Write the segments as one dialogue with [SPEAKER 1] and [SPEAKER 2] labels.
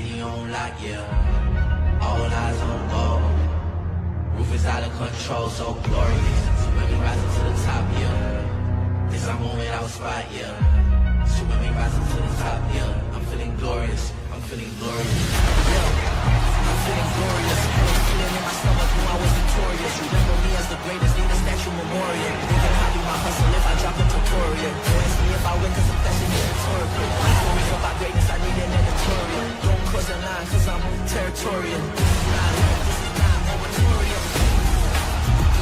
[SPEAKER 1] city on lock, yeah. All eyes on gold. Roof is out of control, so glorious. So when we rising to the top, yeah. This our moment, our spot, yeah. So when we rising to the top, yeah. I'm feeling glorious. I'm feeling glorious. Yeah. I'm feeling glorious. Feeling in my stomach, knew I was victorious. Remember me as the greatest, need a statue memorial. They can copy my hustle if I drop a tutorial. Ask me if I win, cause I'm flashing in rhetorical. My stories about greatness, I need an editorial. Don't cross the line, cause I'm territorial. This is not love, this is not moratorium.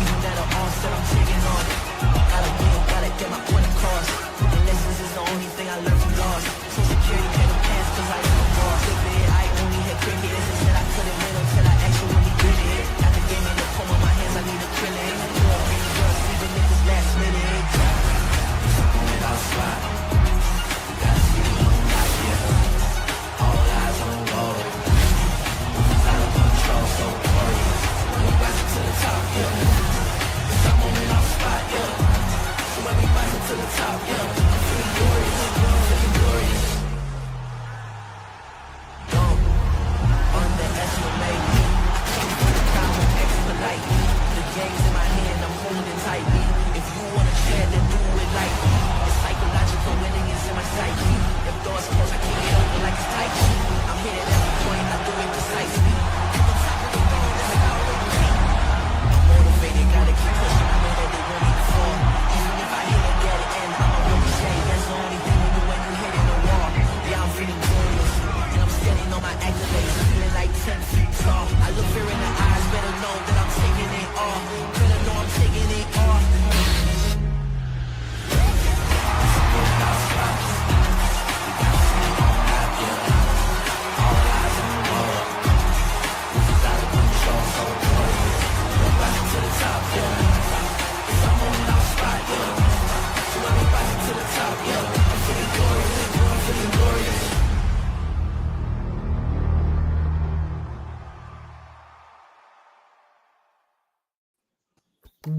[SPEAKER 1] Even at an onset, I'm taking on. Gotta win, gotta get my point across. And lessons is the only thing I learned from loss. So security pay the pants, cause I am the boss. I only had cricket, this is that I couldn't win until I actually did it. Got the game in the palm of my hands, I need a critic. More green girls, even if it's last minute. Moment I'll spot. You gotta see me on top, yeah. All eyes on gold. It's out of control, so glorious. When we rising to the top, yeah. It's our moment I'll spot, yeah. So when we rising to the top, yeah. I'm feeling glorious, I'm feeling glorious. Don't underestimate me. Time will expedite me. The game's in my hand, I'm holding tightly. If you wanna share, then do it like me. It's psychological, winning is in my psyche. If doors close, I can't get open like it's tight. I'm hitting every point, I do it precisely. On top of the game, that's like I already beat. I'm motivated, gotta keep pushing. I know that they won't even fall. Even if I hit it at the end, I'ma really say that's the only thing you do when you hitting the wall. Yeah, I'm feeling glorious, and I'm standing on my accolades, feeling like 10 feet tall. I look fear in the eyes, better know that I'm taking it all. Better know I'm taking it all.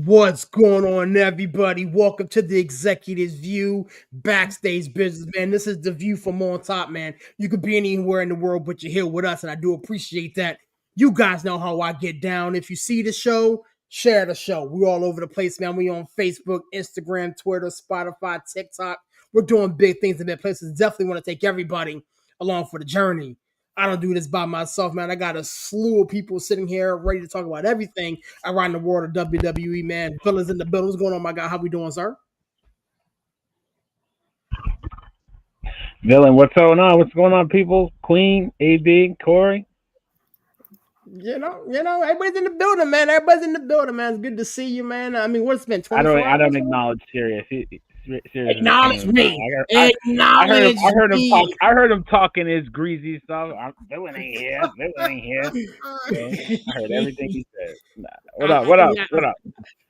[SPEAKER 2] What's going on, everybody? Welcome to the Executive's View, Backstage Business, man. This is the view from on top, man. You could be anywhere in the world, but you're here with us, and I do appreciate that. You guys know how I get down. If you see the show, share the show. We're all over the place, man. We on Facebook, Instagram, Twitter, Spotify, TikTok. We're doing big things in big places. Definitely want to take everybody along for the journey. I don't do this by myself, man. I got a slew of people sitting here ready to talk about everything around the world of WWE, man. Fellas in the building. What's going on, my guy? How we doing, sir?
[SPEAKER 3] Villain, what's going on? What's going on, people? Queen, AB, Corey.
[SPEAKER 2] You know, everybody's in the building, man. Everybody's in the building, man. It's good to see you, man. I mean, what's it been? 24 hours?
[SPEAKER 3] I don't acknowledge Sirius.
[SPEAKER 2] Acknowledge me. Acknowledge me.
[SPEAKER 3] I heard him talking his greasy stuff. Villain ain't here. Villain ain't here. Okay. I heard everything he said. Nah. What up?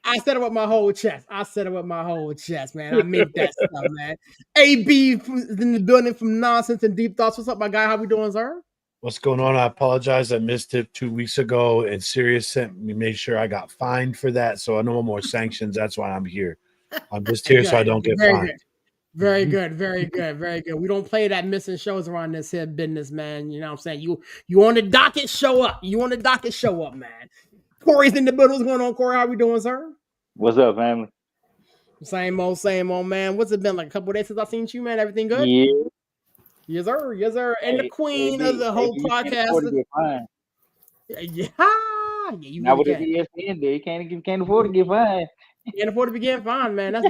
[SPEAKER 2] I said it with my whole chest. Man. I make that stuff, man. AB is in the building from Nonsense and Deep Thoughts. What's up, my guy? How we doing, sir?
[SPEAKER 4] What's going on? I apologize. I missed it 2 weeks ago, and Sirius sent me, made sure I got fined for that. So I know more sanctions. That's why I'm here. I'm just here so I don't get fined.
[SPEAKER 2] Very good. We don't play that missing shows around this here business, man. You know what I'm saying? You on the docket, show up. Man. Corey's in the building. What's going on, Corey? How we doing, sir?
[SPEAKER 5] What's up, family?
[SPEAKER 2] Same old, man. What's it been like a couple of days since I've seen you, man? Everything good?
[SPEAKER 5] Yeah.
[SPEAKER 2] Yes, sir. And the queen of the whole podcast. Yeah.
[SPEAKER 5] Now with the ESPN day, you can't afford to get fined.
[SPEAKER 2] Can't afford to be getting fined, man. That's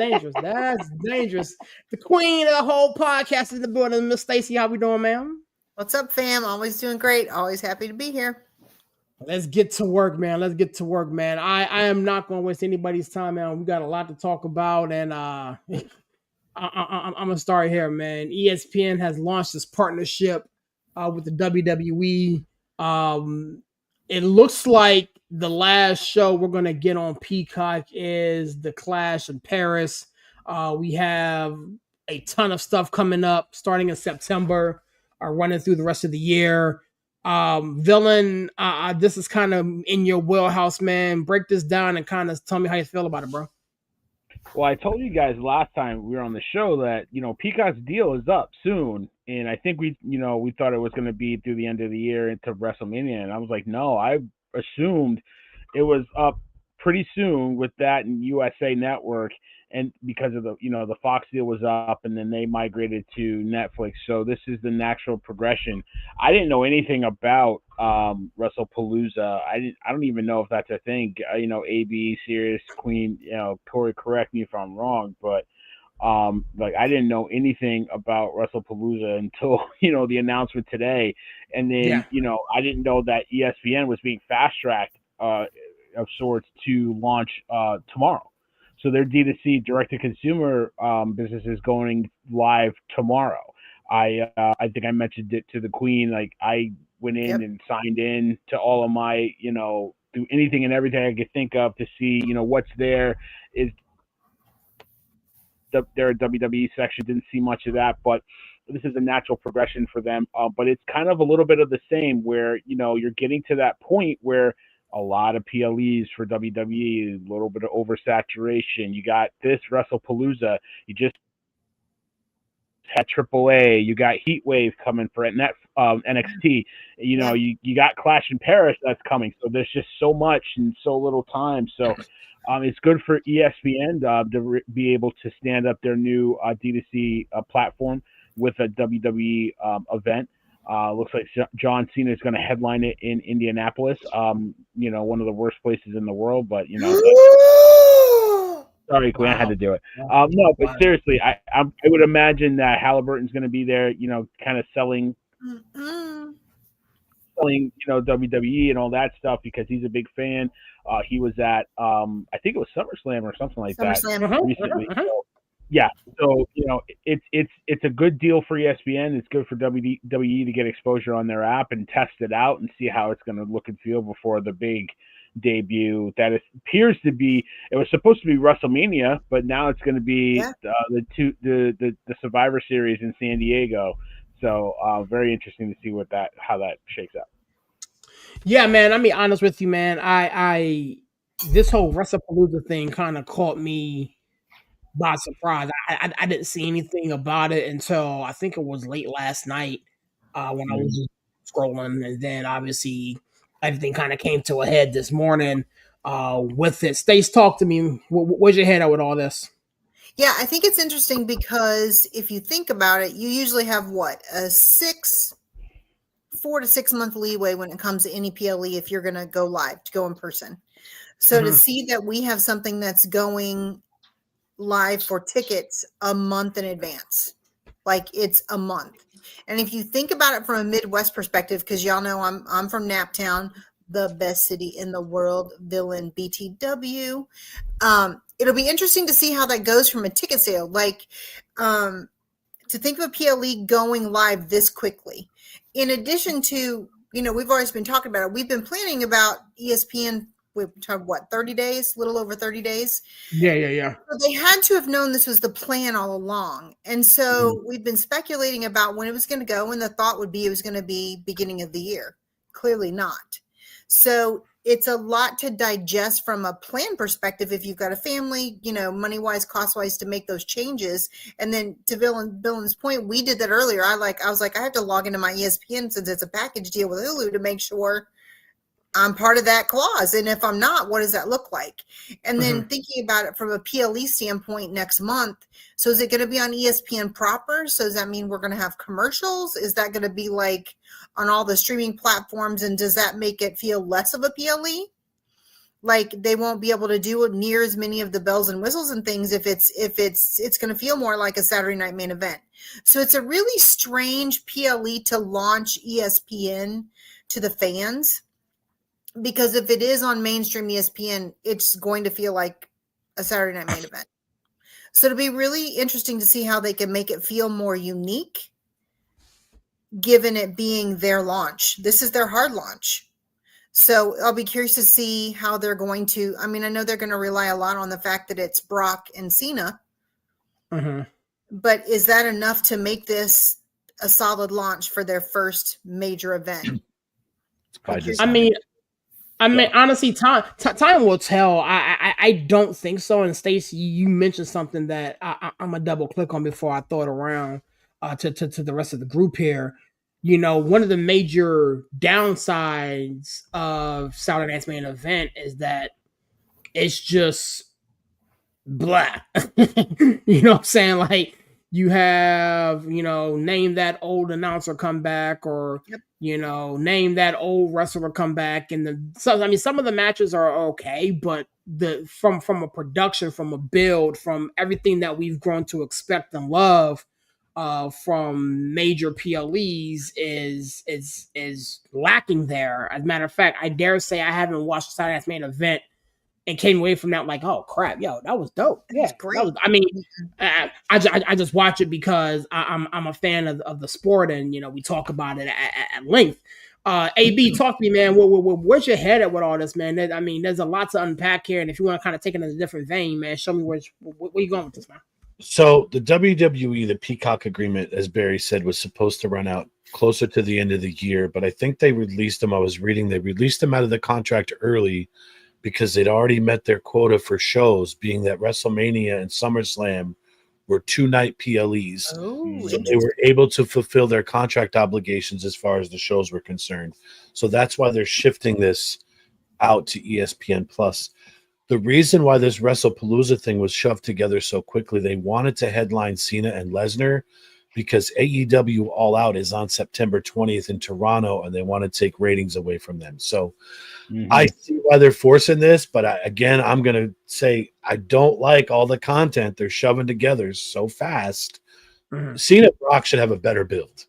[SPEAKER 2] dangerous. The queen of the whole podcast is in the building. Miss Stacey, how we doing, ma'am?
[SPEAKER 6] What's up, fam? Always doing great. Always happy to be here.
[SPEAKER 2] Let's get to work, man. I am not going to waste anybody's time, man. We got a lot to talk about, and I'm going to start here, man. ESPN has launched this partnership with the WWE. It looks like the last show we're going to get on Peacock is the Clash in Paris. We have a ton of stuff coming up starting in September, running through the rest of the year. Villain, this is kind of in your wheelhouse, man. Break this down and kind of tell me how you feel about it, bro.
[SPEAKER 3] Well, I told you guys last time we were on the show that, Peacock's deal is up soon. and I think we thought it was going to be through the end of the year into WrestleMania, and I was like, no, I assumed it was up pretty soon with that and USA Network, and because of the Fox deal was up, and then they migrated to Netflix. So this is the natural progression. I didn't know anything about WrestlePalooza. I don't even know if that's a thing. AB, Sirius, Queen. Corey, correct me if I'm wrong, but like I didn't know anything about WrestlePalooza until the announcement today, and then I didn't know that ESPN was being fast tracked of sorts to launch tomorrow. So their D2C direct to consumer business is going live tomorrow. I think I mentioned it to the Queen. Like I went in and signed in to all of my do anything and everything I could think of to see what's there. Is their WWE section, didn't see much of that, but this is a natural progression for them. But it's kind of a little bit of the same where you're getting to that point where a lot of PLEs for WWE, a little bit of oversaturation. You got this WrestlePalooza. You just had AAA. You got Heatwave coming for NXT. You got Clash in Paris that's coming. So there's just so much in so little time. So it's good for ESPN to be able to stand up their new D2C platform with a WWE event. Looks like John Cena is going to headline it in Indianapolis. One of the worst places in the world, but sorry, Glenn, I had to do it. No, but seriously, I would imagine that Halliburton's going to be there, kind of selling WWE and all that stuff because he's a big fan. He was at I think it was SummerSlam or something like that recently. So, yeah, so it's a good deal for ESPN. It's good for WWE to get exposure on their app and test it out and see how it's going to look and feel before the big debut that appears to be. It was supposed to be WrestleMania, but now it's going to be the Survivor Series in San Diego. So very interesting to see how that shakes out.
[SPEAKER 2] Yeah, man. I'll be honest with you, man. I this whole WrestlePalooza thing kind of caught me by surprise. I didn't see anything about it until I think it was late last night when I was just scrolling, and then obviously everything kind of came to a head this morning with it. Stacey, talk to me. Where's your head at with all this?
[SPEAKER 6] Yeah, I think it's interesting because if you think about it, you usually have a 4 to 6 month leeway when it comes to any PLE if you're going to go live, to go in person. So to see that we have something that's going live for tickets a month in advance, like it's a month. And if you think about it from a Midwest perspective, because y'all know I'm from Naptown, the best city in the world, villain BTW. It'll be interesting to see how that goes from a ticket sale. Like to think of a PLE going live this quickly. In addition to, we've always been talking about it. We've been planning about ESPN. We've talked 30 days, little over 30 days.
[SPEAKER 2] Yeah.
[SPEAKER 6] So they had to have known this was the plan all along. And so we've been speculating about when it was going to go, and the thought would be it was going to be beginning of the year. Clearly not. So it's a lot to digest from a plan perspective if you've got a family, money-wise, cost-wise, to make those changes. And then to Dylan's point, we did that earlier. I was like, I have to log into my ESPN since it's a package deal with Hulu to make sure I'm part of that clause. And if I'm not, what does that look like? And then thinking about it from a PLE standpoint next month. So is it going to be on ESPN proper? So does that mean we're going to have commercials? Is that going to be like on all the streaming platforms? And does that make it feel less of a PLE? Like they won't be able to do near as many of the bells and whistles and things if it's going to feel more like a Saturday night main event. So it's a really strange PLE to launch ESPN to the fans. Because if it is on mainstream ESPN, it's going to feel like a Saturday night main event. So it'll be really interesting to see how they can make it feel more unique, given it being their launch. This is their hard launch. So I'll be curious to see how they're going to. I mean, I know they're going to rely a lot on the fact that it's Brock and Cena. But is that enough to make this a solid launch for their first major event?
[SPEAKER 2] I mean, honestly, time will tell. I don't think so. And Stacey, you mentioned something that I'm gonna double click on before I throw it around. to the rest of the group here. You know, one of the major downsides of Saturday Night's main event is that it's just blah. You know what I'm saying? Like, you have, you know, name that old announcer come back, or you know, name that old wrestler come back. And some of the matches are okay, but from a production, from a build, from everything that we've grown to expect and love from major PLEs is lacking there. As a matter of fact, I dare say I haven't watched Saturday Night's main event and came away from that like, oh crap, yo, that was dope. Yeah,
[SPEAKER 6] great.
[SPEAKER 2] That was, I mean, I just watch it because I'm a fan of the sport, and you know, we talk about it at length. AB, talk to me, man. Where's your head at with all this, man? I mean, there's a lot to unpack here, and if you want to kind of take it in a different vein, man, show me where you going with this, man.
[SPEAKER 4] So the WWE, the Peacock agreement, as Barry said, was supposed to run out closer to the end of the year, but I think they released them. I was reading they released them out of the contract early because they'd already met their quota for shows, being that WrestleMania and SummerSlam were 2-night PLEs.
[SPEAKER 6] Oh,
[SPEAKER 4] so they were able to fulfill their contract obligations as far as the shows were concerned. So that's why they're shifting this out to ESPN Plus. The reason why this WrestlePalooza thing was shoved together so quickly, they wanted to headline Cena and Lesnar because AEW All Out is on September 20th in Toronto, and they want to take ratings away from them. So I see why they're forcing this, but I'm going to say I don't like all the content they're shoving together so fast. Cena and Brock should have a better build.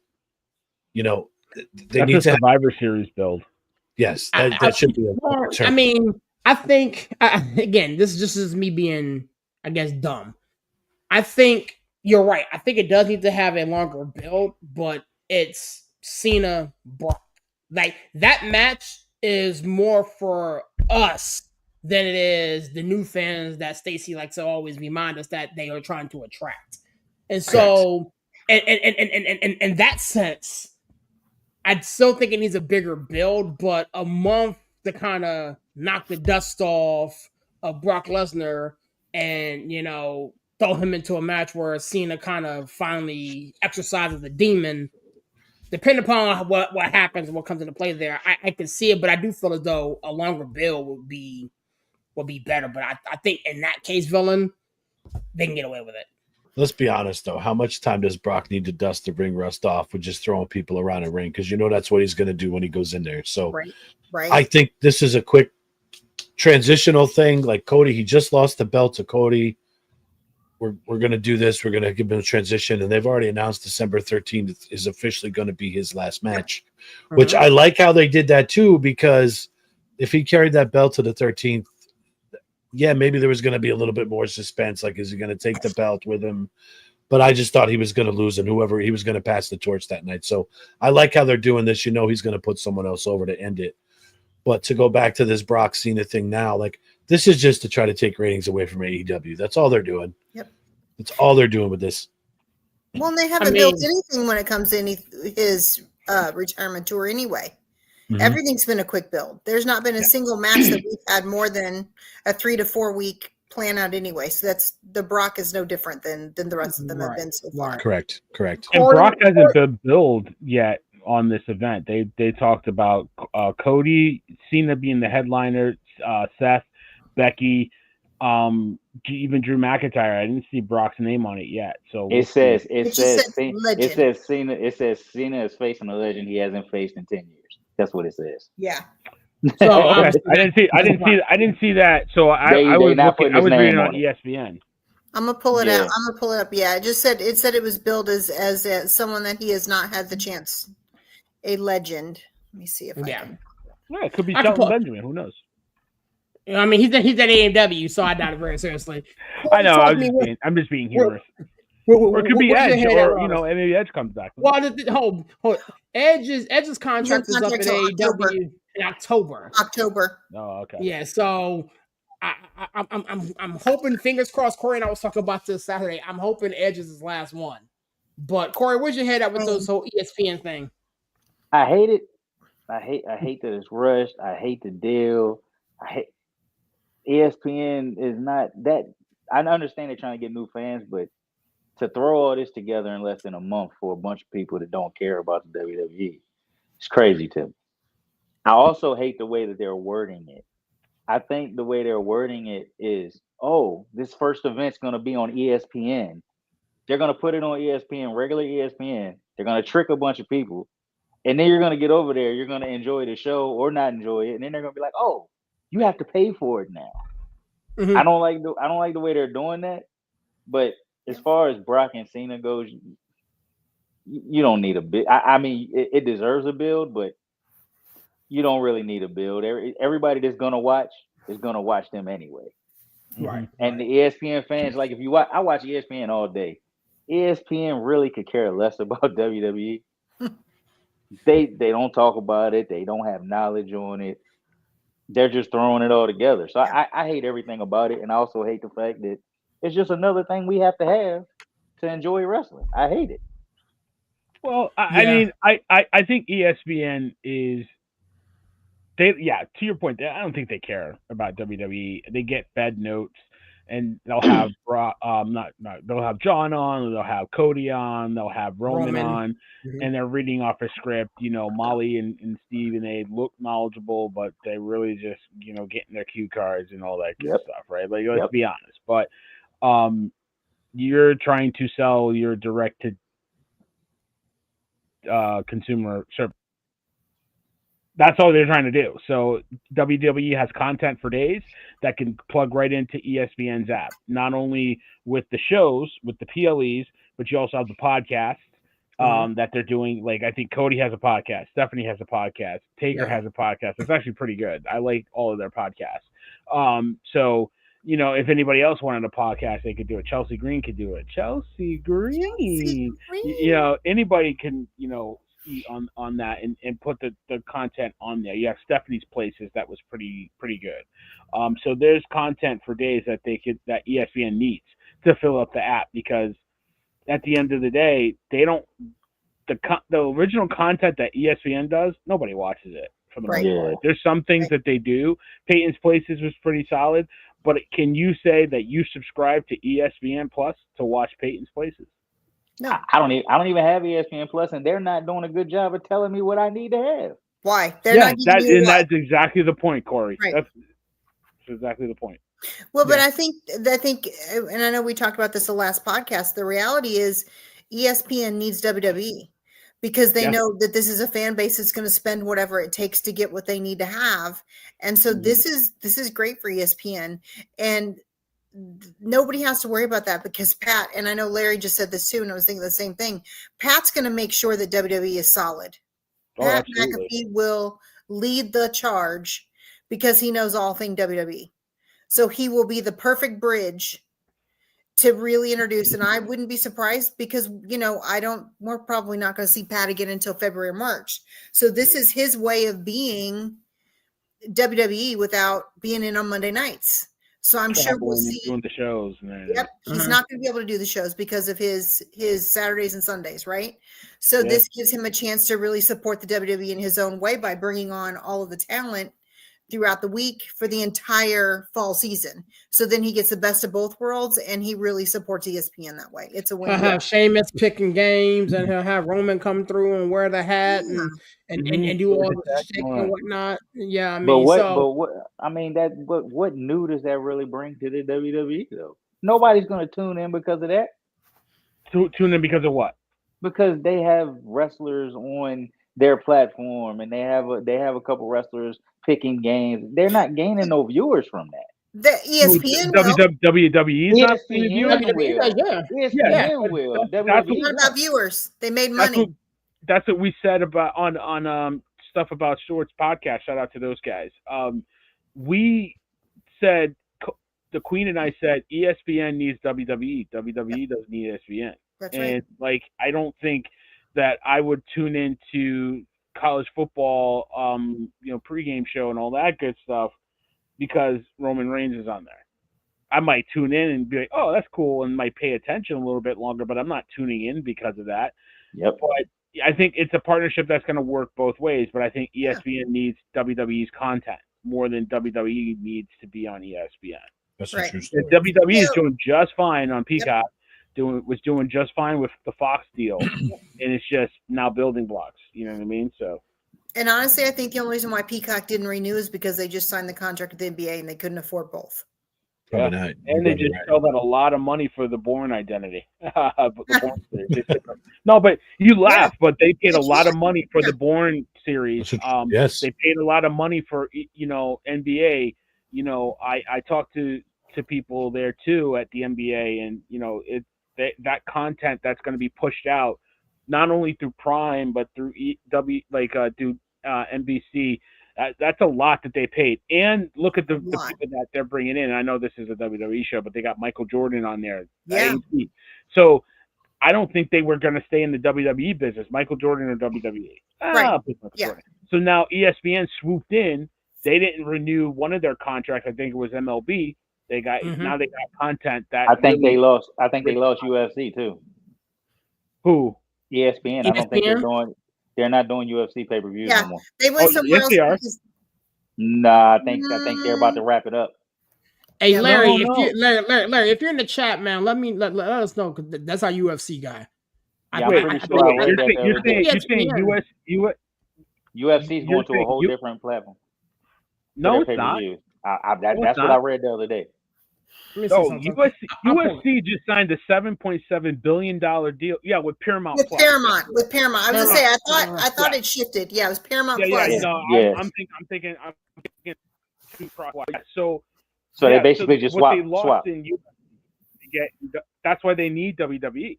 [SPEAKER 4] You know, they
[SPEAKER 3] That's
[SPEAKER 4] need
[SPEAKER 3] a Survivor Series build.
[SPEAKER 4] Yes, that should be a term.
[SPEAKER 2] I mean, I think, again, this just is me being, I guess, dumb. I think you're right. I think it does need to have a longer build, but it's Cena Brock. Like, that match is more for us than it is the new fans that Stacey likes to always remind us that they are trying to attract. And so, in that sense, I still think it needs a bigger build, but a month to kind of knock the dust off of Brock Lesnar and, you know, throw him into a match where Cena kind of finally exercises the demon. Depending upon what happens and what comes into play there, I can see it, but I do feel as though a longer build would be better. But I think in that case, villain, they can get away with it.
[SPEAKER 4] Let's be honest, though. How much time does Brock need to dust the ring rust off with just throwing people around a ring? Because you know that's what he's going to do when he goes in there. So
[SPEAKER 6] right.
[SPEAKER 4] I think this is a quick transitional thing. Like Cody, he just lost the belt to Cody. We're going to do this. We're going to give him a transition. And they've already announced December 13th is officially going to be his last match, which I like how they did that, too, because if he carried that belt to the 13th, yeah, maybe there was going to be a little bit more suspense. Like, is he going to take the belt with him? But I just thought he was going to lose, and whoever he was going to pass the torch that night. So I like how they're doing this. You know, he's going to put someone else over to end it. But to go back to this Brock Cena thing now, like, this is just to try to take ratings away from AEW. That's all they're doing.
[SPEAKER 6] Yep.
[SPEAKER 4] That's all they're doing with this.
[SPEAKER 6] Well, and they haven't built anything when it comes to his retirement tour anyway. Everything's been a quick build. There's not been a single match that we've had more than a 3 to 4 week plan out anyway. So the Brock is no different than the rest of them have been so far.
[SPEAKER 4] Correct.
[SPEAKER 3] And Brock hasn't been billed yet on this event. They talked about Cody, Cena being the headliner, Seth, Becky, even Drew McIntyre. I didn't see Brock's name on it yet. So
[SPEAKER 5] it says Cena is facing a legend he hasn't faced in 10 years. That's what it says.
[SPEAKER 6] Yeah.
[SPEAKER 2] So
[SPEAKER 3] okay. I didn't see that. So I was reading on ESPN.
[SPEAKER 6] I'm gonna pull it out. I'm gonna pull it up. Yeah, it said it was billed as someone that he has not had the chance, a legend. Let me see if I can.
[SPEAKER 3] Yeah, it could be Shelton Benjamin. Who knows?
[SPEAKER 2] I mean, he's at AEW, so I doubt it very seriously.
[SPEAKER 3] I know. I'm just being humorous. Or it could be Edge, or maybe Edge comes back.
[SPEAKER 2] Well, hold. Edge's contract is up in AEW in October.
[SPEAKER 3] Oh, okay.
[SPEAKER 2] Yeah, so I'm hoping, fingers crossed. Corey and I was talking about this Saturday. I'm hoping Edge is his last one. But Corey, where's your head at with those whole ESPN thing?
[SPEAKER 5] I hate it. I hate that it's rushed. I hate the deal. I hate ESPN is not that. I understand they're trying to get new fans, but to throw all this together in less than a month for a bunch of people that don't care about the WWE, it's crazy to me. I also hate the way that they're wording it. I think the way they're wording it is, oh, this first event's going to be on ESPN. They're going to put it on ESPN, regular ESPN. They're going to trick a bunch of people. And then you're going to get over there. You're going to enjoy the show or not enjoy it. And then they're going to be like, oh, you have to pay for it now.
[SPEAKER 2] Mhm.
[SPEAKER 5] I don't like the way they're doing that. But as far as Brock and Cena goes, you don't need a build. I mean, it deserves a build, but you don't really need a build. Everybody that's gonna watch is gonna watch them anyway.
[SPEAKER 2] Right.
[SPEAKER 5] And the ESPN fans, like if you watch, I watch ESPN all day. ESPN really could care less about WWE. They don't talk about it. They don't have knowledge on it. They're just throwing it all together. So I hate everything about it, and I also hate the fact that it's just another thing we have to enjoy wrestling. I hate it.
[SPEAKER 3] Well, I
[SPEAKER 2] Yeah.
[SPEAKER 3] mean, I think ESPN is to your point, I don't think they care about WWE. They get fed notes, and they'll have they'll have John on, they'll have Cody on, they'll have Roman on,
[SPEAKER 2] Mhm.
[SPEAKER 3] and they're reading off a script. You know, Molly and Steve, and they look knowledgeable, but they really just getting their cue cards and all that good stuff, right? Like, let's be honest. But you're trying to sell your direct to consumer service. That's all they're trying to do. So WWE has content for days that can plug right into ESPN's app, not only with the shows, with the PLEs, but you also have the podcasts that they're doing. Like, I think Cody has a podcast, Stephanie has a podcast, Taker has a podcast. It's actually pretty good. I like all of their podcasts. So, if anybody else wanted a podcast, they could do it. Chelsea Green could do it. Chelsea Green. Anybody can, on that and put the content on there. You have Stephanie's Places that was pretty good. So there's content for days that ESPN needs to fill up the app, because at the end of the day, they don't the original content that ESPN does, nobody watches it for the most part. There's some things that they do. Peyton's Places was pretty solid, but can you say that you subscribe to ESPN Plus to watch Peyton's Places?
[SPEAKER 6] No,
[SPEAKER 5] I don't even have ESPN Plus, and they're not doing a good job of telling me what I need to have.
[SPEAKER 6] Why? They're not giving you
[SPEAKER 3] that's exactly the point, Corey.
[SPEAKER 6] Right.
[SPEAKER 3] That's exactly the point.
[SPEAKER 6] Well, but I think, and I know we talked about this the last podcast. The reality is, ESPN needs WWE because they know that this is a fan base that's going to spend whatever it takes to get what they need to have, and so this is great for ESPN, and nobody has to worry about that because Pat, and I know Larry just said this too, and I was thinking the same thing. Pat's going to make sure that WWE is solid. Pat McAfee will lead the charge because he knows all things WWE. So he will be the perfect bridge to really introduce. And I wouldn't be surprised because, we're probably not going to see Pat again until February or March. So this is his way of being WWE without being in on Monday nights. So I'm sure we'll see
[SPEAKER 3] doing the shows.
[SPEAKER 6] He's not going to be able to do the shows because of his Saturdays and Sundays, right? So this gives him a chance to really support the WWE in his own way by bringing on all of the talent throughout the week for the entire fall season. So then he gets the best of both worlds, and he really supports ESPN that way. It's a win.
[SPEAKER 2] He'll have Sheamus picking games, and he'll have Roman come through and wear the hat and do all the shit and whatnot. Yeah, I mean,
[SPEAKER 5] what new does that really bring to the WWE though? Nobody's going to tune in because of that.
[SPEAKER 3] Tune in because of what?
[SPEAKER 5] Because they have wrestlers on their platform, and they have a couple wrestlers picking games. They're not gaining no viewers from that.
[SPEAKER 6] The ESPN
[SPEAKER 3] WWE's not
[SPEAKER 5] ESPN will.
[SPEAKER 6] WWE not about viewers. They made money.
[SPEAKER 3] That's what we said about on Stuff About Shorts podcast. Shout out to those guys. We said, the Queen and I said, ESPN needs WWE. WWE doesn't need ESPN.
[SPEAKER 6] That's right.
[SPEAKER 3] And I don't think that I would tune into college football, pregame show and all that good stuff because Roman Reigns is on there. I might tune in and be like, oh, that's cool, and might pay attention a little bit longer, but I'm not tuning in because of that.
[SPEAKER 5] Yep.
[SPEAKER 3] But I think it's a partnership that's going to work both ways, but I think ESPN needs WWE's content more than WWE needs to be on ESPN.
[SPEAKER 4] That's
[SPEAKER 6] right.
[SPEAKER 4] a true story.
[SPEAKER 3] WWE is doing just fine on Peacock was doing just fine with the Fox deal, and it's just now building blocks. You know what I mean? So.
[SPEAKER 6] And honestly, I think the only reason why Peacock didn't renew is because they just signed the contract with the NBA and they couldn't afford both.
[SPEAKER 4] Probably not.
[SPEAKER 3] And they just fell out a lot of money for the Bourne identity. The Bourne series. No, but you laugh, but they paid a lot of money for the Bourne series.
[SPEAKER 4] Yes.
[SPEAKER 3] They paid a lot of money for, NBA. I talked to people there too at the NBA, and that content that's going to be pushed out not only through Prime but through NBC. That's a lot that they paid. And look at the people that they're bringing in. I know this is a WWE show, but they got Michael Jordan on there.
[SPEAKER 6] Yeah.
[SPEAKER 3] So I don't think they were going to stay in the WWE business, Michael Jordan or WWE.
[SPEAKER 6] Right. Yeah.
[SPEAKER 3] So now ESPN swooped in. They didn't renew one of their contracts. I think it was MLB. They got now they got content that
[SPEAKER 5] I think they lost UFC too.
[SPEAKER 3] Who?
[SPEAKER 5] ESPN. I don't think they're not doing UFC pay-per-views no more.
[SPEAKER 6] They went somewhere else.
[SPEAKER 3] They are.
[SPEAKER 5] Nah, I think they're about to wrap it up.
[SPEAKER 2] Hey, Larry, Larry, if you're in the chat, man, let us know, because that's our UFC guy.
[SPEAKER 5] Yeah, I'm pretty sure I read that the other day.
[SPEAKER 3] You're saying
[SPEAKER 5] UFC is going to a whole different platform.
[SPEAKER 3] No, it's not.
[SPEAKER 5] That's what I read the other day.
[SPEAKER 3] UFC just signed a $7.7 billion deal. Yeah, with Paramount.
[SPEAKER 6] With Paramount. I was gonna say, I thought it shifted. Yeah, it was Paramount Plus.
[SPEAKER 3] I'm thinking two products. So
[SPEAKER 5] they basically just swap.
[SPEAKER 3] That's why they need WWE.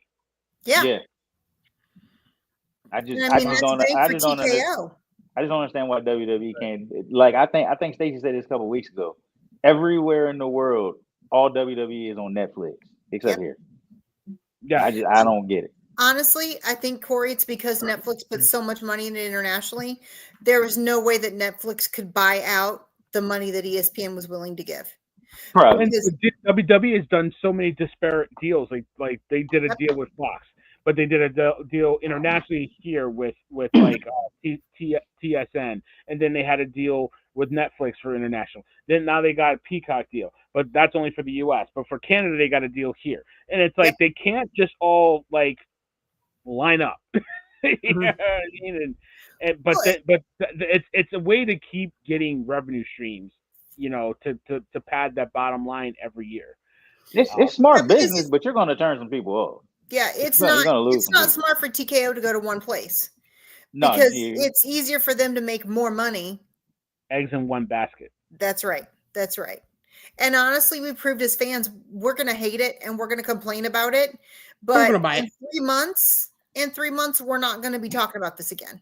[SPEAKER 6] Yeah.
[SPEAKER 5] I just don't understand why WWE can't. Like, I think Stacey said this a couple of weeks ago. Everywhere in the world, all WWE is on Netflix except here.
[SPEAKER 3] Yeah,
[SPEAKER 5] I don't get it.
[SPEAKER 6] Honestly, I think, Corey, it's because Netflix puts so much money in it internationally. There was no way that Netflix could buy out the money that ESPN was willing to give.
[SPEAKER 5] Probably.
[SPEAKER 3] WWE has done so many disparate deals. Like they did a deal with Fox, but they did a deal internationally here with TSN, and then they had a deal with Netflix for international. Then now they got a Peacock deal, but that's only for the U.S. But for Canada, they got a deal here, and it's like they can't just all like line up. You know what I mean? But it's a way to keep getting revenue streams, to pad that bottom line every year.
[SPEAKER 5] It's smart business, but you're going to turn some people off.
[SPEAKER 6] Yeah, it's not smart for TKO to go to one place.
[SPEAKER 5] No,
[SPEAKER 6] because it's easier for them to make more money.
[SPEAKER 3] Eggs in one basket.
[SPEAKER 6] That's right. And honestly, we proved as fans, we're going to hate it and we're going to complain about it. But in 3 months, we're not going to be talking about this again.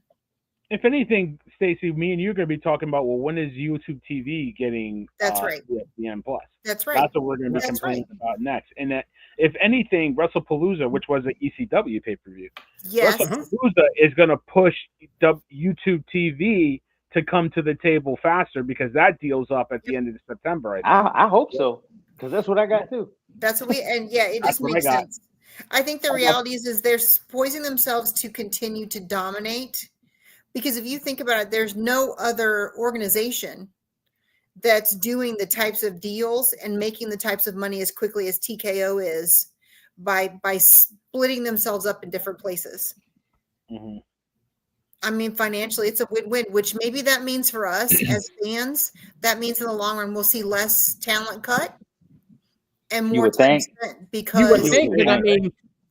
[SPEAKER 3] If anything, Stacey, me and you are going to be talking about, well, when is YouTube TV getting ESPN Plus?
[SPEAKER 6] That's right.
[SPEAKER 3] That's what we're going to be complaining about next. And that, if anything, WrestlePalooza, which was an ECW pay-per-view, WrestlePalooza is going to push YouTube TV to come to the table faster because that deal's up at the end of September.
[SPEAKER 5] I hope so, because that's what I got too.
[SPEAKER 6] That's what it just makes sense. I think the reality is they're poising themselves to continue to dominate. Because if you think about it, there's no other organization that's doing the types of deals and making the types of money as quickly as TKO is by splitting themselves up in different places.
[SPEAKER 3] Mm-hmm.
[SPEAKER 6] I mean, financially, it's a win-win, which maybe that means for us as fans, that means in the long run, we'll see less talent cut and more time spent because
[SPEAKER 2] you would think, but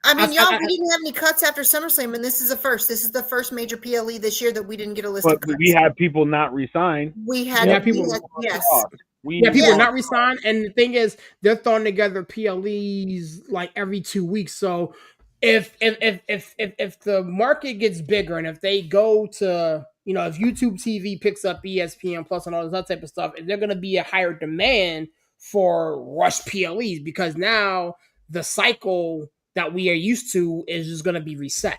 [SPEAKER 6] I mean, y'all, we didn't have any cuts after SummerSlam, and this is the first. This is the first major PLE this year that we didn't get a list of cuts.
[SPEAKER 3] We had people not resign.
[SPEAKER 6] We had people
[SPEAKER 2] not resign. And the thing is, they're throwing together PLEs like every 2 weeks. So if the market gets bigger and if they go to, if YouTube TV picks up ESPN Plus and all that type of stuff, they're going to be a higher demand for rush PLEs because now the cycle that we are used to is just going to be reset.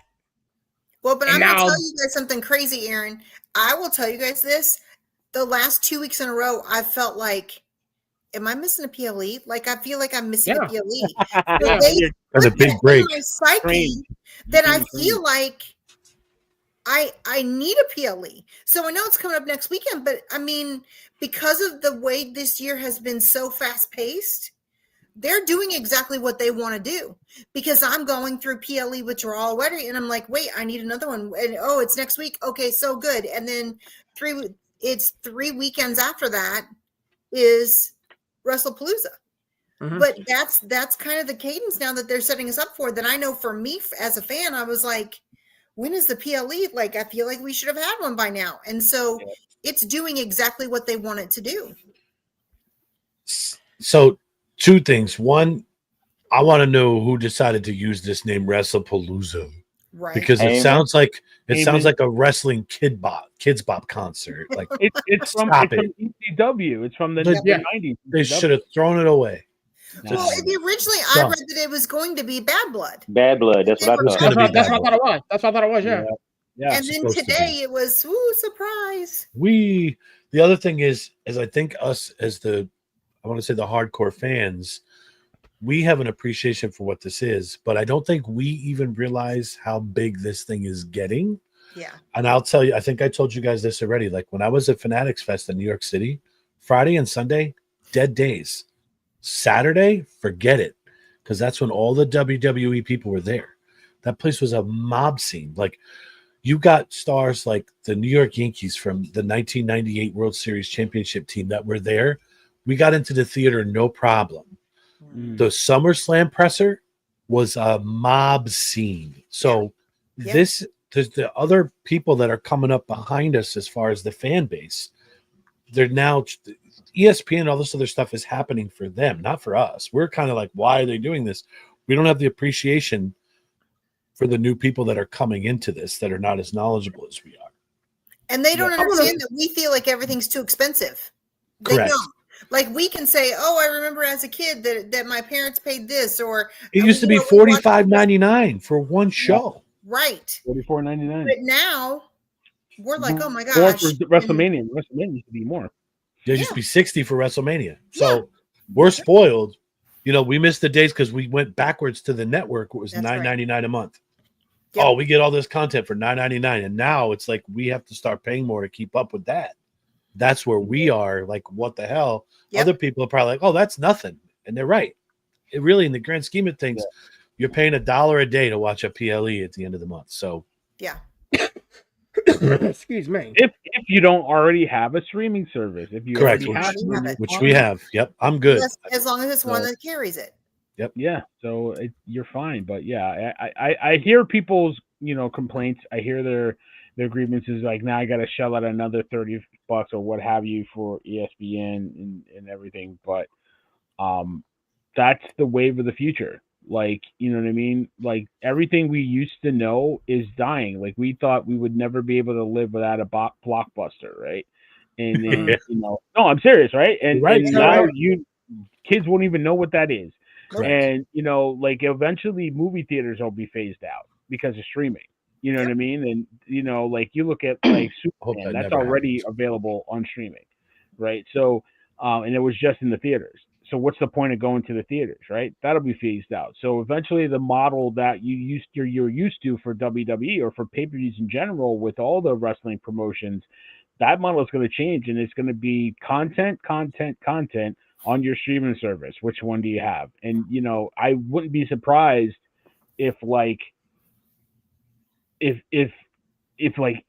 [SPEAKER 6] Well, but I'm going to tell you guys something crazy, Aaron. I will tell you guys this. The last 2 weeks in a row, I felt like, am I missing a PLE? Like, I feel like I'm missing a PLE.
[SPEAKER 4] That's a big break.
[SPEAKER 6] My psyche that I feel like I need a PLE. So I know it's coming up next weekend, but I mean, because of the way this year has been so fast paced, they're doing exactly what they want to do, because I'm going through PLE withdrawal already, and I'm like, wait, I need another one, and oh, it's next week. Okay, so good. And then 3 weekends after that is WrestlePalooza.
[SPEAKER 2] Mhm.
[SPEAKER 6] But that's kind of the cadence now that they're setting us up for. That I know for me as a fan, I was like, when is the PLE? Like, I feel like we should have had one by now. And so it's doing exactly what they want it to do.
[SPEAKER 4] So, two things. One, I want to know who decided to use this name WrestlePalooza,
[SPEAKER 6] Right.
[SPEAKER 4] because it
[SPEAKER 5] Amen.
[SPEAKER 4] sounds like
[SPEAKER 3] Amen.
[SPEAKER 4] a wrestling kids bop concert. Like
[SPEAKER 3] It's from
[SPEAKER 4] Stop
[SPEAKER 3] it's from ECW. It's from the
[SPEAKER 4] Yeah.
[SPEAKER 3] 90s.
[SPEAKER 4] they should have thrown it away.
[SPEAKER 6] Well, originally I
[SPEAKER 4] Dumb.
[SPEAKER 6] read that it was going to be Bad Blood.
[SPEAKER 5] Bad Blood. That's what I
[SPEAKER 6] They were
[SPEAKER 5] thought.
[SPEAKER 4] gonna be
[SPEAKER 2] That's what I
[SPEAKER 4] bad.
[SPEAKER 2] thought it was. That's what I thought it was. Yeah.
[SPEAKER 3] Yeah.
[SPEAKER 6] And then
[SPEAKER 4] supposed to
[SPEAKER 6] today it was, ooh, surprise.
[SPEAKER 4] The other thing is I think us as I want to say the hardcore fans, we have an appreciation for what this is, but I don't think we even realize how big this thing is getting.
[SPEAKER 6] Yeah.
[SPEAKER 4] And I'll tell you, I think I told you guys this already. Like when I was at Fanatics Fest in New York City, Friday and Sunday, dead days. Saturday, forget it, because that's when all the WWE people were there. That place was a mob scene. Like you got stars like the New York Yankees from the 1998 World Series championship team that were there. We got into the theater no problem. The SummerSlam presser was a mob scene. So there's the other people that are coming up behind us as far as the fan base. They're now ESPN, all this other stuff is happening for them, not for us. We're kind of like, why are they doing this? We don't have the appreciation for the new people that are coming into this that are not as knowledgeable as we are.
[SPEAKER 6] And they don't understand that we feel like everything's too expensive. They
[SPEAKER 4] Correct.
[SPEAKER 6] don't. Like we can say, oh, I remember as a kid that my parents paid this, or
[SPEAKER 4] It used to be $45.99 for one show.
[SPEAKER 6] Right.
[SPEAKER 3] $44.99.
[SPEAKER 6] But now we're like, oh my
[SPEAKER 3] Or
[SPEAKER 6] gosh.
[SPEAKER 3] for WrestleMania. WrestleMania used to be more.
[SPEAKER 4] There used to be 60 for WrestleMania. So we're spoiled. You know, we missed the days because we went backwards to the network. It was $9.99 a month. Yep. Oh, we get all this content for $9.99. And now it's like we have to start paying more to keep up with that. That's where we are. Like, what the hell? Yep. Other people are probably like, oh, that's nothing. And they're right. It really, in the grand scheme of things, you're paying $1 a day to watch a PLE at the end of the month. So,
[SPEAKER 6] yeah.
[SPEAKER 2] Excuse me.
[SPEAKER 3] If you don't already have a streaming service, if you
[SPEAKER 4] correct, which we have. Yep, I'm good.
[SPEAKER 6] As long as it's one that carries it.
[SPEAKER 4] Yep.
[SPEAKER 3] Yeah. So you're fine. But yeah, I hear people's complaints. I hear their grievances. Like, now I got to shell out another $30 or what have you for ESPN and everything. But that's the wave of the future. Like, you know what I mean? Like, everything we used to know is dying. Like, we thought we would never be able to live without a Blockbuster, right? And then, no, I'm serious, right? And now kids won't even know what that is.
[SPEAKER 4] Correct.
[SPEAKER 3] And, like, eventually movie theaters will be phased out because of streaming. You know what I mean? And, like, you look at, like, Superman, that's already available on streaming, right? So, and it was just in the theaters. So what's the point of going to the theaters, right? That'll be phased out. So eventually the model that you're used to for WWE or for pay-per-views in general with all the wrestling promotions, that model is going to change, and it's going to be content on your streaming service. Which one do you have? And, I wouldn't be surprised if like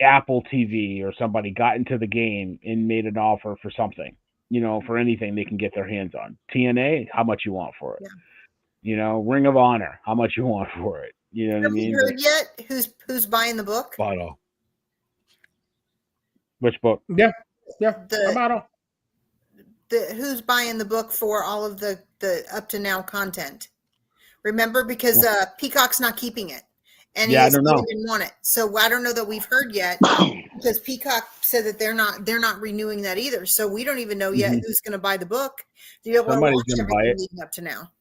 [SPEAKER 3] Apple TV or somebody got into the game and made an offer for something. For anything they can get their hands on. TNA, how much you want for it? Yeah. Ring of Honor, how much you want for it? You know what I mean?
[SPEAKER 6] Have you heard yet who's buying the book?
[SPEAKER 4] Bottle.
[SPEAKER 3] Which book?
[SPEAKER 2] Yeah. The Bottle.
[SPEAKER 6] Who's buying the book for all of the up to now content? Remember, because Peacock's not keeping it. And
[SPEAKER 3] I don't know.
[SPEAKER 6] Didn't want it, so I don't know that we've heard yet, because Peacock said that they're not renewing that either. So we don't even know yet who's going to buy the book.
[SPEAKER 3] Somebody's going to buy it
[SPEAKER 6] leading up to now.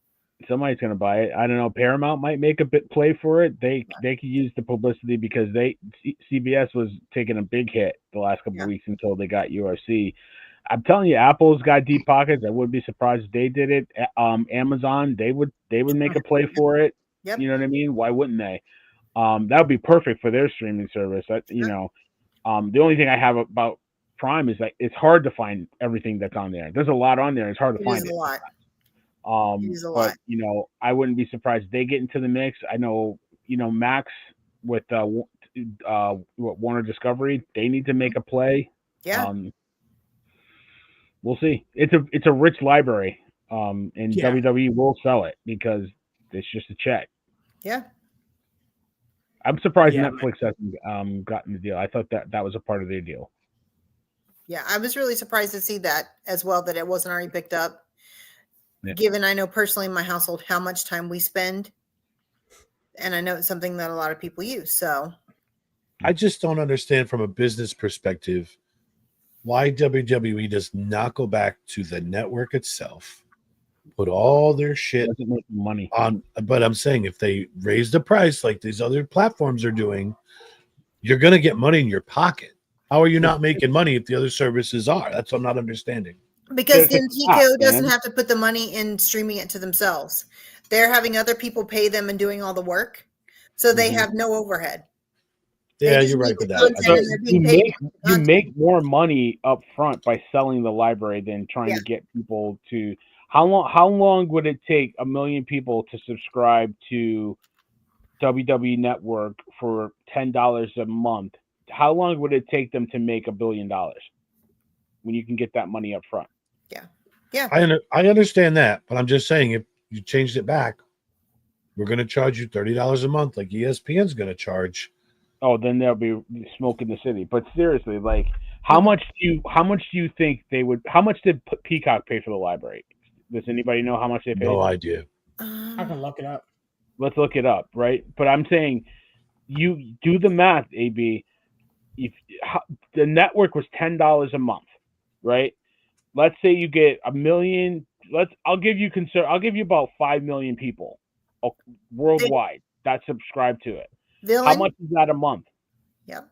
[SPEAKER 3] Somebody's going to buy it. I don't know. Paramount might make a bit play for it. They could use the publicity because CBS was taking a big hit the last couple of weeks until they got UFC. I'm telling you, Apple's got deep pockets. I wouldn't be surprised if they did it. Amazon, they would make a play for it.
[SPEAKER 6] Yep.
[SPEAKER 3] You know what I mean? Why wouldn't they? That would be perfect for their streaming service. The only thing I have about Prime is like it's hard to find everything that's on there. There's a lot on there. It's hard to find it.
[SPEAKER 6] A lot. It is a
[SPEAKER 3] But
[SPEAKER 6] lot.
[SPEAKER 3] you know, I wouldn't be surprised if they get into the mix. I know, you know, Max with Warner Discovery, they need to make a play.
[SPEAKER 6] Yeah.
[SPEAKER 3] We'll see. It's a rich library, and
[SPEAKER 2] Yeah.
[SPEAKER 3] WWE will sell it because it's just a check.
[SPEAKER 6] Yeah.
[SPEAKER 3] I'm surprised
[SPEAKER 2] Yeah,
[SPEAKER 3] Netflix hasn't gotten the deal. I thought that was a part of their deal.
[SPEAKER 6] Yeah. I was really surprised to see that as well, that it wasn't already picked up.
[SPEAKER 3] Yeah.
[SPEAKER 6] Given I know personally in my household how much time we spend. And I know it's something that a lot of people use. So
[SPEAKER 4] I just don't understand from a business perspective why WWE does not go back to the network itself, put all their shit
[SPEAKER 3] Doesn't make money.
[SPEAKER 4] on. But I'm saying if they raise the price like these other platforms are doing, you're going to get money in your pocket. How are you not making money if the other services are? That's what I'm not understanding.
[SPEAKER 6] because
[SPEAKER 3] There's a
[SPEAKER 6] then
[SPEAKER 3] cap,
[SPEAKER 6] TKO doesn't
[SPEAKER 3] man.
[SPEAKER 6] have to put the money in streaming it to themselves. They're having other people pay them and doing all the work. So they have no overhead. They
[SPEAKER 4] Yeah,
[SPEAKER 6] just
[SPEAKER 4] you're
[SPEAKER 6] need
[SPEAKER 4] right
[SPEAKER 6] the
[SPEAKER 4] with that.
[SPEAKER 6] content
[SPEAKER 3] So
[SPEAKER 6] and they're
[SPEAKER 3] you
[SPEAKER 6] being paid
[SPEAKER 3] make
[SPEAKER 6] for the
[SPEAKER 3] you
[SPEAKER 6] content.
[SPEAKER 3] make more money up front by selling the library than trying
[SPEAKER 6] Yeah.
[SPEAKER 3] to get people to. How long would it take 1 million people to subscribe to WWE Network for $10 a month? How long would it take them to make $1 billion when you can get that money up front?
[SPEAKER 6] Yeah.
[SPEAKER 4] I understand that, but I'm just saying if you changed it back, we're going to charge you $30 a month like ESPN's going to charge.
[SPEAKER 3] Oh, then there'll be smoke in the city. But seriously, like, how much do you think they would? How much did Peacock pay for the library? Does anybody know how much they paid?
[SPEAKER 4] No idea.
[SPEAKER 2] I can look it up.
[SPEAKER 3] Let's look it up, right? But I'm saying, you do the math, AB. If the network was $10 a month, right? Let's say you get 1 million. I'll give you about 5 million people worldwide that subscribe to it.
[SPEAKER 6] Villain.
[SPEAKER 3] How much is that a month?
[SPEAKER 6] Yep.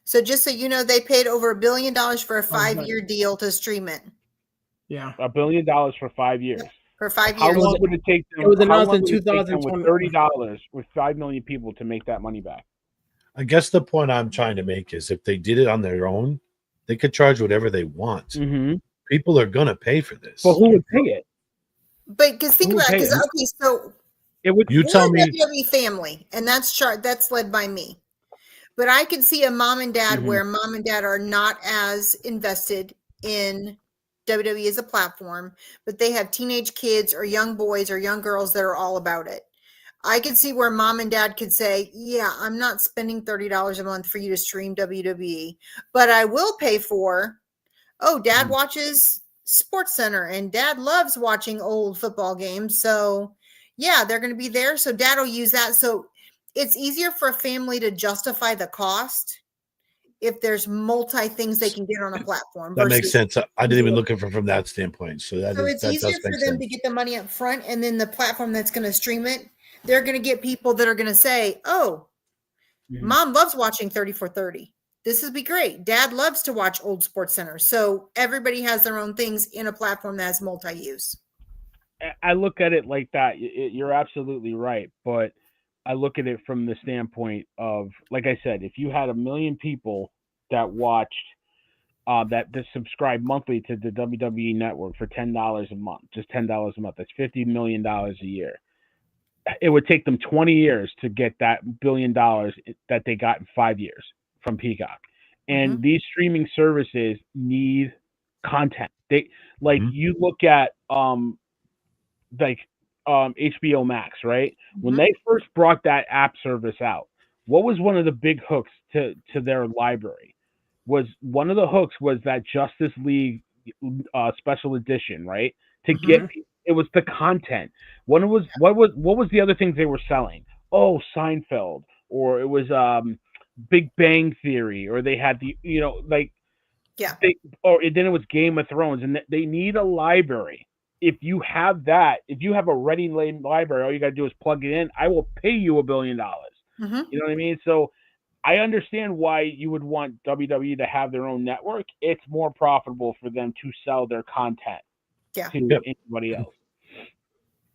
[SPEAKER 6] So just so you know, they paid over $1 billion for a
[SPEAKER 2] Oh, good.
[SPEAKER 6] 5-year deal to stream it.
[SPEAKER 2] Yeah.
[SPEAKER 3] $1 billion for 5 years.
[SPEAKER 6] For 5
[SPEAKER 3] How
[SPEAKER 6] years.
[SPEAKER 3] long would it take them?
[SPEAKER 2] It was
[SPEAKER 3] How
[SPEAKER 2] announced
[SPEAKER 3] long
[SPEAKER 2] in
[SPEAKER 3] would it take them
[SPEAKER 2] 2020.
[SPEAKER 3] with $30 with 5 million people to make that money back?
[SPEAKER 4] I guess the point I'm trying to make is if they did it on their own, they could charge whatever they want.
[SPEAKER 3] Mm-hmm.
[SPEAKER 4] People are going to pay for this.
[SPEAKER 3] But who would pay it?
[SPEAKER 6] But because think
[SPEAKER 3] Who would
[SPEAKER 6] about it,
[SPEAKER 3] pay
[SPEAKER 6] because
[SPEAKER 3] it?
[SPEAKER 6] okay, so
[SPEAKER 3] It would.
[SPEAKER 4] You tell
[SPEAKER 6] we're
[SPEAKER 4] me.
[SPEAKER 6] a WWE family, and that's led by me. But I could see a mom and dad
[SPEAKER 3] Mhm.
[SPEAKER 6] where mom and dad are not as invested in WWE as a platform, but they have teenage kids or young boys or young girls that are all about it. I could see where mom and dad could say, yeah, I'm not spending $30 a month for you to stream WWE, but I will pay for, dad watches Sports Center and dad loves watching old football games. So yeah, they're going to be there. So dad will use that. So it's easier for a family to justify the cost if there's multi things they can get on a platform.
[SPEAKER 4] That makes
[SPEAKER 6] versus-
[SPEAKER 4] sense. I didn't even look at it from that standpoint. So that
[SPEAKER 6] So
[SPEAKER 4] is
[SPEAKER 6] it's
[SPEAKER 4] that
[SPEAKER 6] easier
[SPEAKER 4] does
[SPEAKER 6] for
[SPEAKER 4] make
[SPEAKER 6] them
[SPEAKER 4] sense.
[SPEAKER 6] to get the money up front, and then the platform that's going to stream it, they're going to get people that are going to say, oh,
[SPEAKER 3] Mhm.
[SPEAKER 6] mom loves watching 3430. This would be great. Dad loves to watch old Sports Center. So everybody has their own things in a platform that has multi-use.
[SPEAKER 3] I look at it like that. You're absolutely right, but I look at it from the standpoint of, like I said, if you had 1 million people that watched, that subscribe monthly to the WWE Network for $10 a month, just $10 a month, that's $50 million a year. It would take them 20 years to get that $1 billion that they got in 5 years from Peacock. And these streaming services need content. They you look at HBO Max, right? When they first brought that app service out, what was one of the big hooks to their library? One of the hooks was that Justice League special edition, right? To get it was the content. What was the other things they were selling? Oh, Seinfeld, or it was Big Bang Theory, or they had the then it was Game of Thrones, and they need a library. If you have that, if you have a ready-made library, all you got to do is plug it in. I will pay you $1 billion. You know what I mean? So I understand why you would want WWE to have their own network. It's more profitable for them to sell their content to anybody else.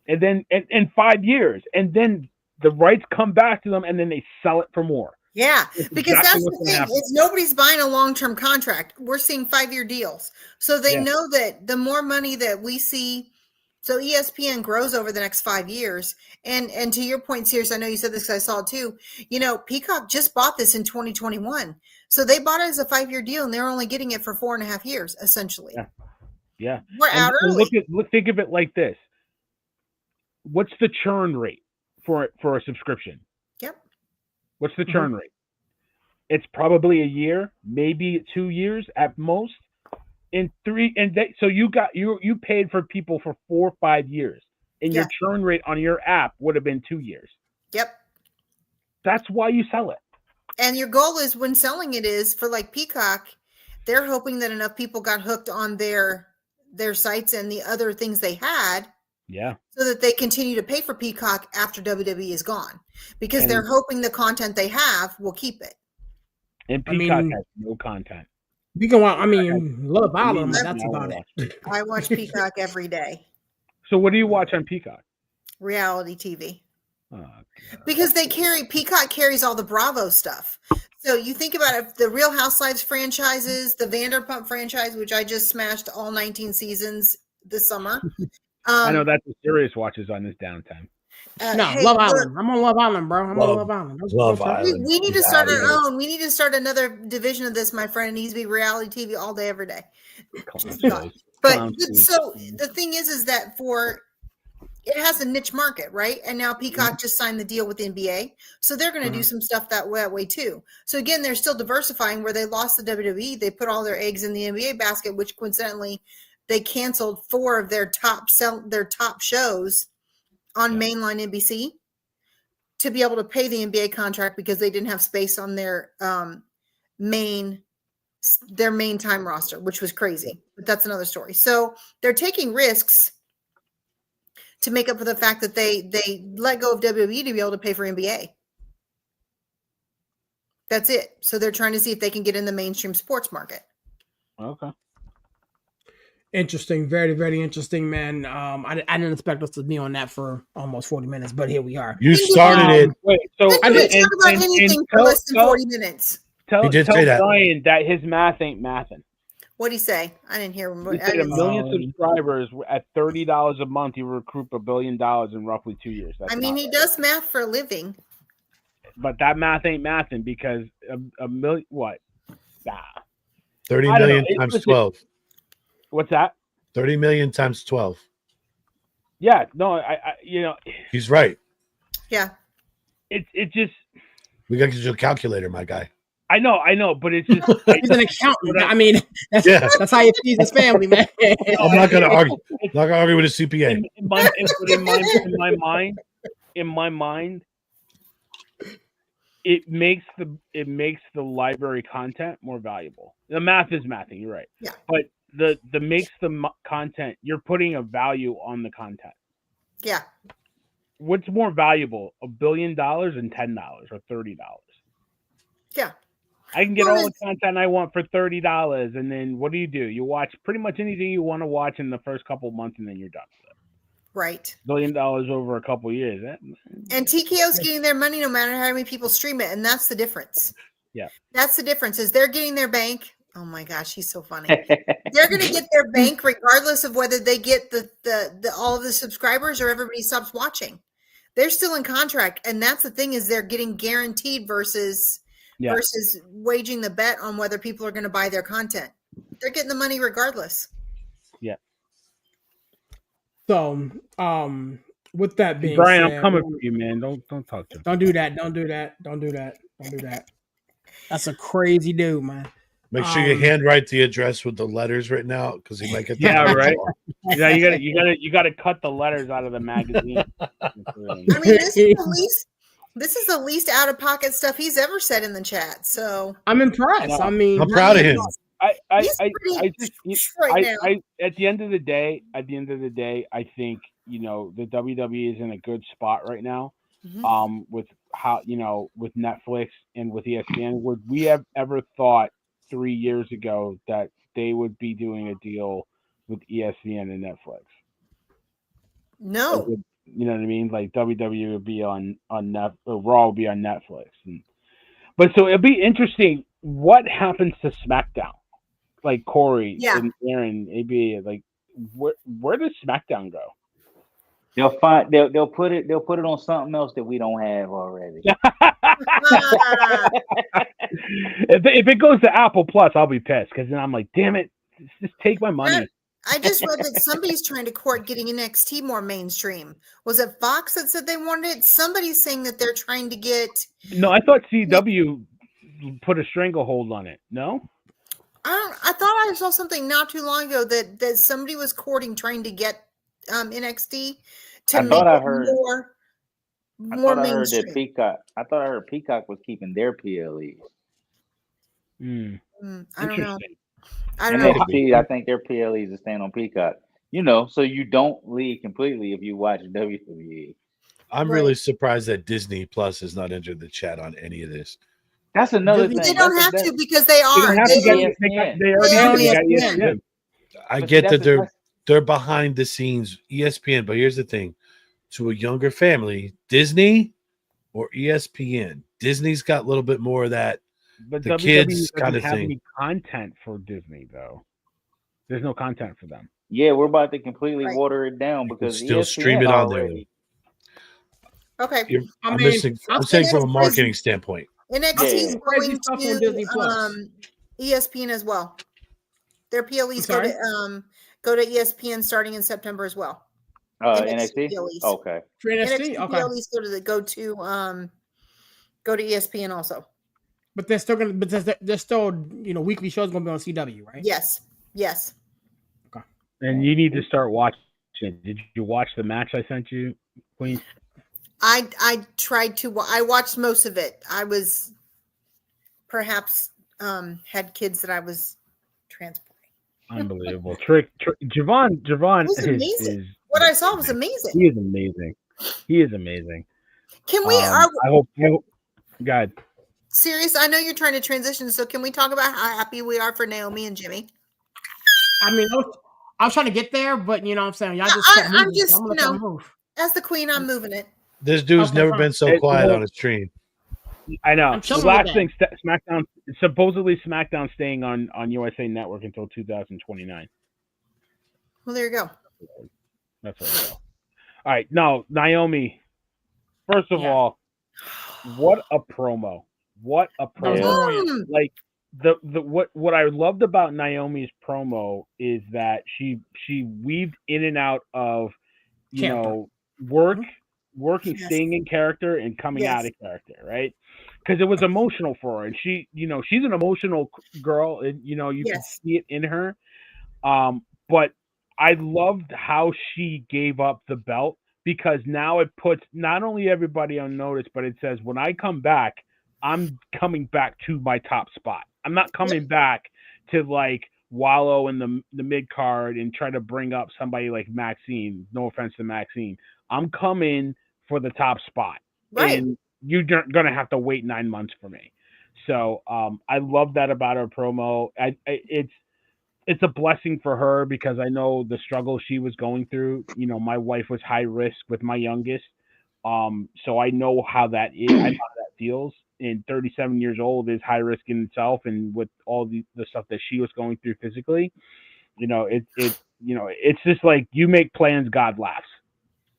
[SPEAKER 3] And then in 5 years, and then the rights come back to them, and then they sell it for more.
[SPEAKER 6] Yeah,
[SPEAKER 3] That's
[SPEAKER 6] because
[SPEAKER 3] exactly
[SPEAKER 6] that's
[SPEAKER 3] what's
[SPEAKER 6] the
[SPEAKER 3] gonna
[SPEAKER 6] thing
[SPEAKER 3] happen.
[SPEAKER 6] is nobody's buying a long-term contract. We're seeing 5-year deals. So they
[SPEAKER 3] Yeah.
[SPEAKER 6] know that the more money that we see So ESPN grows over the next 5 years. And to your point, Sears, I know you said this 'cause I saw it too. You know, Peacock just bought this in 2021. So they bought it as a 5-year deal and they're only getting it for 4.5 years, essentially.
[SPEAKER 3] Yeah. Yeah.
[SPEAKER 6] We're out early.
[SPEAKER 3] Think of it like this. What's the churn rate for a subscription?
[SPEAKER 6] Yep.
[SPEAKER 3] What's the churn rate? It's probably a year, maybe 2 years at most. So you paid for people for 4 or 5 years, and your churn rate on your app would have been 2 years.
[SPEAKER 6] Yep.
[SPEAKER 3] That's why you sell it.
[SPEAKER 6] And your goal is when selling it is for like Peacock, they're hoping that enough people got hooked on their sites and the other things they had.
[SPEAKER 3] Yeah.
[SPEAKER 6] So that they continue to pay for Peacock after WWE is gone, because they're hoping the content they have will keep it.
[SPEAKER 3] And Peacock has no content.
[SPEAKER 2] You can watch. Love Island. That's about it.
[SPEAKER 6] I watch Peacock every day.
[SPEAKER 3] So what do you watch on Peacock?
[SPEAKER 6] Reality TV.
[SPEAKER 3] Oh,
[SPEAKER 6] because Peacock carries all the Bravo stuff. So you think about it, the Real Housewives franchises, the Vanderpump franchise, which I just smashed all 19 seasons this summer.
[SPEAKER 3] I know that's what Sirius watches on this downtime.
[SPEAKER 2] Love Island. I'm on Love Island, bro. I'm on Love Island.
[SPEAKER 4] Love Island.
[SPEAKER 6] We need to start our own. We need to start another division of this, my friend. It needs to be reality TV all day, every day. But so the thing is that it has a niche market, right? And now Peacock just signed the deal with the NBA. So they're going to do some stuff that way too. So again, they're still diversifying. Where they lost the WWE, they put all their eggs in the NBA basket, which coincidentally, they canceled 4 of their top shows on mainline NBC to be able to pay the NBA contract because they didn't have space on their main time roster, which was crazy. But that's another story. So they're taking risks to make up for the fact that they let go of WWE to be able to pay for NBA. That's it. So they're trying to see if they can get in the mainstream sports market.
[SPEAKER 3] Okay.
[SPEAKER 2] Interesting. Very, very interesting, man. I didn't expect us to be on that for almost 40 minutes, but here we are.
[SPEAKER 4] You started it.
[SPEAKER 3] Wait, so
[SPEAKER 6] I didn't talk about anything for less than 40 minutes.
[SPEAKER 3] Tell Brian that his math ain't mathin'.
[SPEAKER 6] What'd he say? I didn't hear him.
[SPEAKER 3] He said 1 million subscribers at $30 a month, he will recoup $1 billion in roughly 2 years. That's
[SPEAKER 6] he does math for a living.
[SPEAKER 3] But that math ain't mathin' because a million, what? Nah.
[SPEAKER 4] 30 million times 12.
[SPEAKER 3] What's that?
[SPEAKER 4] 30 million times 12.
[SPEAKER 3] Yeah, no,
[SPEAKER 4] he's right.
[SPEAKER 6] Yeah.
[SPEAKER 3] It just,
[SPEAKER 4] we got to get you a calculator, my guy.
[SPEAKER 3] I know, but it's just
[SPEAKER 2] he's an accountant. That's how he feeds his family, man.
[SPEAKER 4] I'm not gonna argue. I'm not gonna argue with a CPA.
[SPEAKER 3] In my mind, it makes the library content more valuable. The math is mathing, you're right.
[SPEAKER 6] Yeah.
[SPEAKER 3] But the makes the content, you're putting a value on the content.
[SPEAKER 6] Yeah.
[SPEAKER 3] What's more valuable, $1 billion and $10 or $30?
[SPEAKER 6] Yeah.
[SPEAKER 3] I can get all the content I want for $30, and then what do? You watch pretty much anything you want to watch in the first couple of months, and then you're done with it.
[SPEAKER 6] Right.
[SPEAKER 3] $1 billion over a couple of years.
[SPEAKER 6] And TKO's getting their money no matter how many people stream it, and that's the difference.
[SPEAKER 3] Yeah.
[SPEAKER 6] That's the difference, is they're getting their bank. Oh my gosh, he's so funny. They're going to get their bank regardless of whether they get the all of the subscribers or everybody stops watching. They're still in contract, and that's the thing, is they're getting guaranteed versus waging the bet on whether people are going to buy their content. They're getting the money regardless.
[SPEAKER 3] Yeah.
[SPEAKER 2] So, with that being
[SPEAKER 3] Brian,
[SPEAKER 2] said,
[SPEAKER 3] I'm coming for you, man. Don't talk to me.
[SPEAKER 2] Don't do that. That's a crazy dude, man.
[SPEAKER 4] Make sure you handwrite the address with the letters written out, because he might get.
[SPEAKER 3] Right. Yeah, you gotta cut the letters out of the magazine.
[SPEAKER 6] This is the least out of pocket stuff he's ever said in the chat. So
[SPEAKER 2] I'm impressed.
[SPEAKER 4] No, I'm proud of him.
[SPEAKER 3] At the end of the day, I think the WWE is in a good spot right now.
[SPEAKER 6] Mm-hmm.
[SPEAKER 3] With how with Netflix and with ESPN, would we have ever thought 3 years ago that they would be doing a deal with ESPN and Netflix?
[SPEAKER 6] No.
[SPEAKER 3] You know what I mean? Like WWE would be on Raw would be on Netflix, but so it'll be interesting what happens to SmackDown. Like Corey and Aaron, AB, like where does SmackDown go?
[SPEAKER 5] They'll put it on something else that we don't have already.
[SPEAKER 6] Ah,
[SPEAKER 3] If it goes to Apple Plus, I'll be pissed because then I'm like, damn it, just take my money.
[SPEAKER 6] I just read that somebody's trying to court getting NXT more mainstream. Was it Fox that said they wanted it? Somebody's saying that they're trying to get.
[SPEAKER 3] No, I thought CW put a stranglehold on it. No,
[SPEAKER 6] I thought I saw something not too long ago that somebody was courting trying to get NXT to make it more mainstream.
[SPEAKER 5] Peacock. I thought I heard Peacock was keeping their PLEs.
[SPEAKER 6] I don't know.
[SPEAKER 5] NXT, I think their PLEs are staying on Peacock. So you don't leave completely if you watch WWE.
[SPEAKER 4] I'm really surprised that Disney Plus has not entered the chat on any of this.
[SPEAKER 5] That's another thing.
[SPEAKER 6] They don't have to because they are.
[SPEAKER 3] They already got ESPN.
[SPEAKER 4] I get that they're behind the scenes ESPN, but here's the thing: to a younger family, Disney or ESPN. Disney's got a little bit more of that.
[SPEAKER 3] But
[SPEAKER 4] the
[SPEAKER 3] WWE
[SPEAKER 4] kids
[SPEAKER 3] doesn't
[SPEAKER 4] kind of
[SPEAKER 3] have
[SPEAKER 4] thing.
[SPEAKER 3] any content for Disney though. There's no content for them.
[SPEAKER 5] Yeah, we're about to completely water it down because
[SPEAKER 4] still
[SPEAKER 5] ESPN
[SPEAKER 4] stream it on there.
[SPEAKER 6] Okay,
[SPEAKER 4] I'm saying from a marketing standpoint.
[SPEAKER 6] NXT is going to ESPN as well. Their PLEs go to ESPN starting in September as well.
[SPEAKER 5] NXT.
[SPEAKER 6] PLEs.
[SPEAKER 5] Okay.
[SPEAKER 2] For NXT, okay.
[SPEAKER 6] PLEs go to ESPN also.
[SPEAKER 2] But they're still they're still weekly shows gonna be on CW, right?
[SPEAKER 6] Yes.
[SPEAKER 2] Okay.
[SPEAKER 3] And you need to start watching. Did you watch the match I sent you, Queen?
[SPEAKER 6] I tried to. I watched most of it. I was perhaps had kids that I was transporting.
[SPEAKER 3] Unbelievable. Javon
[SPEAKER 6] was amazing. What I saw was amazing.
[SPEAKER 3] He is amazing.
[SPEAKER 6] Can we?
[SPEAKER 3] I hope. God.
[SPEAKER 6] Serious. I know you're trying to transition, so can we talk about how happy we are for Naomi and Jimmy?
[SPEAKER 2] I mean, I was trying to get there, but you know what I'm saying? Y'all just kept moving,
[SPEAKER 6] I'm just,
[SPEAKER 2] so I'm gonna move.
[SPEAKER 6] As the queen, I'm moving it.
[SPEAKER 4] This dude's never been so quiet on his stream.
[SPEAKER 3] I know. The last thing, SmackDown, supposedly SmackDown staying on USA Network until 2029.
[SPEAKER 6] Well, there you go.
[SPEAKER 3] That's what I know. All right. Now, Naomi, first of all, what a promo. What a promo. Like, what I loved about Naomi's promo is that she weaved in and out of, working, staying in character and coming out of character, right? Because it was emotional for her, and she's an emotional girl, and you can see it in her. But I loved how she gave up the belt, because now it puts not only everybody on notice, but it says when I come back, I'm coming back to my top spot. I'm not coming back to like wallow in the mid card and try to bring up somebody like Maxine. No offense to Maxine. I'm coming for the top spot. Right. And you're going to have to wait 9 months for me. So I love that about her promo. It's a blessing for her, because I know the struggle she was going through. My wife was high risk with my youngest. So I know how that is. I know how that feels. And 37 years old is high risk in itself. And with all the stuff that she was going through physically, it's just like, you make plans, God laughs.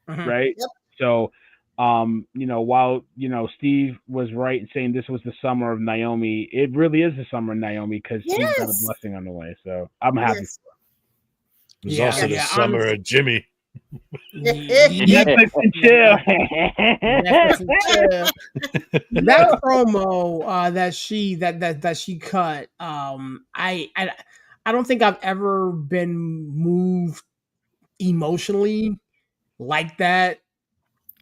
[SPEAKER 3] Mm-hmm. Right. Yep. So, while, Steve was right in saying this was the summer of Naomi, it really is the summer of Naomi, because she's got a blessing on the way. So I'm happy.
[SPEAKER 4] It was also the summer of Jimmy.
[SPEAKER 3] Netflix and chill.
[SPEAKER 2] That promo that she cut, I don't think I've ever been moved emotionally like that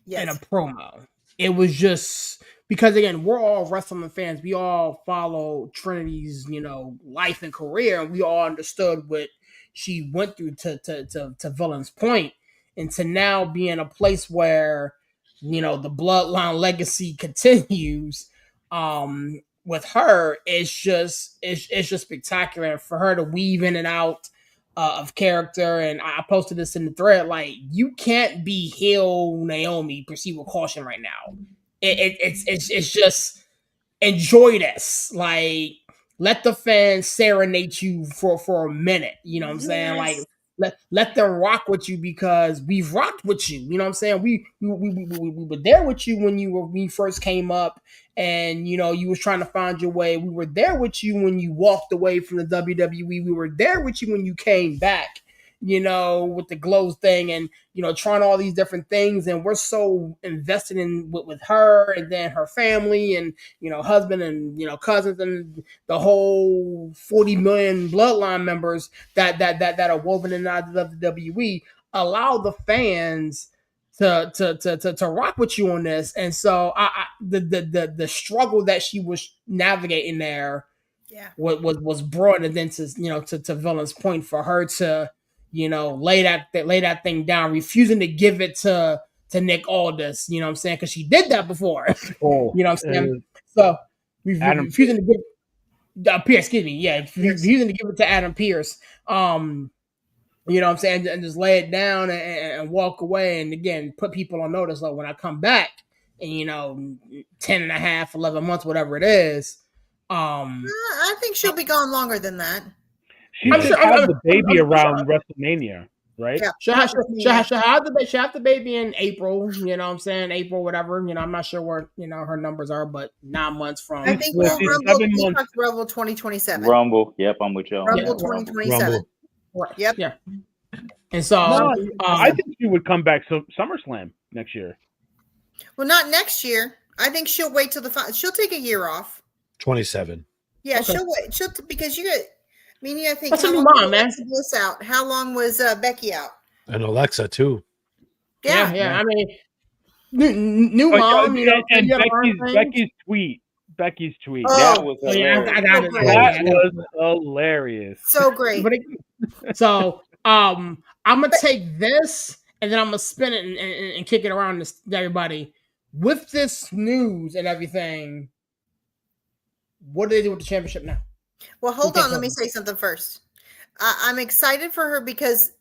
[SPEAKER 2] in a promo. It was just because, again, we're all wrestling fans. We all follow Trinity's, life and career, and we all understood what she went through to Villain's Point, and to now be in a place where, the bloodline legacy continues with her. It's just spectacular. And for her to weave in and out of character, and I posted this in the thread, like, you can't be heel Naomi, proceed with caution right now. It's just enjoy this. Like, let the fans serenade you for a minute. You know what I'm saying? Like, let them rock with you because we've rocked with you. You know what I'm saying? We were there with you when you first came up, and you was trying to find your way. We were there with you when you walked away from the WWE. We were there with you when you came back. With the glow thing and trying all these different things, and we're so invested in with her and then her family and husband and cousins and the whole 40 million bloodline members that are woven in the WWE. Allow the fans to rock with you on this, and so the struggle that she was navigating there, was brought, and then to Villain's point for her to lay that thing down, refusing to give it to Nick Aldis, you know what I'm saying? Because she did that before.
[SPEAKER 3] Oh,
[SPEAKER 2] you know what I'm saying? So refusing to give Pierce, excuse me, refusing to give it to Adam Pierce. You know what I'm saying? And just lay it down and walk away, and again put people on notice. Like when I come back in 10 and a half, 11 months, whatever it is.
[SPEAKER 6] I think she'll be gone longer than that.
[SPEAKER 3] She should have the baby around WrestleMania, right?
[SPEAKER 6] Yeah.
[SPEAKER 2] She'll have the baby in April, you know what I'm saying? April, whatever. I'm not sure where, her numbers are, but 9 months from.
[SPEAKER 6] I think Rumble 2027.
[SPEAKER 5] Rumble. Yep, I'm with y'all.
[SPEAKER 6] Rumble 2027.
[SPEAKER 2] Right.
[SPEAKER 6] Yep.
[SPEAKER 2] Yeah. And so
[SPEAKER 3] I think she would come back SummerSlam next year.
[SPEAKER 6] Well, not next year. I think she'll wait till she'll take a year off.
[SPEAKER 4] 27.
[SPEAKER 6] Yeah, okay. She'll wait. Because you got. I think
[SPEAKER 2] that's a new mom, man.
[SPEAKER 6] Out. How long was Becky out?
[SPEAKER 4] And Alexa too.
[SPEAKER 2] Yeah. I mean, new mom.
[SPEAKER 3] And Becky's tweet.
[SPEAKER 6] Oh,
[SPEAKER 3] that was hilarious.
[SPEAKER 2] I got it.
[SPEAKER 3] That was hilarious.
[SPEAKER 6] So great.
[SPEAKER 2] So I'm gonna take this and then I'm gonna spin it and kick it around to everybody. With this news and everything, what do they do with the championship now?
[SPEAKER 6] Well, hold on. Let me say something first. I'm excited for her because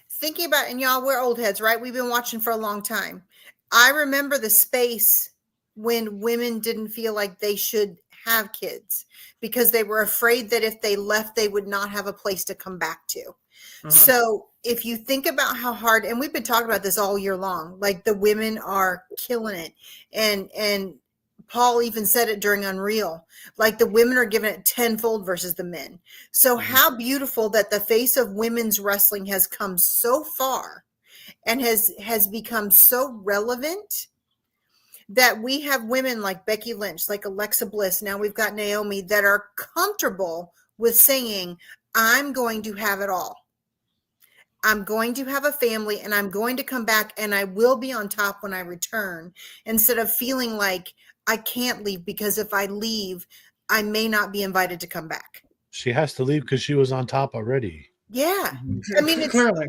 [SPEAKER 6] thinking about, and y'all, we're old heads, right? We've been watching for a long time. I remember the space when women didn't feel like they should have kids because they were afraid that if they left, they would not have a place to come back to. Uh-huh. So if you think about how hard, and we've been talking about this all year long, like the women are killing it. And Paul even said it during Unreal, like the women are giving it tenfold versus the men. So how beautiful that the face of women's wrestling has come so far and has become so relevant that we have women like Becky Lynch, like Alexa Bliss. Now we've got Naomi that are comfortable with saying, I'm going to have it all. I'm going to have a family and I'm going to come back and I will be on top when I return, instead of feeling like I can't leave because if I leave, I may not be invited to come back.
[SPEAKER 4] She has to leave because she was on top already.
[SPEAKER 6] Yeah. I mean, it's
[SPEAKER 2] clearly.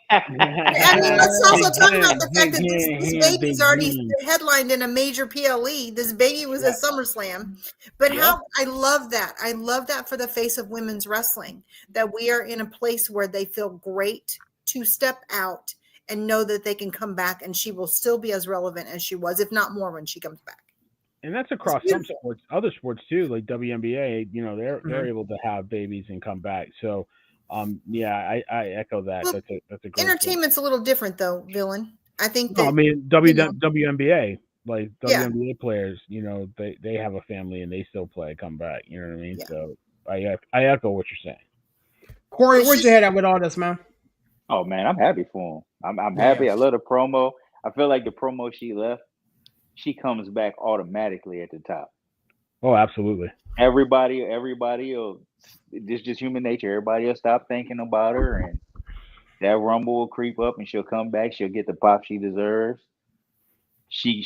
[SPEAKER 6] I mean, let's also talk about the fact that this baby's already headlined in a major PLE. This baby was at SummerSlam. But how I love that. I love that for the face of women's wrestling, that we are in a place where they feel great to step out and know that they can come back and she will still be as relevant as she was, if not more, when she comes back.
[SPEAKER 3] And that's across some sports, other sports too, like WNBA. They're able to have babies and come back. So, I echo that.
[SPEAKER 6] Well,
[SPEAKER 3] that's a great
[SPEAKER 6] entertainment's
[SPEAKER 3] point.
[SPEAKER 6] A little different though, Villain. I think that.
[SPEAKER 3] No, I mean WNBA, like WNBA players, they have a family and they still play, come back. You know what I mean? Yeah. So I echo what you're saying.
[SPEAKER 2] Corey, where's your head at with all this, man?
[SPEAKER 5] Oh man, I'm happy for him. I'm happy. I love the promo. I feel like the promo she left, she comes back automatically at the top.
[SPEAKER 3] Oh, absolutely.
[SPEAKER 5] Everybody will, it's just human nature. Everybody will stop thinking about her and that rumble will creep up and she'll come back. She'll get the pop she deserves. She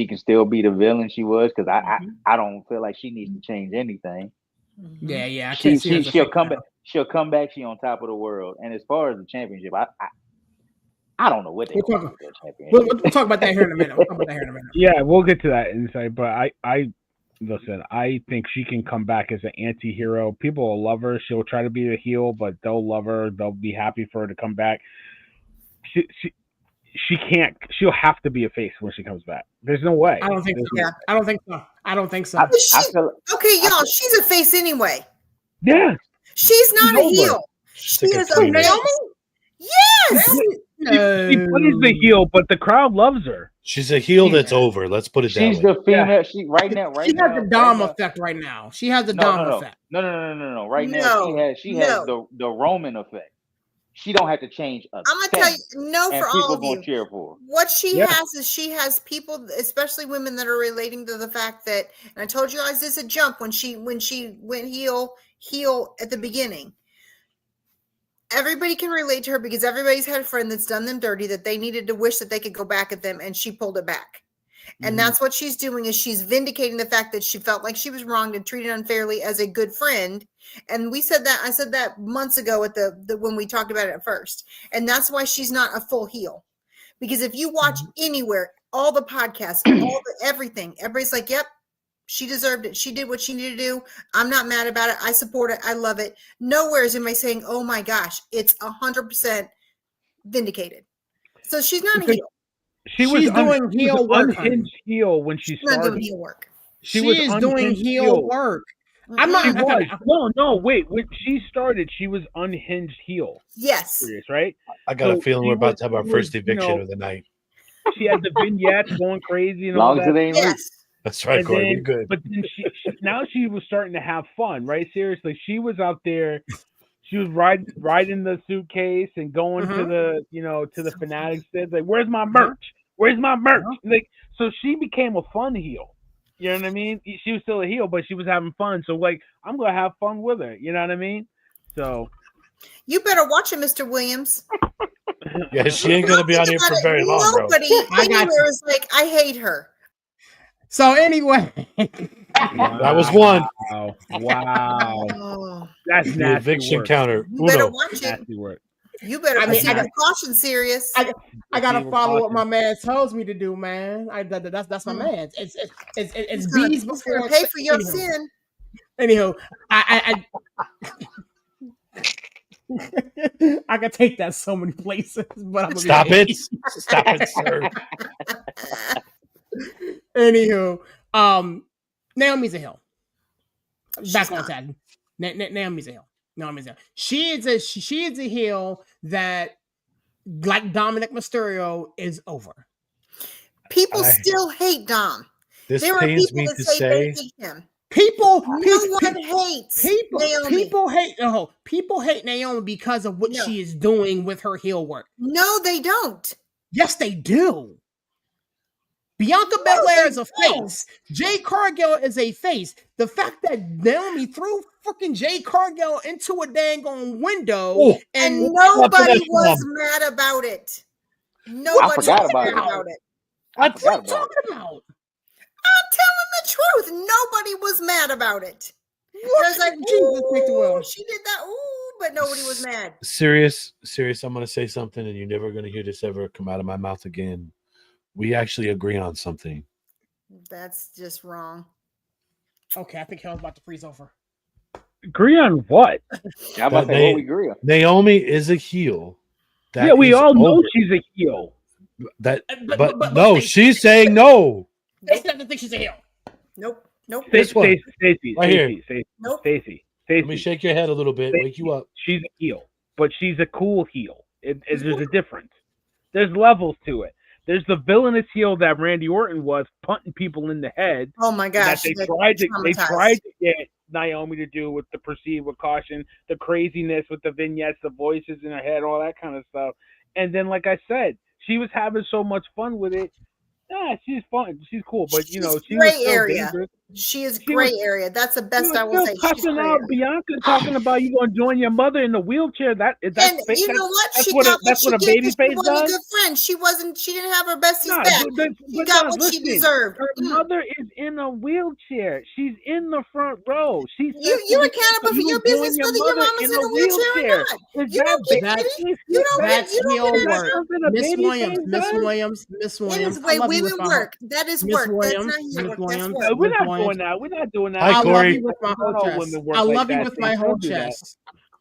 [SPEAKER 5] can still be the villain she was, because I don't feel like she needs to change anything.
[SPEAKER 2] Yeah.
[SPEAKER 5] She'll come back. She'll come back. She on top of the world. And as far as the championship, I don't know what they're talking about.
[SPEAKER 2] We'll talk about that here in a minute.
[SPEAKER 3] Yeah, we'll get to that inside. But I listen, I think she can come back as an anti-hero. People will love her. She'll try to be a heel, but they'll love her. They'll be happy for her to come back. She can't. She'll have to be a face when she comes back. There's no way.
[SPEAKER 2] I don't think so. Yeah, I don't think so.
[SPEAKER 6] Okay, y'all. She's a face anyway.
[SPEAKER 3] Yeah.
[SPEAKER 6] She's not a heel. She
[SPEAKER 4] like a
[SPEAKER 6] is a
[SPEAKER 4] tweener.
[SPEAKER 6] Naomi. Yes.
[SPEAKER 3] She plays the heel, but the crowd loves her.
[SPEAKER 4] She's a heel that's over. Let's put it that
[SPEAKER 5] She's
[SPEAKER 4] way.
[SPEAKER 5] the female. She right now.
[SPEAKER 2] She has the Dom effect right now. She has the Dom effect.
[SPEAKER 5] No. Right now, she has the Roman effect. She don't have to change a
[SPEAKER 6] I'm gonna tell you,
[SPEAKER 5] and
[SPEAKER 6] for
[SPEAKER 5] people
[SPEAKER 6] all of
[SPEAKER 5] gonna
[SPEAKER 6] you,
[SPEAKER 5] cheer for her.
[SPEAKER 6] what she has is she has people, especially women, that are relating to the fact that, and I told you guys this a jump when she went heel at the beginning. Everybody can relate to her because everybody's had a friend that's done them dirty that they needed to wish that they could go back at them, and she pulled it back. And that's what she's doing, is she's vindicating the fact that she felt like she was wronged and treated unfairly as a good friend. And I said that months ago at the when we talked about it at first. And that's why she's not a full heel. Because if you watch anywhere, all the podcasts, everything, everybody's like, yep, she deserved it. She did what she needed to do. I'm not mad about it. I support it. I love it. Nowhere is anybody saying, oh my gosh, it's 100% vindicated. So she's not a heel.
[SPEAKER 3] She's doing heel work. Unhinged heel when she started.
[SPEAKER 6] Not doing heel work.
[SPEAKER 2] She is doing heel work. I'm not.
[SPEAKER 3] No. Wait. When she started, she was unhinged heel.
[SPEAKER 6] Yes.
[SPEAKER 3] Serious, right?
[SPEAKER 4] I got a feeling we're about to have our first eviction of the night.
[SPEAKER 3] She had the vignettes going crazy and
[SPEAKER 5] all
[SPEAKER 3] that.
[SPEAKER 6] Yes.
[SPEAKER 4] That's right, Corey. We're good.
[SPEAKER 3] But then now she was starting to have fun, right? Seriously, she was out there. She was riding the suitcase and going to the fanatics. Said like, "Where's my merch? Where's my merch?" Like, so she became a fun heel. You know what I mean? She was still a heel, but she was having fun. So like, I'm gonna have fun with her. You know what I mean? So
[SPEAKER 6] you better watch it, Mr. Williams.
[SPEAKER 4] Yeah, she ain't gonna be on here for very long, bro.
[SPEAKER 6] Nobody anywhere is like, I hate her.
[SPEAKER 2] So anyway,
[SPEAKER 4] that was one.
[SPEAKER 3] Wow. That's
[SPEAKER 4] the eviction counter.
[SPEAKER 6] You better watch it.
[SPEAKER 3] Work.
[SPEAKER 6] You better take precaution serious.
[SPEAKER 2] I gotta follow what my man tells me to do, man. That's my man. It's bees before
[SPEAKER 6] pay for your sin.
[SPEAKER 2] Anywho, I can take that so many places, but I'm
[SPEAKER 4] stop it, sir.
[SPEAKER 2] Anywho, Naomi's a heel. Back on tag. Naomi's a heel. She is a heel that, like Dominic Mysterio, is over.
[SPEAKER 6] People still hate Dom.
[SPEAKER 4] There pains me to say
[SPEAKER 6] they hate him.
[SPEAKER 2] People hate Naomi because of what she is doing with her heel work.
[SPEAKER 6] No, they don't.
[SPEAKER 2] Yes, they do. Bianca Belair is a face. Jay Cargill is a face. The fact that Naomi threw freaking Jay Cargill into a dang on window
[SPEAKER 6] and nobody was mad about it. Nobody was mad about it.
[SPEAKER 2] What are you talking about?
[SPEAKER 6] I'm telling the truth. Nobody was mad about it. There's like, she did that. Ooh, but nobody was mad.
[SPEAKER 4] Serious. I'm going to say something, and you're never going to hear this ever come out of my mouth again. We actually agree on something.
[SPEAKER 6] That's just wrong.
[SPEAKER 2] Okay, I think Hell's about to freeze over.
[SPEAKER 3] Agree on what?
[SPEAKER 5] How about that? We agree on?
[SPEAKER 4] Naomi is a heel.
[SPEAKER 3] We all know she's a heel.
[SPEAKER 4] But no, she's saying no.
[SPEAKER 2] They doesn't think she's a heel.
[SPEAKER 6] Nope.
[SPEAKER 3] This one. Stacey.
[SPEAKER 4] Right here.
[SPEAKER 6] Nope.
[SPEAKER 3] Stacey.
[SPEAKER 4] Let me shake your head a little bit. Wake you up.
[SPEAKER 3] She's a heel, but she's a cool heel. There's a difference. There's levels to it. There's the villainous heel that Randy Orton was, punting people in the head.
[SPEAKER 6] Oh my gosh!
[SPEAKER 3] That they tried to get Naomi to do with the proceed with caution, the craziness with the vignettes, the voices in her head, all that kind of stuff. And then, like I said, she was having so much fun with it. Yeah, she's fun. She's cool, but she was
[SPEAKER 6] gray
[SPEAKER 3] still
[SPEAKER 6] area.
[SPEAKER 3] Dangerous.
[SPEAKER 6] She is gray area. That's the best I will say.
[SPEAKER 3] She's out Bianca talking about you going to join your mother in the wheelchair. That's
[SPEAKER 6] you
[SPEAKER 3] fake.
[SPEAKER 6] know what?
[SPEAKER 3] That's what a baby face does.
[SPEAKER 6] She wasn't a good friend. She didn't have her bestie's back. She got what she deserved.
[SPEAKER 3] Her mother is in a wheelchair. She's in the front row.
[SPEAKER 6] You're accountable for your business whether your mama's in a wheelchair or not. You don't get it. You don't get it.
[SPEAKER 2] Miss Williams.
[SPEAKER 6] Women work. That is work. That's not heel work. That's work.
[SPEAKER 3] We're not doing that. We're not doing that.
[SPEAKER 4] Hi, Corey.
[SPEAKER 2] I love you with my whole chest.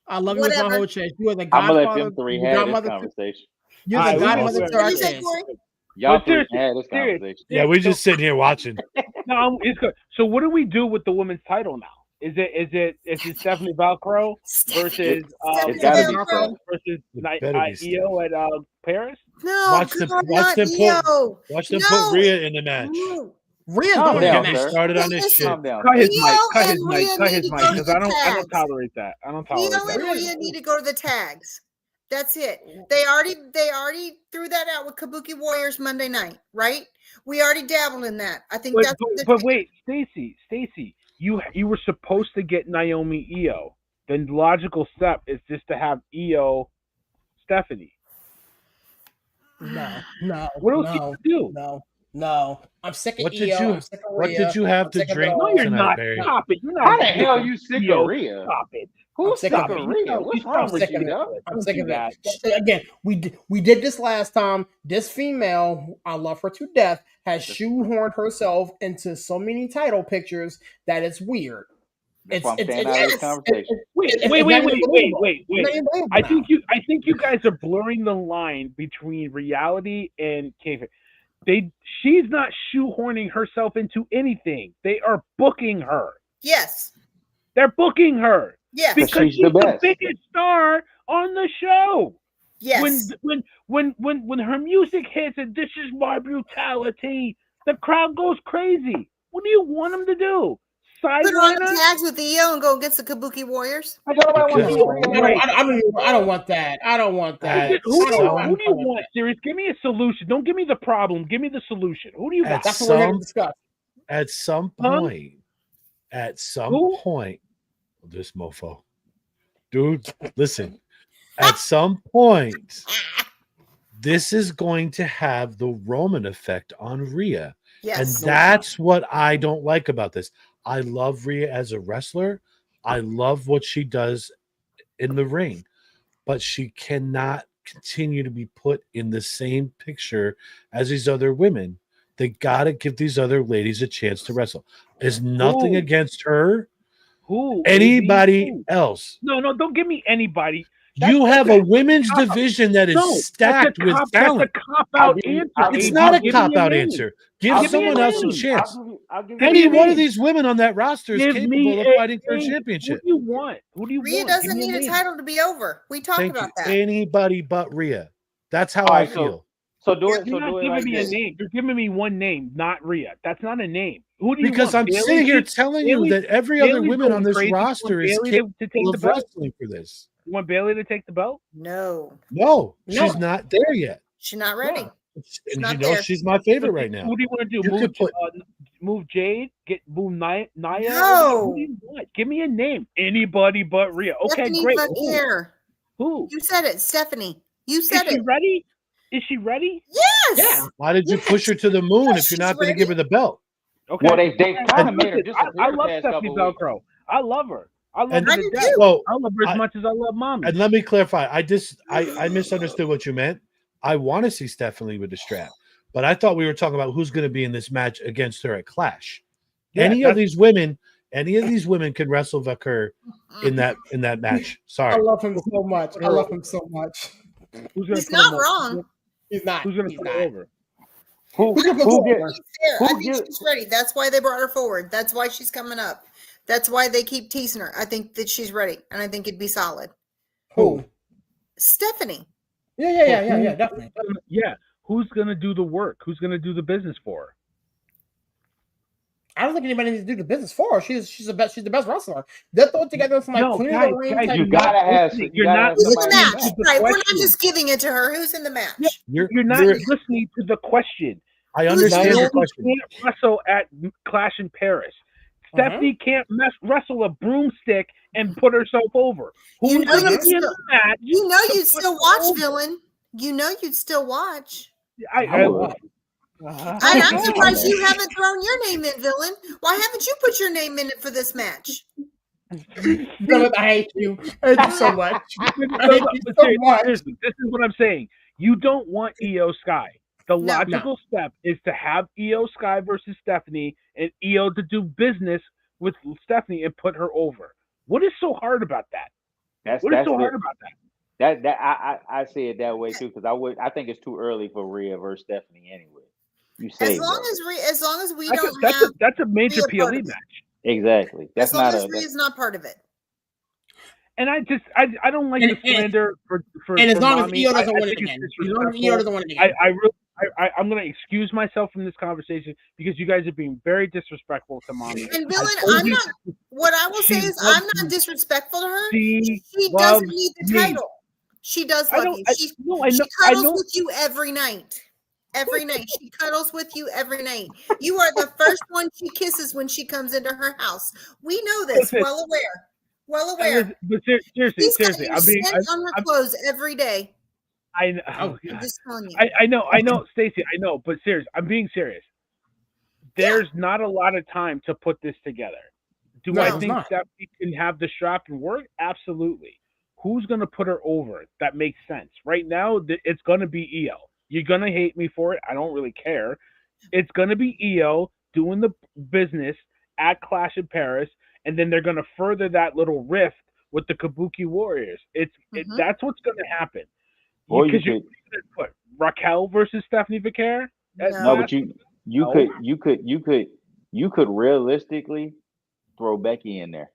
[SPEAKER 2] I love you with my whole chest. You are the godfather.
[SPEAKER 5] I'm gonna let them three have this conversation.
[SPEAKER 2] You're the godmother to our kids.
[SPEAKER 5] Y'all three had this conversation.
[SPEAKER 4] Yeah, we're just sitting here watching.
[SPEAKER 3] No, it's good. So what do we do with the women's title now? Is it Stephanie Velcro versus
[SPEAKER 5] It's gotta be
[SPEAKER 6] Velcro.
[SPEAKER 3] versus
[SPEAKER 4] better be
[SPEAKER 3] Io at Paris?
[SPEAKER 6] No,
[SPEAKER 4] Watch
[SPEAKER 6] God,
[SPEAKER 4] them
[SPEAKER 6] not
[SPEAKER 4] put
[SPEAKER 6] Io.
[SPEAKER 4] watch them
[SPEAKER 6] No.
[SPEAKER 4] put Rhea in the match.
[SPEAKER 6] No.
[SPEAKER 2] Rhea's
[SPEAKER 5] Calm
[SPEAKER 2] going to
[SPEAKER 5] down,
[SPEAKER 2] the match.
[SPEAKER 5] sir.
[SPEAKER 4] Started on this
[SPEAKER 6] Listen,
[SPEAKER 4] shit.
[SPEAKER 5] Calm down.
[SPEAKER 3] Cut his
[SPEAKER 6] Io
[SPEAKER 3] mic. Cut
[SPEAKER 6] and
[SPEAKER 3] his mic.
[SPEAKER 6] Rhea
[SPEAKER 3] Cut
[SPEAKER 6] need
[SPEAKER 3] his
[SPEAKER 6] to
[SPEAKER 3] mic.
[SPEAKER 6] go to
[SPEAKER 3] Because
[SPEAKER 6] the
[SPEAKER 3] I don't
[SPEAKER 6] tags.
[SPEAKER 3] tolerate that. I don't tolerate
[SPEAKER 6] Io and
[SPEAKER 3] that.
[SPEAKER 6] Rhea need to go to the tags. That's it. They already threw that out with Kabuki Warriors Monday night, right? We already dabbled in that. I think
[SPEAKER 3] But wait, Stacey, you were supposed to get Naomi Io. The logical step is just to have Io Stephanie.
[SPEAKER 2] No.
[SPEAKER 3] What else can you do?
[SPEAKER 2] No. I'm sick of
[SPEAKER 4] What
[SPEAKER 2] Io.
[SPEAKER 4] did you
[SPEAKER 2] I'm sick of
[SPEAKER 4] what
[SPEAKER 2] Rhea.
[SPEAKER 4] did you have
[SPEAKER 2] I'm
[SPEAKER 4] to
[SPEAKER 2] sick of it
[SPEAKER 4] drink
[SPEAKER 2] all.
[SPEAKER 3] No, you're
[SPEAKER 4] tonight,
[SPEAKER 3] not.
[SPEAKER 4] Barry?
[SPEAKER 3] Stop it. You're not.
[SPEAKER 5] How the hell you sick
[SPEAKER 3] Io.
[SPEAKER 5] of Rhea?
[SPEAKER 3] Stop it.
[SPEAKER 5] Who's
[SPEAKER 2] sick
[SPEAKER 5] sick
[SPEAKER 2] of
[SPEAKER 5] of
[SPEAKER 2] it.
[SPEAKER 5] Rhea? What's wrong with you, dog?
[SPEAKER 2] I'm sick of
[SPEAKER 3] that.
[SPEAKER 2] it. Again, we did this last time. This female, I love her to death, has shoehorned herself into so many title pictures that it's weird.
[SPEAKER 5] That's why I'm staying out of this conversation.
[SPEAKER 3] Wait. I think you guys are blurring the line between reality and kayfabe. She's not shoehorning herself into anything. They are booking her.
[SPEAKER 6] Yes.
[SPEAKER 3] They're booking her
[SPEAKER 6] Yes.
[SPEAKER 3] because
[SPEAKER 5] she's
[SPEAKER 3] she's
[SPEAKER 5] the
[SPEAKER 3] the
[SPEAKER 5] best.
[SPEAKER 3] biggest star on the show.
[SPEAKER 6] Yes.
[SPEAKER 3] When her music hits and this is my brutality, the crowd goes crazy. What do you want them to do?
[SPEAKER 6] Put her on the
[SPEAKER 3] Sideline her?
[SPEAKER 6] tags with Io and go against the Kabuki Warriors.
[SPEAKER 5] I don't want to see Rhea.
[SPEAKER 2] I don't want that. I don't want that.
[SPEAKER 3] Who do you
[SPEAKER 2] I don't
[SPEAKER 3] want, Sirius? Give me a solution. Don't give me the problem. Give me the solution. Who do you got?
[SPEAKER 2] That's what we're going to discuss.
[SPEAKER 4] At some point, this mofo, dude, listen. At some point, this is going to have the Roman effect on Rhea.
[SPEAKER 6] Yes.
[SPEAKER 4] And that's what I don't like about this. I love Rhea as a wrestler. I love what she does in the ring, but she cannot continue to be put in the same picture as these other women. They got to give these other ladies a chance to wrestle. There's nothing
[SPEAKER 3] Who?
[SPEAKER 4] against her.
[SPEAKER 3] Who?
[SPEAKER 4] Anybody
[SPEAKER 3] Who?
[SPEAKER 4] else.
[SPEAKER 3] No, don't give me anybody.
[SPEAKER 4] You have a women's division that is stacked with talent.
[SPEAKER 3] That's a cop-out answer.
[SPEAKER 4] It's not a cop-out answer. Give someone else a chance. Any one of these women on that roster is capable of fighting for a championship.
[SPEAKER 3] Who do you want?
[SPEAKER 6] Rhea doesn't need a title to be over. We talked about that.
[SPEAKER 4] Anybody but Rhea. That's how I feel.
[SPEAKER 5] So do it.
[SPEAKER 3] You're not giving me a name. You're giving me one name, not Rhea. That's not a name. Who do you
[SPEAKER 4] Because
[SPEAKER 3] want?
[SPEAKER 4] I'm sitting here telling you that every other woman on this roster is capable of wrestling for this.
[SPEAKER 3] You want Bailey to take the belt?
[SPEAKER 6] No,
[SPEAKER 4] she's not there yet.
[SPEAKER 6] she's not ready.
[SPEAKER 4] And
[SPEAKER 6] not
[SPEAKER 4] you know
[SPEAKER 6] there.
[SPEAKER 4] she's my favorite right now.
[SPEAKER 3] Who do you want to do? Move Jade? Move Nia?
[SPEAKER 6] No.
[SPEAKER 3] Who do you want? Give me a name. Anybody but Rhea. Okay,
[SPEAKER 6] Stephanie
[SPEAKER 3] great.
[SPEAKER 6] Vaquer.
[SPEAKER 3] Who?
[SPEAKER 6] You said it, Stephanie. You said
[SPEAKER 3] Is she
[SPEAKER 6] it.
[SPEAKER 3] ready? Is she ready?
[SPEAKER 6] Yes.
[SPEAKER 2] Yeah.
[SPEAKER 4] Why did you push her to the moon if you're not going to give her the belt?
[SPEAKER 3] Okay.
[SPEAKER 5] Well, they kind of made her disappear.
[SPEAKER 3] I love
[SPEAKER 5] the past
[SPEAKER 3] Stephanie
[SPEAKER 5] couple weeks.
[SPEAKER 3] Velcro. I love her. I love her
[SPEAKER 6] I
[SPEAKER 3] to
[SPEAKER 6] do
[SPEAKER 3] death.
[SPEAKER 6] too.
[SPEAKER 4] Well,
[SPEAKER 3] I love her as much as I love mommy.
[SPEAKER 4] and let me clarify. I misunderstood what you meant. I want to see Stephanie with the strap, but I thought we were talking about who's going to be in this match against her at Clash.
[SPEAKER 3] Yeah,
[SPEAKER 4] any of these women can wrestle Vaquer in that match. Sorry.
[SPEAKER 2] I love him so much. I love him so much.
[SPEAKER 6] He's not wrong.
[SPEAKER 2] He's not.
[SPEAKER 3] Who's going to put her over?
[SPEAKER 5] Who
[SPEAKER 6] I think she's ready. That's why they brought her forward. That's why she's coming up. That's why they keep teasing her. I think that she's ready, and I think it'd be solid.
[SPEAKER 2] Who?
[SPEAKER 6] Stephanie.
[SPEAKER 2] Yeah, definitely.
[SPEAKER 3] Yeah. Who's going to do the work? Who's going to do the business for her?
[SPEAKER 2] I don't think anybody needs to do the business for her. She's the best wrestler. They'll throw it together from Queen of the Ring.
[SPEAKER 5] You gotta have.
[SPEAKER 6] Who's in the match? Right, we're not just giving it to her. Who's in the match?
[SPEAKER 3] You're not listening to the question.
[SPEAKER 4] I understand the question.
[SPEAKER 3] Can't wrestle at Clash in Paris. Stephanie can't wrestle a broomstick and put herself over. Who's going to be in the match?
[SPEAKER 6] You know you'd still watch, villain. You know you'd still watch.
[SPEAKER 3] I'm
[SPEAKER 6] surprised you haven't thrown your name in, villain. Why haven't you put your name in it for this match?
[SPEAKER 2] Villain, I hate you. I hate you so much. I hate you so much.
[SPEAKER 3] This is what I'm saying. You don't want Io Sky. The logical step is to have Io Sky versus Stephanie and Io to do business with Stephanie and put her over. What is so hard about that? What is so hard about that?
[SPEAKER 5] I see it that way too because I think it's too early for Rhea versus Stephanie anyway. You say
[SPEAKER 6] as long as we don't have
[SPEAKER 3] that's a major PLE match.
[SPEAKER 5] Exactly. That's
[SPEAKER 6] As long
[SPEAKER 5] not
[SPEAKER 6] as
[SPEAKER 5] a.
[SPEAKER 6] Rhea's not part of it.
[SPEAKER 3] And I don't like the slander for
[SPEAKER 2] and as long as
[SPEAKER 3] Mommy.
[SPEAKER 2] Io doesn't
[SPEAKER 3] I
[SPEAKER 2] win it
[SPEAKER 3] think
[SPEAKER 2] again.
[SPEAKER 3] it's
[SPEAKER 2] As long as Io
[SPEAKER 3] disrespectful.
[SPEAKER 2] doesn't win it again.
[SPEAKER 3] I'm going to excuse myself from this conversation because you guys are being very disrespectful to Mommy.
[SPEAKER 6] And Villain, what I will say is I'm not disrespectful to her.
[SPEAKER 3] She
[SPEAKER 6] doesn't need the
[SPEAKER 3] me.
[SPEAKER 6] title. She does love you. She
[SPEAKER 3] I
[SPEAKER 6] cuddles
[SPEAKER 3] know.
[SPEAKER 6] with you every night. Every night. She cuddles with you every night. You are the first one she kisses when she comes into her house. We know this.
[SPEAKER 3] Listen,
[SPEAKER 6] well aware.
[SPEAKER 3] But seriously,
[SPEAKER 6] I'm being on her clothes every day.
[SPEAKER 3] I know.
[SPEAKER 2] Oh,
[SPEAKER 6] I'm just telling you.
[SPEAKER 3] I know, Stacey. I know, but serious. I'm being serious. There's not a lot of time to put this together. Do I think Stephanie can have the strap and work? Absolutely. Who's going to put her over? That makes sense. Right now, it's going to be Io. You're going to hate me for it. I don't really care. It's going to be Io doing the business at Clash in Paris, and then they're going to further that little rift with the Kabuki Warriors. That's what's going to happen. Because you're going to put Raquel versus Stephanie Vicaire?
[SPEAKER 5] No, but you could realistically throw Becky in there.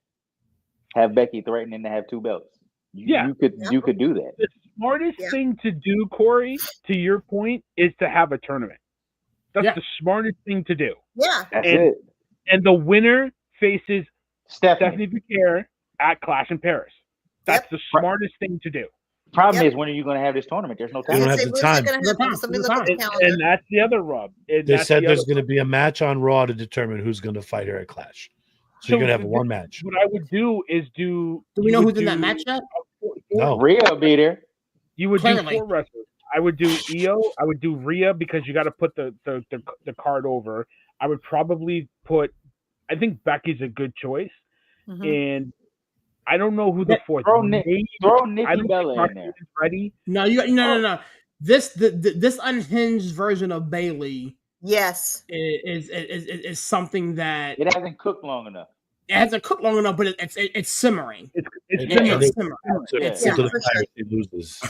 [SPEAKER 5] Have Becky threatening to have 2 belts. You could do that.
[SPEAKER 3] The smartest thing to do, Corey, to your point, is to have a tournament. That's the smartest thing to do.
[SPEAKER 6] Yeah.
[SPEAKER 5] That's it.
[SPEAKER 3] And the winner faces Stephanie Vicaire at Clash in Paris. That's the smartest thing to do.
[SPEAKER 5] Problem is, when are you going to have this tournament? There's no time.
[SPEAKER 4] You don't have the time.
[SPEAKER 3] And that's the other rub.
[SPEAKER 4] They said there's going to be a match on Raw to determine who's going to fight her at Clash. So you're going to have one match.
[SPEAKER 3] What I would do is
[SPEAKER 2] Do we know who's in that match yet?
[SPEAKER 4] No.
[SPEAKER 5] Rhea will be there.
[SPEAKER 3] You would do 4 wrestlers. I would do Io. I would do Rhea because you got to put the card over. I would probably put. I think Becky's a good choice, and I don't know who the 4th.
[SPEAKER 5] Throw Nikki Bella in there.
[SPEAKER 3] Ready?
[SPEAKER 2] No, no. This unhinged version of Bayley.
[SPEAKER 6] Yes,
[SPEAKER 2] is something that
[SPEAKER 5] it hasn't cooked long enough.
[SPEAKER 2] It hasn't cooked long enough, but it's simmering.
[SPEAKER 3] It's
[SPEAKER 2] simmering.
[SPEAKER 4] He loses.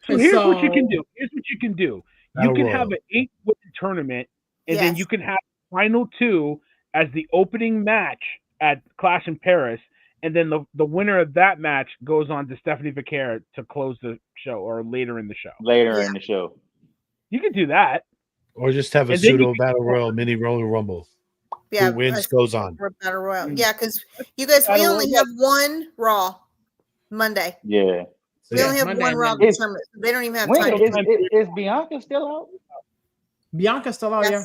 [SPEAKER 3] So here's what you can do. You can have an 8-win tournament, and then you can have final 2 as the opening match at Clash in Paris, and then the winner of that match goes on to Stephanie Vicaire to close the show or later in the show.
[SPEAKER 5] In the show.
[SPEAKER 3] You can do that.
[SPEAKER 4] Or just have a pseudo battle royal mini Royal Rumble.
[SPEAKER 6] Yeah,
[SPEAKER 4] who wins goes on.
[SPEAKER 6] Battle royal. Yeah, because you guys, we only have one Raw Monday.
[SPEAKER 5] Yeah.
[SPEAKER 6] We only have one Raw tournament. They don't even have time.
[SPEAKER 5] Is Bianca still out?
[SPEAKER 2] Bianca's still out, yeah.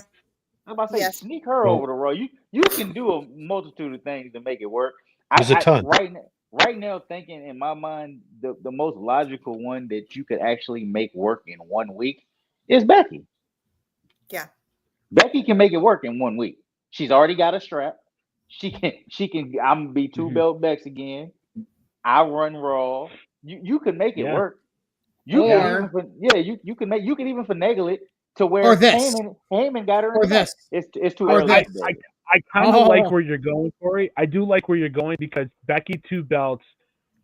[SPEAKER 5] I'm about to say, sneak her over the Raw. You can do a multitude of things to make it work.
[SPEAKER 4] There's a ton.
[SPEAKER 5] Right now, thinking in my mind, the most logical one that you could actually make work in 1 week is Becky.
[SPEAKER 6] Yeah.
[SPEAKER 5] Becky can make it work in 1 week. She's already got a strap. She can. I'm gonna be 2 belt Bex again. I run Raw. You can make it work. You can even finagle it to where Heyman got her. It's too early.
[SPEAKER 3] I kind of like where you're going, Corey. I do like where you're going because Becky 2 belts,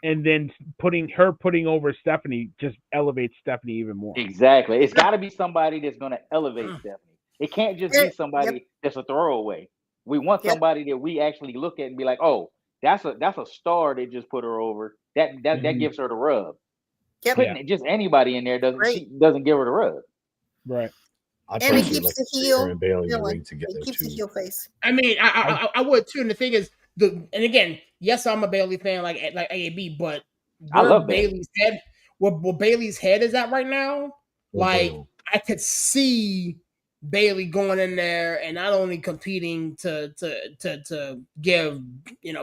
[SPEAKER 3] and then putting over Stephanie just elevates Stephanie even more.
[SPEAKER 5] Exactly. It's got to be somebody that's going to elevate Stephanie. It can't just be somebody that's a throwaway. We want somebody that we actually look at and be like, oh, that's a star that just put her over. That gives her the rub. Putting just anybody in there doesn't give her the rub.
[SPEAKER 3] Right.
[SPEAKER 6] And it keeps the heel.
[SPEAKER 4] It
[SPEAKER 6] keeps the heel face.
[SPEAKER 2] I mean, I would too. And the thing is, and again, yes, I'm a Bayley fan, like AAB, but
[SPEAKER 5] I love Bayley's
[SPEAKER 2] head. Where Bayley's head is at right now, I could see Bayley going in there and not only competing to give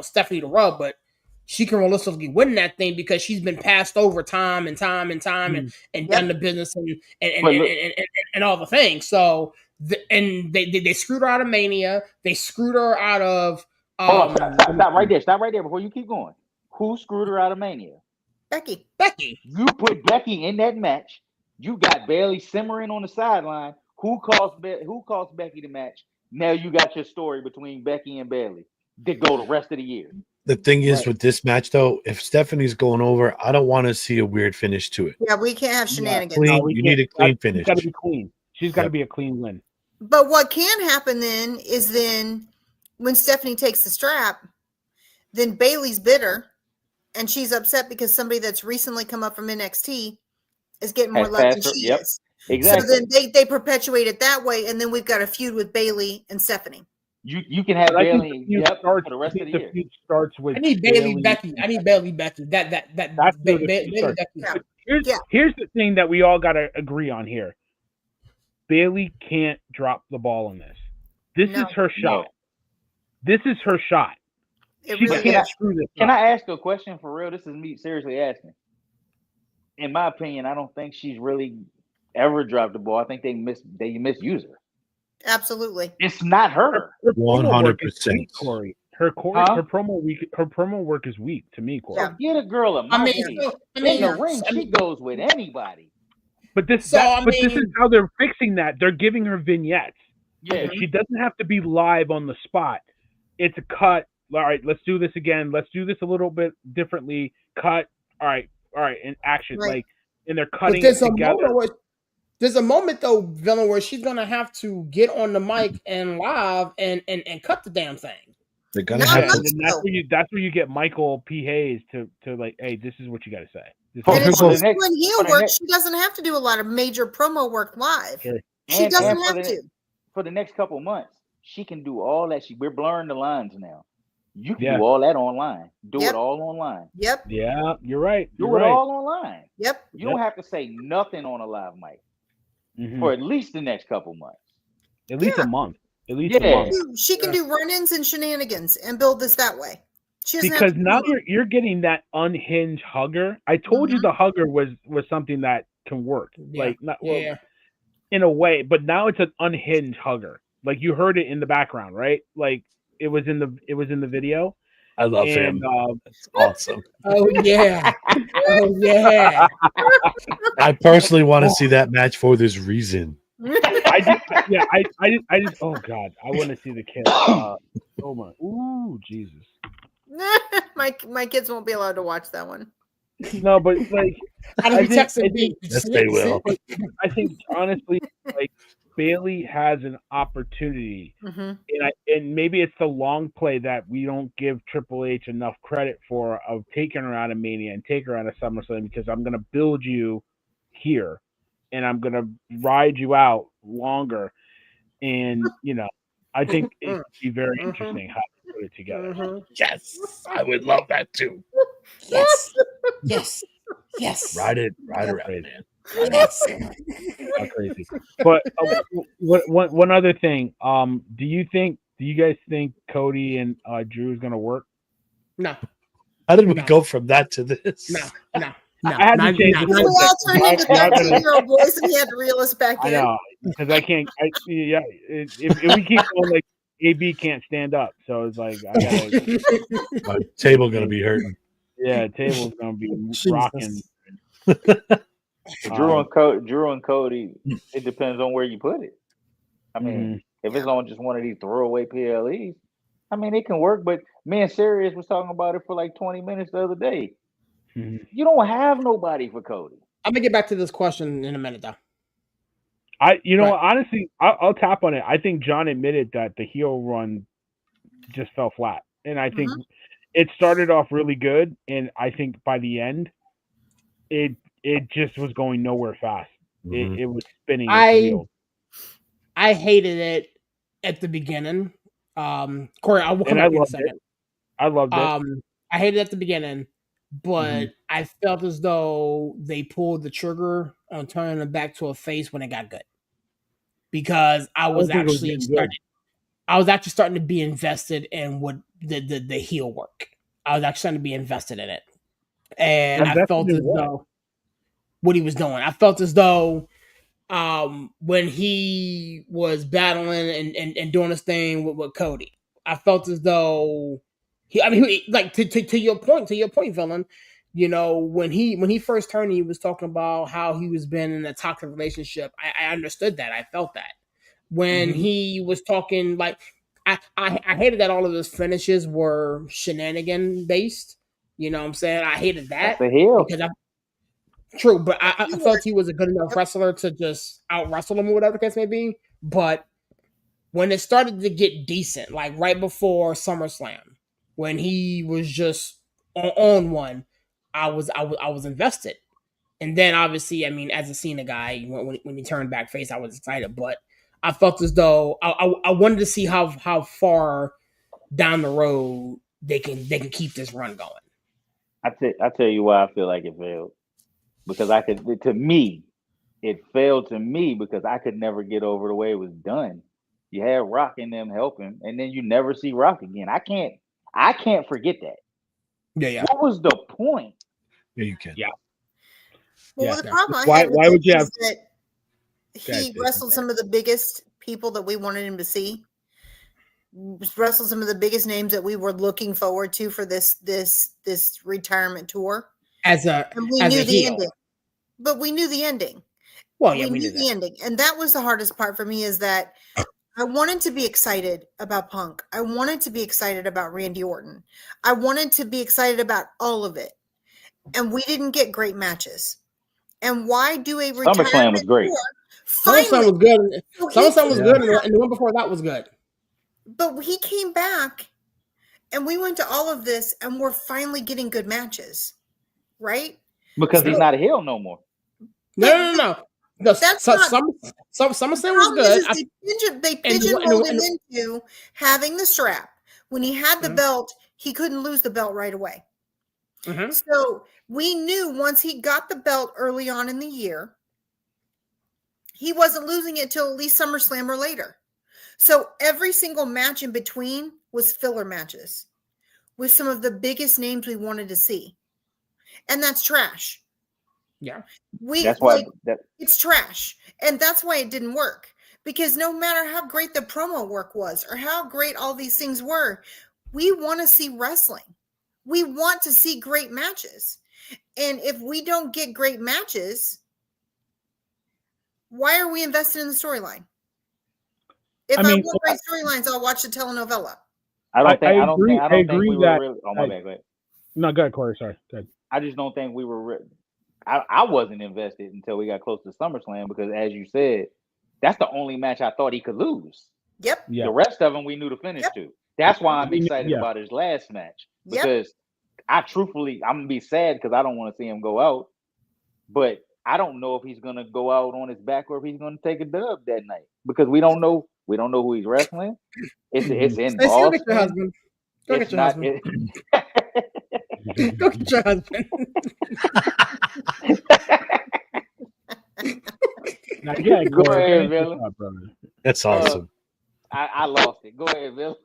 [SPEAKER 2] Stephanie the rub, but she can realistically win that thing because she's been passed over time and time and done the business and all the things. So they screwed her out of Mania. They screwed her out of.
[SPEAKER 5] Stop right there. Stop right there before you keep going. Who screwed her out of Mania?
[SPEAKER 6] Becky.
[SPEAKER 5] You put Becky in that match. You got Bayley simmering on the sideline. Who cost Becky the match? Now you got your story between Becky and Bayley to go the rest of the year.
[SPEAKER 4] The thing is with this match, though, if Stephanie's going over, I don't want to see a weird finish to it.
[SPEAKER 6] Yeah, we can't have shenanigans.
[SPEAKER 4] You need a clean finish.
[SPEAKER 3] She's got to be clean. She's got to be a clean win.
[SPEAKER 6] But what can happen then is when Stephanie takes the strap, then Bailey's bitter and she's upset because somebody that's recently come up from NXT is getting more love than she is.
[SPEAKER 5] Exactly.
[SPEAKER 6] So then they perpetuate it that way, and then we've got a feud with Bailey and Stephanie.
[SPEAKER 5] You can have Bailey for the rest of the year.
[SPEAKER 3] Feud starts with
[SPEAKER 2] I need Bailey Becky. I need Bailey Becky. That's
[SPEAKER 3] Bailey Becky. Here's the thing that we all got to agree on here. Bailey can't drop the ball in this. This is her shot. This is her shot. She can't screw this.
[SPEAKER 5] Can I ask a question for real? This is me seriously asking. In my opinion, I don't think she's really ever dropped the ball. I think they misuse her.
[SPEAKER 6] Absolutely.
[SPEAKER 5] It's not her.
[SPEAKER 4] 100%.
[SPEAKER 3] Corey. Her promo work is weak to me, Corey.
[SPEAKER 5] Yeah. Get a girl a mouthpiece. In the ring, she goes with anybody.
[SPEAKER 3] But this is how they're fixing that. They're giving her vignettes.
[SPEAKER 5] Yeah.
[SPEAKER 3] She doesn't have to be live on the spot. It's a cut. All right, let's do this again. Let's do this a little bit differently. Cut. All right, in action.
[SPEAKER 6] Right.
[SPEAKER 3] Like, and they're cutting it together.
[SPEAKER 2] There's a moment though, Villain, where she's gonna have to get on the mic and live and cut the damn thing.
[SPEAKER 4] They're gonna have to.
[SPEAKER 3] And that's where you get Michael P. Hayes to like, hey, this is what you got to say.
[SPEAKER 6] And if she's doing heel work, she doesn't have to do a lot of major promo work live. Sure. She doesn't have to.
[SPEAKER 5] For the next couple of months, she can do all that. We're blurring the lines now. You can do all that online. Do it all online.
[SPEAKER 6] Yep.
[SPEAKER 3] Yeah, you're right.
[SPEAKER 5] Do it all online.
[SPEAKER 6] Yep.
[SPEAKER 5] You don't have to say nothing on a live mic for at least the next couple months.
[SPEAKER 3] At least a month. At least a month.
[SPEAKER 6] She can do run-ins and shenanigans and build this that way.
[SPEAKER 3] Because now you're getting that unhinged hugger. I told you the hugger was something that can work.
[SPEAKER 2] Yeah.
[SPEAKER 3] Like in a way, but now it's an unhinged hugger. Like you heard it in the background, right? Like it was in the video.
[SPEAKER 4] I love him. That's awesome.
[SPEAKER 2] Oh yeah. Oh yeah.
[SPEAKER 4] I personally want to see that match for this reason.
[SPEAKER 3] I just oh god, I want to see the kid. Oh my, ooh Jesus.
[SPEAKER 6] My kids won't be allowed to watch that one.
[SPEAKER 3] No, but like
[SPEAKER 2] yes,
[SPEAKER 4] they will.
[SPEAKER 3] I think honestly, like Bailey has an opportunity, and maybe it's the long play that we don't give Triple H enough credit for of taking her out of Mania and take her out of SummerSlam, because I'm going to build you here, and I'm going to ride you out longer, and I think it would be very interesting how to put it together.
[SPEAKER 4] Yes, I would love that too.
[SPEAKER 2] Yes.
[SPEAKER 4] Ride it around, man.
[SPEAKER 2] Yes.
[SPEAKER 3] Not crazy. But one other thing. Do you guys think Cody and Drew is going to work?
[SPEAKER 2] No.
[SPEAKER 4] How did we go from that to this?
[SPEAKER 2] No.
[SPEAKER 3] I had to change
[SPEAKER 6] We all turned into 13-year-old boys, and he had to reel us back in.
[SPEAKER 3] I know, because I can't. If we keep going, like AB can't stand up, so it's like I gotta.
[SPEAKER 4] My table gonna be hurting.
[SPEAKER 3] Yeah, table's gonna be rocking.
[SPEAKER 5] Drew and Cody, it depends on where you put it. I mean, if it's on just one of these throwaway PLEs, I mean, it can work. But me and Sirius was talking about it for like 20 minutes the other day. You don't have nobody for Cody.
[SPEAKER 2] I'm gonna get back to this question in a minute, though.
[SPEAKER 3] Honestly, I'll tap on it. I think John admitted that the heel run just fell flat, and I think it started off really good, and I think by the end, it just was going nowhere fast. It was spinning.
[SPEAKER 2] I hated it at the beginning. Corey, I will come back in a second.
[SPEAKER 3] I loved it.
[SPEAKER 2] I hated it at the beginning, but I felt as though they pulled the trigger on turning it back to a face when it got good, because I was actually starting to be invested in what the heel work. I was actually starting to be invested in it, and I felt as though what he was doing. I felt as though when he was battling and doing his thing with Cody, I felt as though to your point, Villain. When he first turned, he was talking about how he was been in a toxic relationship. I understood that. I felt that when he was talking. Like I hated that all of his finishes were shenanigan based. You know what I'm saying? I hated that because true, but I felt he was a good enough wrestler to just out wrestle him or whatever the case may be. But when it started to get decent, like right before SummerSlam, when he was just on one, I was invested. And then obviously, I mean, as a Cena guy, when he turned back face, I was excited. But I felt as though I wanted to see how far down the road they can keep this run going.
[SPEAKER 5] I tell you why I feel like it failed. Because it failed to me because I could never get over the way it was done. You had Rock and them helping, and then you never see Rock again. I can't forget that.
[SPEAKER 2] Yeah.
[SPEAKER 5] What was the point?
[SPEAKER 4] Yeah, you can.
[SPEAKER 3] Yeah.
[SPEAKER 6] Well, the problem I
[SPEAKER 3] Why
[SPEAKER 6] had with
[SPEAKER 3] would
[SPEAKER 6] it
[SPEAKER 3] you
[SPEAKER 6] is
[SPEAKER 3] have-
[SPEAKER 6] that he
[SPEAKER 3] Stacey.
[SPEAKER 6] wrestled some of the biggest people that we wanted him to see. Wrestled some of the biggest names that we were looking forward to for this retirement tour.
[SPEAKER 2] And we knew
[SPEAKER 6] the ending. But we knew the ending.
[SPEAKER 2] Well, yeah,
[SPEAKER 6] we knew the ending. And that was the hardest part for me, is that I wanted to be excited about Punk. I wanted to be excited about Randy Orton. I wanted to be excited about all of it. And we didn't get great matches. And why do a retirement
[SPEAKER 5] SummerSlam was great.
[SPEAKER 2] SummerSlam was good. SummerSlam was good, and the one before that was good.
[SPEAKER 6] But he came back, and we went to all of this, and we're finally getting good matches, right?
[SPEAKER 5] Because he's not a heel no more.
[SPEAKER 2] No.
[SPEAKER 6] That's
[SPEAKER 2] SummerSlam was good.
[SPEAKER 6] They pigeonholed him into having the strap. When he had the belt, he couldn't lose the belt right away.
[SPEAKER 2] Mm-hmm.
[SPEAKER 6] So we knew once he got the belt early on in the year, he wasn't losing it till at least SummerSlam or later. So every single match in between was filler matches with some of the biggest names we wanted to see. And that's trash.
[SPEAKER 2] Yeah.
[SPEAKER 6] It's trash. And that's why it didn't work. Because no matter how great the promo work was or how great all these things were, we want to see wrestling. We want to see great matches. And if we don't get great matches, why are we invested in the storyline? If I want great storylines, I'll watch the telenovela.
[SPEAKER 5] I don't think we
[SPEAKER 3] that.
[SPEAKER 5] were really. Oh, my bad. Go ahead.
[SPEAKER 3] No, go ahead, Corey. Sorry. Go ahead.
[SPEAKER 5] I just don't think we were. I wasn't invested until we got close to SummerSlam because, as you said, that's the only match I thought he could lose.
[SPEAKER 6] Yep.
[SPEAKER 3] Yeah.
[SPEAKER 5] The rest of them we knew the finish to. That's why I'm excited about his last match because I'm gonna be sad because I don't want to see him go out, but I don't know if he's gonna go out on his back or if he's gonna take a dub that night because we don't know who he's wrestling. It's in Boston.
[SPEAKER 2] Go husband. Go get your husband. Go get your husband.
[SPEAKER 3] Now, yeah,
[SPEAKER 5] go ahead, Billy.
[SPEAKER 4] That's awesome.
[SPEAKER 5] I lost it. Go ahead, Billy.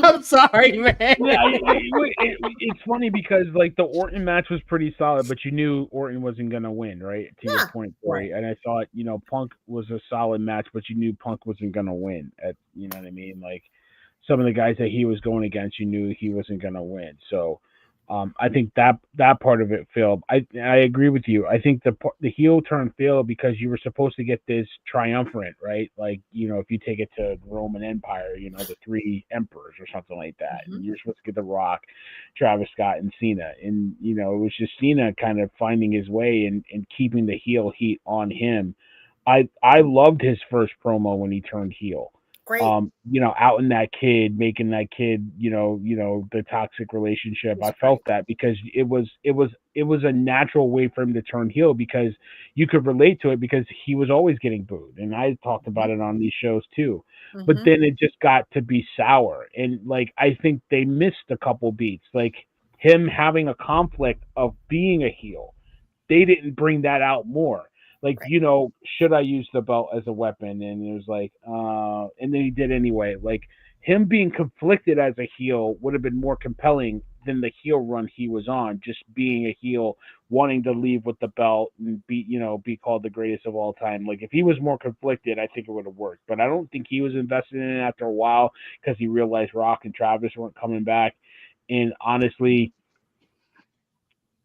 [SPEAKER 2] I'm sorry, man.
[SPEAKER 3] It's funny because like the Orton match was pretty solid, but you knew Orton wasn't gonna win, right? To your point, Corey. And I thought, Punk was a solid match, but you knew Punk wasn't gonna win. You know what I mean? Like some of the guys that he was going against, you knew he wasn't gonna win. So I think that part of it failed. I agree with you. I think the heel turn failed because you were supposed to get this triumvirate, right? Like, if you take it to the Roman Empire, the three emperors or something like that.
[SPEAKER 6] Mm-hmm.
[SPEAKER 3] And you're supposed to get The Rock, Travis Scott, and Cena. And, it was just Cena kind of finding his way and keeping the heel heat on him. I loved his first promo when he turned heel.
[SPEAKER 6] Great.
[SPEAKER 3] Outing that kid, making that kid, the toxic relationship. I felt that because it was a natural way for him to turn heel because you could relate to it because he was always getting booed. And I talked about it on these shows too. Mm-hmm. But then it just got to be sour. And I think they missed a couple beats, like him having a conflict of being a heel. They didn't bring that out more. Should I use the belt as a weapon? And it was like, and then he did anyway. Like him being conflicted as a heel would have been more compelling than the heel run he was on, just being a heel, wanting to leave with the belt and be called the greatest of all time. Like if he was more conflicted, I think it would have worked. But I don't think he was invested in it after a while because he realized Rock and Travis weren't coming back. And honestly,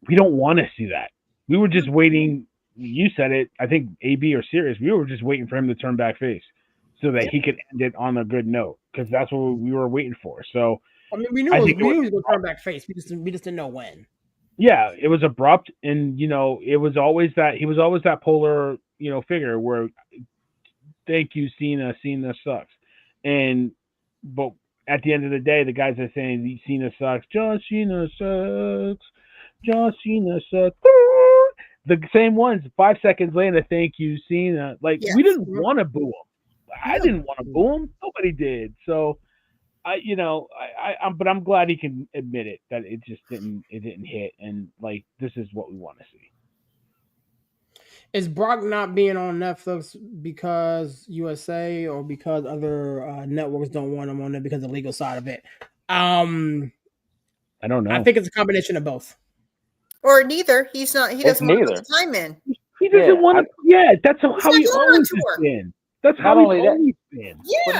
[SPEAKER 3] we don't want to see that. We were just waiting. You said it, I think AB or Sirius, we were just waiting for him to turn back face so that he could end it on a good note because that's what we were waiting for. So
[SPEAKER 2] I mean, we knew he was going to turn back face. We just didn't know when. Yeah,
[SPEAKER 3] it was abrupt, and it was always that he was always that polar figure where thank you, Cena sucks, But at the end of the day, the guys are saying Cena sucks. John Cena sucks. John Cena sucks. The same ones. 5 seconds later, thank you, Cena. Like we didn't want to boo him. I didn't want to boo him. Nobody did. So but I'm glad he can admit it that it just didn't hit, and like this is what we want to see.
[SPEAKER 2] Is Brock not being on Netflix because USA or because other networks don't want him on there because of the legal side of it?
[SPEAKER 3] I don't know.
[SPEAKER 2] I think it's a combination of both.
[SPEAKER 6] Or neither. He doesn't want to put the time in.
[SPEAKER 3] He doesn't want to. Yeah, that's how he always has been. That's how he's always been.
[SPEAKER 6] Yeah.
[SPEAKER 5] But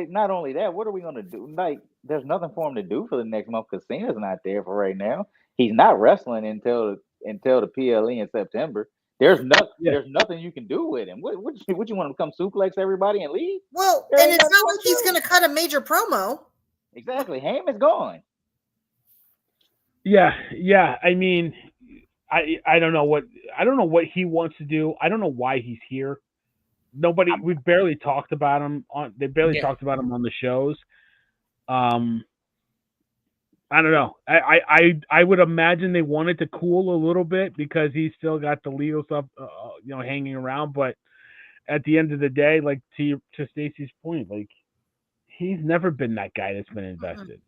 [SPEAKER 5] not only that, what are we gonna do? Like, there's nothing for him to do for the next month because Cena's not there for right now. He's not wrestling until the PLE in September. There's nothing you can do with him. What you want him to come suplex everybody and leave?
[SPEAKER 6] Well, and it's not like he's going to cut a major promo.
[SPEAKER 5] Exactly. Heyman's gone.
[SPEAKER 3] Yeah. I mean, I don't know what he wants to do. I don't know why he's here. We barely talked about him talked about him on the shows. I don't know. I would imagine they wanted to cool a little bit because he's still got the legal stuff, hanging around. But at the end of the day, like to Stacey's point, like he's never been that guy that's been invested.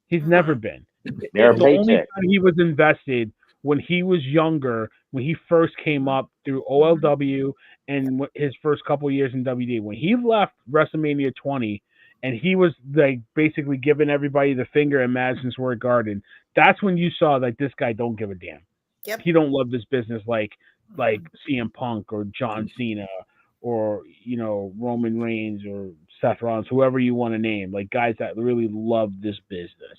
[SPEAKER 3] He's never been. The only time he was invested when he was younger, when he first came up through OLW and his first couple of years in WWE. When he left WrestleMania 20. And he was like basically giving everybody the finger in Madison Square Garden. That's when you saw like this guy don't give a damn.
[SPEAKER 6] Yep.
[SPEAKER 3] He don't love this business like CM Punk or John Cena or Roman Reigns or Seth Rollins, whoever you want to name, like guys that really love this business.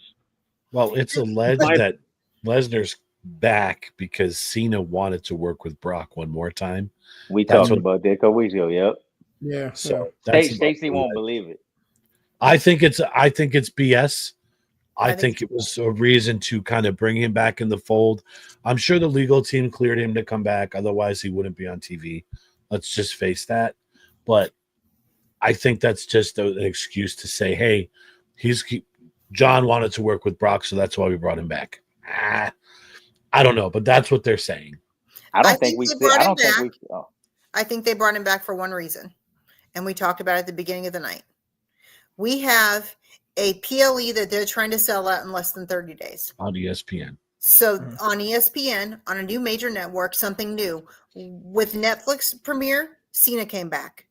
[SPEAKER 4] Well, it's alleged that Lesnar's back because Cena wanted to work with Brock one more time.
[SPEAKER 5] We talked about that a couple weeks ago. Yep.
[SPEAKER 2] Yeah.
[SPEAKER 4] So
[SPEAKER 5] Stacey won't believe it.
[SPEAKER 4] I think it's BS. I think it was a reason to kind of bring him back in the fold. I'm sure the legal team cleared him to come back. Otherwise, he wouldn't be on TV. Let's just face that. But I think that's just an excuse to say, hey, John wanted to work with Brock, so that's why we brought him back. I don't know, but that's what they're saying.
[SPEAKER 6] I think they brought him back for one reason, and we talked about it at the beginning of the night. We have a PLE that they're trying to sell out in less than 30 days.
[SPEAKER 4] On ESPN.
[SPEAKER 6] So on ESPN, on a new major network, something new. With Netflix premiere, Cena came back.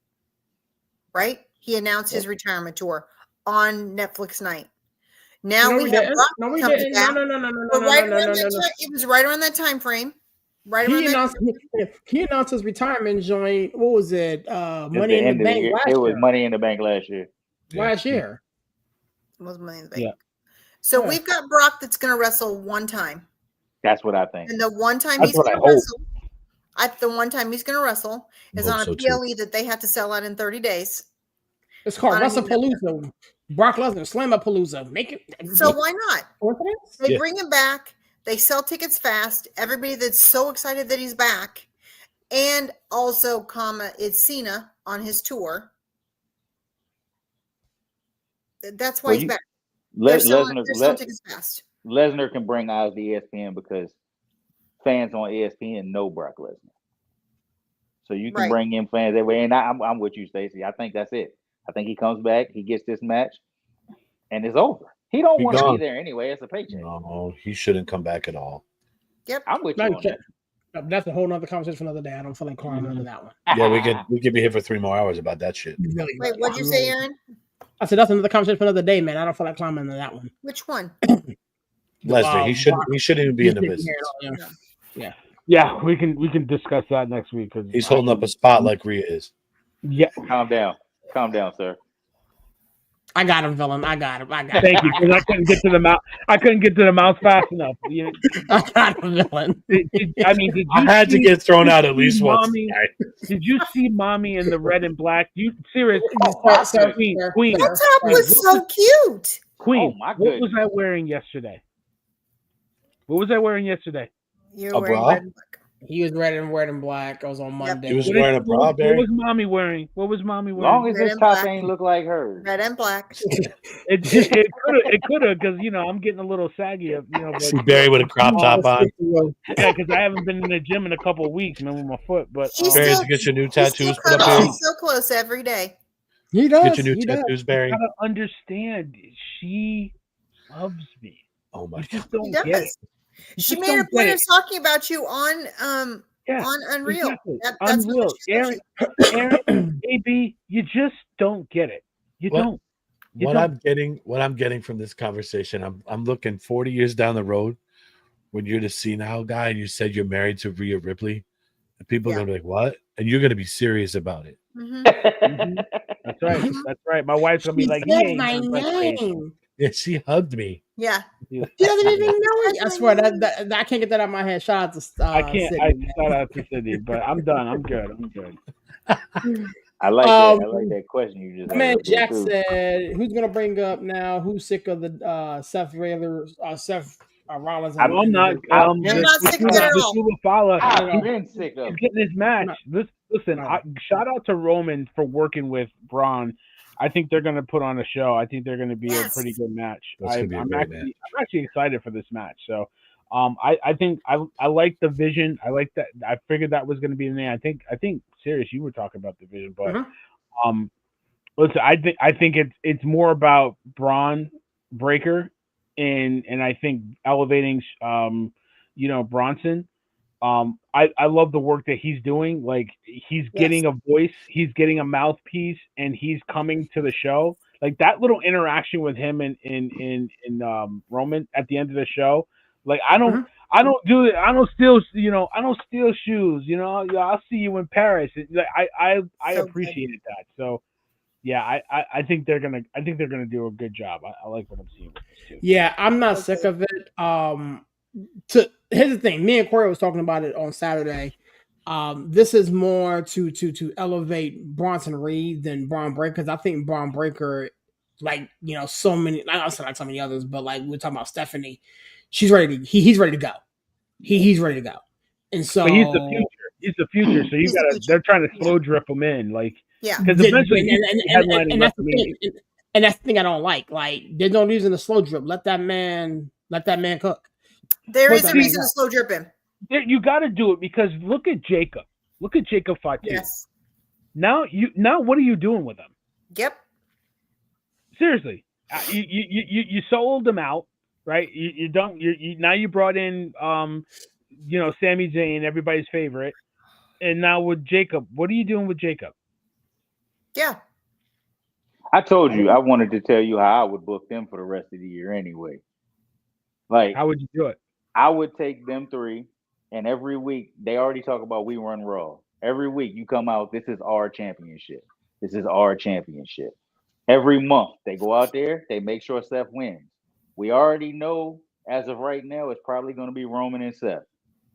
[SPEAKER 6] Right? He announced his retirement tour on Netflix night. Now we have Brock coming back. It was right around that time frame.
[SPEAKER 2] He announced his retirement joint. What was it? Money in the Bank last year.
[SPEAKER 5] It was Money in the Bank last year.
[SPEAKER 2] Last year.
[SPEAKER 6] It was Money in the Bank. Yeah. So we've got Brock that's going to wrestle one time.
[SPEAKER 5] That's what I think.
[SPEAKER 6] And the one time he's going to wrestle, is on a PLE that they have to sell out in 30 days.
[SPEAKER 2] It's called WrestlePalooza. Brock Lesnar, Slamapalooza. Make it.
[SPEAKER 6] So why not? They bring him back. They sell tickets fast. Everybody that's so excited that he's back. And also, it's Cena on his tour. That's why he's back. Lesnar
[SPEAKER 5] can bring eyes to ESPN because fans on ESPN know Brock Lesnar. So you can bring in fans that way. And I'm with you, Stacey. I think that's it. I think he comes back, he gets this match, and it's over. He don't want to be there anyway. It's a paycheck.
[SPEAKER 4] No, he shouldn't come back at all.
[SPEAKER 6] Yep,
[SPEAKER 5] I'm with you on that.
[SPEAKER 2] That's a whole nother conversation for another day. I don't feel like climbing into that one.
[SPEAKER 4] Yeah, we could be here for 3 more hours about that shit.
[SPEAKER 6] Wait, what'd you say, Aaron?
[SPEAKER 2] I said that's another conversation for another day, man. I don't feel like climbing into that one.
[SPEAKER 6] Which one?
[SPEAKER 4] Lesnar, he shouldn't even be in the business.
[SPEAKER 3] Yeah, we can discuss that next week because
[SPEAKER 4] he's holding up a spot like Rhea is.
[SPEAKER 3] Yeah,
[SPEAKER 5] calm down, sir.
[SPEAKER 2] I got him, villain. I got him.
[SPEAKER 3] Thank you, because I couldn't get to the mouth. I couldn't get to the mouth fast enough.
[SPEAKER 2] I got him, villain.
[SPEAKER 4] I had to get thrown out at least once.
[SPEAKER 3] Did you see Mommy in the red and black? You serious? Queen.
[SPEAKER 6] That top was so cute.
[SPEAKER 3] Queen.
[SPEAKER 5] Oh my goodness.
[SPEAKER 3] What was I wearing yesterday?
[SPEAKER 6] You're wearing red and black.
[SPEAKER 2] He was red and black. I was on Monday.
[SPEAKER 4] He was wearing a bra, Barry.
[SPEAKER 3] What was mommy wearing? What was mommy wearing?
[SPEAKER 5] Long as
[SPEAKER 6] Red
[SPEAKER 5] his
[SPEAKER 6] and
[SPEAKER 5] top
[SPEAKER 6] black.
[SPEAKER 5] ain't look like hers.
[SPEAKER 6] Red and black.
[SPEAKER 3] It could have because I'm getting a little saggy. But,
[SPEAKER 4] See Barry with a crop top on.
[SPEAKER 3] Yeah, because I haven't been in the gym in a couple of weeks, man, with my foot. But
[SPEAKER 4] Barry, to get your new tattoos put up
[SPEAKER 6] He's
[SPEAKER 4] here.
[SPEAKER 6] so close every day.
[SPEAKER 2] He does.
[SPEAKER 4] Get your new tattoos, Barry.
[SPEAKER 3] You gotta understand, she loves me.
[SPEAKER 4] Oh my
[SPEAKER 3] You
[SPEAKER 4] God.
[SPEAKER 3] just don't
[SPEAKER 6] He
[SPEAKER 3] get it.
[SPEAKER 6] does. She made a point of talking about you on Unreal.
[SPEAKER 3] Exactly.
[SPEAKER 6] That's
[SPEAKER 3] Unreal.
[SPEAKER 6] what she said.
[SPEAKER 3] Aaron, AB, you just don't get it. You don't.
[SPEAKER 4] What I'm getting from this conversation, I'm looking 40 years down the road when you're the senile guy and you said you're married to Rhea Ripley, and people are gonna be like, "What?" And you're gonna be serious about it.
[SPEAKER 3] That's right. That's right. My wife's gonna be like, "He ain't
[SPEAKER 2] my
[SPEAKER 3] done breastfeed."
[SPEAKER 2] name.
[SPEAKER 4] Yeah, she hugged me.
[SPEAKER 6] Yeah.
[SPEAKER 2] She doesn't even know it. I swear that I can't get that out of my head. Shout out to
[SPEAKER 3] I can't.
[SPEAKER 2] Sydney,
[SPEAKER 3] Shout out to Sydney, but I'm done. I'm good. I'm good.
[SPEAKER 5] I like that. I like that question you just.
[SPEAKER 2] Man,
[SPEAKER 5] asked there,
[SPEAKER 2] Jack
[SPEAKER 5] too.
[SPEAKER 2] said, "Who's gonna bring up now? Who's sick of the Seth Rollins?"
[SPEAKER 3] I'm not.
[SPEAKER 6] I'm not sick of it at all.
[SPEAKER 5] I've been sick of
[SPEAKER 3] He's
[SPEAKER 5] it.
[SPEAKER 3] getting his match. Listen, shout out to Roman for working with Braun. I think they're going to put on a show. I think they're going to be a pretty good match. I'm actually excited for this match. So, I think I like the vision. I like that. I figured that was going to be the name. I think serious. You were talking about the vision, but listen, I think it's more about Braun Breaker, and I think elevating Bronson. I love the work that he's doing. Like he's getting a voice, he's getting a mouthpiece, and he's coming to the show. Like that little interaction with him and Roman at the end of the show. Like I don't do it. I don't steal. I don't steal shoes. I'll see you in Paris. Like I appreciated that. So yeah, I think they're gonna do a good job. I like what I'm seeing with this too.
[SPEAKER 2] Yeah, I'm not sick of it. Here's the thing. Me and Corey was talking about it on Saturday. This is more to elevate Bronson Reed than Braun Breaker, because I think Braun Breaker, so many, like so many others, but like we're talking about Stephanie, she's ready. He's ready to go. He's ready to go. And so
[SPEAKER 3] but he's the future. He's the future. So they're trying to slow drip him in, because eventually
[SPEAKER 2] and that's the thing I don't like. Like there's no reason to slow drip. Let that man cook.
[SPEAKER 6] There is a reason to slow drip him.
[SPEAKER 3] You got to do it because look at Jacob. Look at Jacob Fatu.
[SPEAKER 6] Yes.
[SPEAKER 3] Now what are you doing with him?
[SPEAKER 6] Yep.
[SPEAKER 3] Seriously, you sold him out, right? You don't. Now you brought in Sami Zayn, everybody's favorite, and now with Jacob, what are you doing with Jacob?
[SPEAKER 6] Yeah.
[SPEAKER 5] I told you I wanted to tell you how I would book them for the rest of the year anyway. Like,
[SPEAKER 3] how would you do it?
[SPEAKER 5] I would take them three, and every week they already talk about we run Raw. Every week you come out, this is our championship. This is our championship. Every month they go out there, they make sure Seth wins. We already know as of right now it's probably going to be Roman and Seth.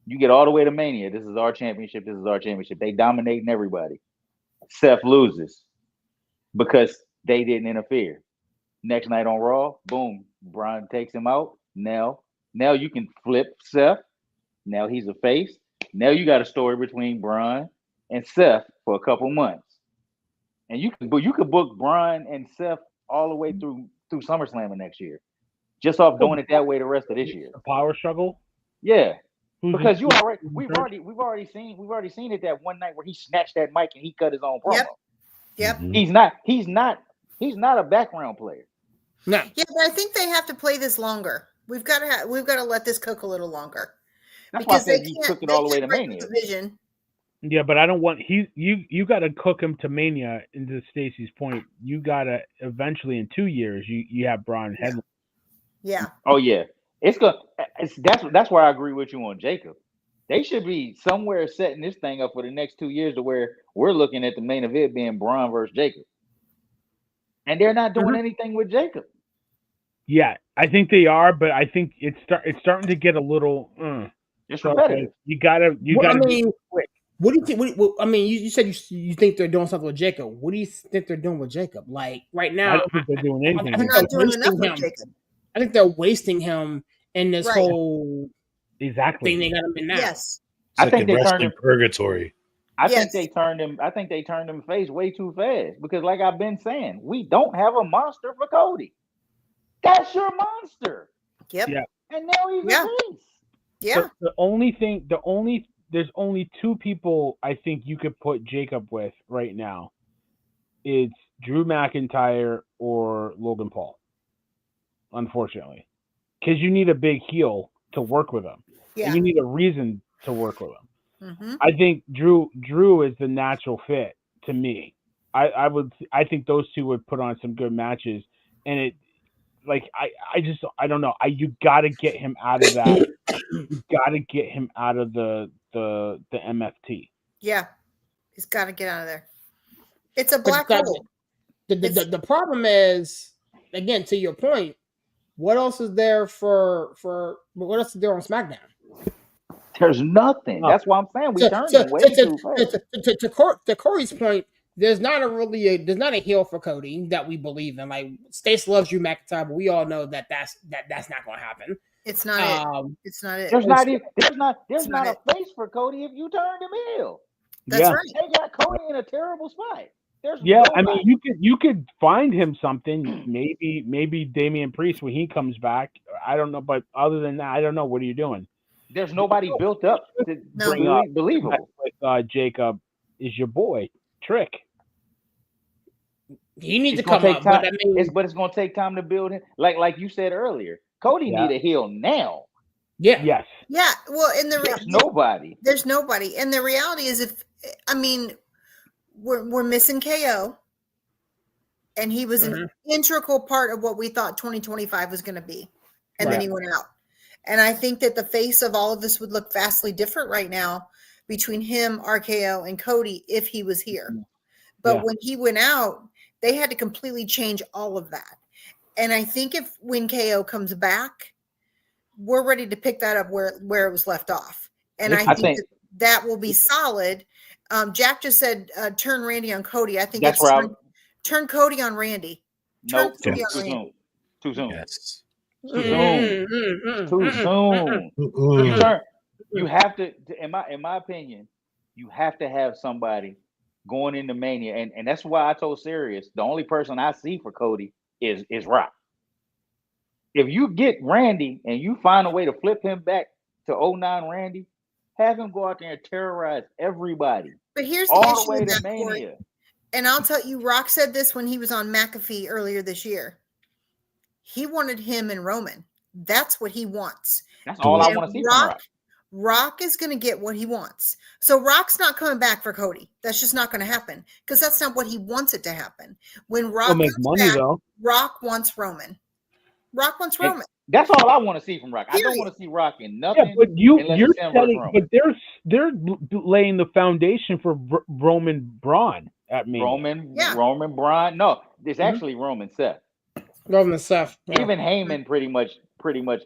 [SPEAKER 5] You get all the way to Mania. This is our championship. This is our championship. They dominating everybody. Seth loses because they didn't interfere. Next night on Raw, boom, Braun takes him out. Now you can flip Seth. Now he's a face. Now you got a story between Braun and Seth for a couple months, and you could book Braun and Seth all the way through SummerSlam next year, just off doing it that way the rest of this year.
[SPEAKER 3] A power struggle.
[SPEAKER 5] Yeah, because we've already seen it that one night where he snatched that mic and he cut his own promo.
[SPEAKER 6] Yep.
[SPEAKER 5] He's not a background player.
[SPEAKER 2] No.
[SPEAKER 6] Yeah, but I think they have to play this longer. We've got to let this cook a little longer.
[SPEAKER 5] That's why I said you cook it all the way to Mania.
[SPEAKER 3] Yeah, but I don't want you got to cook him to Mania. Into Stacey's point, you got to eventually in 2 years you have Braun headline.
[SPEAKER 6] Yeah.
[SPEAKER 5] Oh yeah, that's where I agree with you on Jacob. They should be somewhere setting this thing up for the next 2 years to where we're looking at the main event being Braun versus Jacob, and they're not doing anything with Jacob.
[SPEAKER 3] Yeah, I think they are, but I think it's starting to get a little.
[SPEAKER 5] It's repetitive.
[SPEAKER 3] You gotta. Be quick.
[SPEAKER 2] What do you think? You said you think they're doing something with Jacob. What do you think they're doing with Jacob? Like right now,
[SPEAKER 3] I don't think they're doing anything.
[SPEAKER 6] They're not doing enough with Jacob.
[SPEAKER 2] I think they're wasting him in this whole
[SPEAKER 3] thing they
[SPEAKER 2] got him in now.
[SPEAKER 6] Yes.
[SPEAKER 5] I think they turned
[SPEAKER 4] wrestling
[SPEAKER 5] him.
[SPEAKER 4] purgatory.
[SPEAKER 5] I
[SPEAKER 6] Yes.
[SPEAKER 5] think they turned him. I think they turned him face way too fast because, like I've been saying, we don't have a monster for Cody. That's your monster,
[SPEAKER 6] Yep.
[SPEAKER 3] Yeah.
[SPEAKER 5] and now he's
[SPEAKER 6] Yeah.
[SPEAKER 5] a face.
[SPEAKER 6] Yeah.
[SPEAKER 3] There's only two people I think you could put Jacob with right now. It's Drew McIntyre or Logan Paul. Unfortunately, because you need a big heel to work with him,
[SPEAKER 6] Yeah.
[SPEAKER 3] and you need a reason to work with him.
[SPEAKER 6] Mm-hmm.
[SPEAKER 3] I think Drew is the natural fit to me. I think those two would put on some good matches, and it like I don't know. You got to get him out of that. You got to get him out of the MFT.
[SPEAKER 6] Yeah. He's got to get out of there. It's a
[SPEAKER 2] But
[SPEAKER 6] black
[SPEAKER 2] that-
[SPEAKER 6] hole.
[SPEAKER 2] the problem is, again, to your point, what else is there for what else is there on SmackDown?
[SPEAKER 5] There's nothing.
[SPEAKER 3] No.
[SPEAKER 5] That's why I'm saying we turned him way too fast.
[SPEAKER 2] To Corey's point, there's not a heel for Cody that we believe in. Like Stacey loves Drew McIntyre, but we all know that's not going to happen.
[SPEAKER 6] It's not it. It's not it.
[SPEAKER 5] There's not
[SPEAKER 6] not
[SPEAKER 5] a face for Cody if you turned him heel.
[SPEAKER 6] That's
[SPEAKER 3] Yeah.
[SPEAKER 6] right.
[SPEAKER 5] They got Cody in a terrible spot. There's
[SPEAKER 3] Yeah, I
[SPEAKER 5] nobody.
[SPEAKER 3] mean, you could find him something. Maybe Damian Priest when he comes back. I don't know, but other than that, I don't know. What are you doing?
[SPEAKER 5] There's nobody built up to
[SPEAKER 6] No.
[SPEAKER 5] bring up believable.
[SPEAKER 3] With Jacob is your boy Trick.
[SPEAKER 2] You need
[SPEAKER 5] It's
[SPEAKER 2] to
[SPEAKER 5] gonna
[SPEAKER 2] come
[SPEAKER 5] take
[SPEAKER 2] up,
[SPEAKER 5] time.
[SPEAKER 2] but I mean,
[SPEAKER 5] It's going to take time to build him. Like you said earlier, Cody
[SPEAKER 3] Yeah.
[SPEAKER 5] need a heel now.
[SPEAKER 2] yeah,
[SPEAKER 3] Yes.
[SPEAKER 6] Yeah. Well,
[SPEAKER 5] There's nobody.
[SPEAKER 6] There's nobody. And the reality is, we're missing KO, and he was an integral part of what we thought 2025 was going to be, and then
[SPEAKER 2] Right.
[SPEAKER 6] he went out. And I think that the face of all of this would look vastly different right now between him, RKO, and Cody if he was here. But
[SPEAKER 3] Yeah.
[SPEAKER 6] when he went out, they had to completely change all of that. And I think when KO comes back, we're ready to pick that up where it was left off. And I think that will be solid. Jack just said, turn Randy on Cody. I think
[SPEAKER 5] That's where
[SPEAKER 6] turn Cody on Randy. Turn
[SPEAKER 5] Nope.
[SPEAKER 6] Cody
[SPEAKER 5] Too
[SPEAKER 6] on Randy.
[SPEAKER 5] soon. Too soon.
[SPEAKER 4] Yes.
[SPEAKER 5] Too soon. Too soon. You have to, in my opinion, you have to have somebody going into Mania, and that's why I told Sirius the only person I see for Cody is Rock. If you get Randy and you find a way to flip him back to 09 Randy, have him go out there and terrorize everybody.
[SPEAKER 6] But here's the
[SPEAKER 5] All
[SPEAKER 6] issue
[SPEAKER 5] the way
[SPEAKER 6] with
[SPEAKER 5] to
[SPEAKER 6] that, Corey.
[SPEAKER 5] Mania.
[SPEAKER 6] And I'll tell you, Rock said this when he was on McAfee earlier this year. He wanted him and Roman. That's what he wants.
[SPEAKER 5] That's all I want to see from Rock.
[SPEAKER 6] Rock is going to get what he wants. So Rock's not coming back for Cody. That's just not going to happen because that's not what he wants it to happen. When Rock
[SPEAKER 3] He'll make
[SPEAKER 6] comes
[SPEAKER 3] money
[SPEAKER 6] back,
[SPEAKER 3] though.
[SPEAKER 6] Rock wants Roman. Rock wants Roman.
[SPEAKER 5] That's all I want to see from Rock. I don't
[SPEAKER 6] Period.
[SPEAKER 5] want to see Rock in nothing.
[SPEAKER 3] Yeah, but you're
[SPEAKER 5] it's Sam versus
[SPEAKER 3] setting,
[SPEAKER 5] Roman.
[SPEAKER 3] but they're laying the foundation for Roman Braun at me.
[SPEAKER 5] Roman Braun. No, it's actually Roman Seth.
[SPEAKER 2] Roman Seth. Yeah.
[SPEAKER 5] Even Heyman pretty much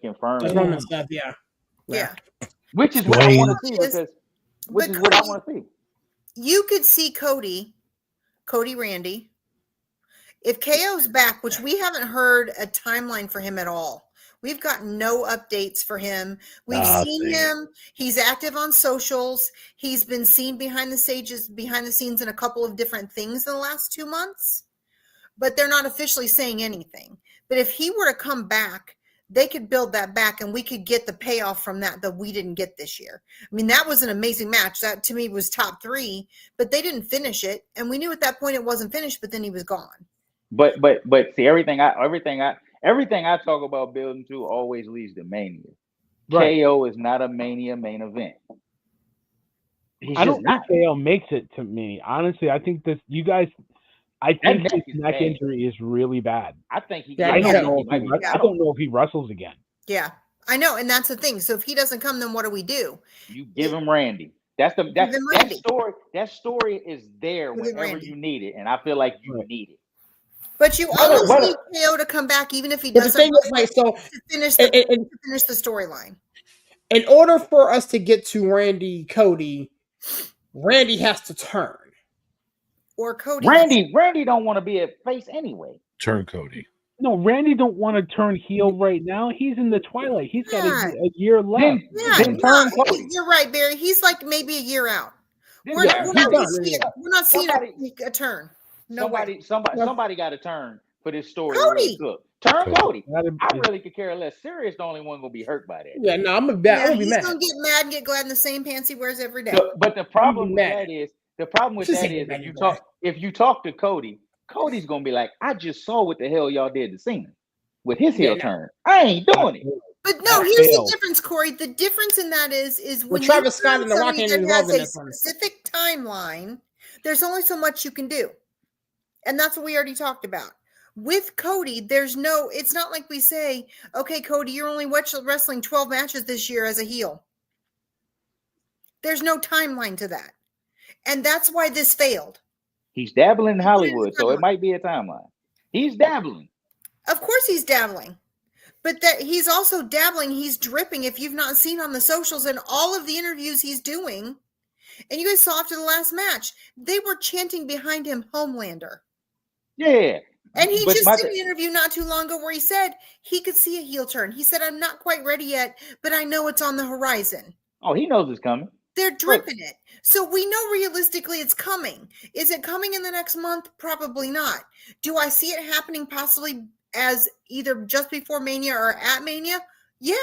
[SPEAKER 5] confirmed
[SPEAKER 2] It's
[SPEAKER 5] it.
[SPEAKER 2] Roman Seth, yeah.
[SPEAKER 6] Yeah.
[SPEAKER 5] Which is what I want to see
[SPEAKER 6] But
[SPEAKER 5] because what I want to see.
[SPEAKER 6] You could see Cody Randy. If KO's back, which we haven't heard a timeline for him at all. We've gotten no updates for him. We've seen him. He's active on socials. He's been seen behind the scenes in a couple of different things in the last 2 months, but they're not officially saying anything. But if he were to come back, they could build that back and we could get the payoff from that we didn't get this year. I mean, that was an amazing match. That to me was top 3, but they didn't finish it. And we knew at that point it wasn't finished, but then he was gone.
[SPEAKER 5] But see, everything I talk about building to always leads to Mania.
[SPEAKER 3] Right.
[SPEAKER 5] KO is not a Mania main event.
[SPEAKER 3] I don't think KO makes it to me. Honestly, I think this his neck injury is really bad.
[SPEAKER 5] I think he.
[SPEAKER 2] Yeah,
[SPEAKER 3] I don't know if he wrestles again.
[SPEAKER 6] Yeah, I know, and that's the thing. So if he doesn't come, then what do we do?
[SPEAKER 5] You give him Randy. That story is there whenever you need it, and I feel like you need it.
[SPEAKER 6] But you always need KO to come back, even if he doesn't.
[SPEAKER 2] The thing is, like, so
[SPEAKER 6] to finish the storyline.
[SPEAKER 2] In order for us to get to Cody, Randy has to turn.
[SPEAKER 6] Or Cody.
[SPEAKER 5] Randy don't want to be a face anyway.
[SPEAKER 4] Turn Cody.
[SPEAKER 3] No, Randy don't want to turn heel right now. He's in the twilight. He's got a year left.
[SPEAKER 5] Then turn Cody.
[SPEAKER 6] You're right, Barry. He's like maybe a year out. We're
[SPEAKER 5] Yeah,
[SPEAKER 6] not seeing a turn. No way.
[SPEAKER 5] Somebody got to turn for this story.
[SPEAKER 6] Cody.
[SPEAKER 5] Really turn Cody. I really could care less. Sirius the only one gonna be hurt by that.
[SPEAKER 2] Yeah, no, I'm gonna be mad.
[SPEAKER 6] He's gonna get mad and get glad in the same pants he wears every day.
[SPEAKER 5] But the problem with that is if you talk to Cody, Cody's gonna be like, I just saw what the hell y'all did to Cena with his heel turn. I ain't doing it.
[SPEAKER 6] But no, here's the difference, Corey. The difference in that is when
[SPEAKER 2] Travis Scott and The Rock ain't involved in
[SPEAKER 6] a specific timeline, there's only so much you can do. And that's what we already talked about. With Cody, it's not like we say, okay, Cody, you're only wrestling 12 matches this year as a heel. There's no timeline to that. And that's why this failed.
[SPEAKER 5] He's dabbling in Hollywood, so it might be a timeline. He's dabbling.
[SPEAKER 6] Of course he's dabbling. But that he's also dabbling, he's dripping. If you've not seen on the socials and all of the interviews he's doing, and you guys saw after the last match, they were chanting behind him Homelander.
[SPEAKER 5] Yeah.
[SPEAKER 6] And he just did an interview not too long ago where he said he could see a heel turn. He said, I'm not quite ready yet, but I know it's on the horizon.
[SPEAKER 5] Oh, he knows it's coming.
[SPEAKER 6] They're dripping it. So we know realistically it's coming. Is it coming in the next month? Probably not. Do I see it happening possibly as either just before Mania or at Mania? Yeah.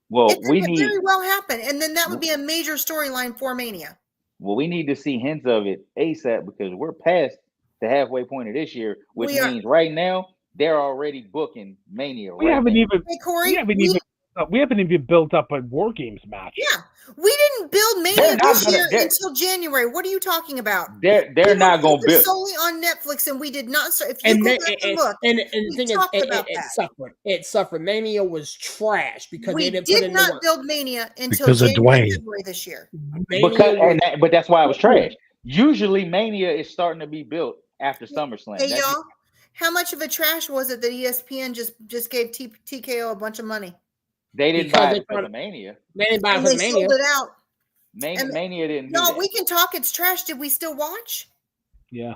[SPEAKER 5] Well,
[SPEAKER 6] it could very well happen. And then that would be a major storyline for Mania.
[SPEAKER 5] Well, we need to see hints of it ASAP because we're past the halfway point of this year, which means right now they're already booking Mania.
[SPEAKER 3] We haven't even built up a War Games match.
[SPEAKER 6] Yeah, we didn't build Mania this year until January. What are you talking about?
[SPEAKER 5] They're not going to build
[SPEAKER 6] solely on Netflix, and we did not start. If you go back and look,
[SPEAKER 2] and the thing is, it suffered. Mania was trash because
[SPEAKER 6] we
[SPEAKER 2] they didn't
[SPEAKER 6] did not build Mania until January, February this year.
[SPEAKER 5] But that's why it was trash. Usually, Mania is starting to be built after SummerSlam.
[SPEAKER 6] Hey, y'all, how much of a trash was it that ESPN just gave TKO a bunch of money?
[SPEAKER 5] They didn't buy it for the Mania.
[SPEAKER 2] They didn't buy it for the Mania.
[SPEAKER 6] Sold it out.
[SPEAKER 5] Mania didn't.
[SPEAKER 6] No, we can talk. It's trash. Did we still watch?
[SPEAKER 3] Yeah.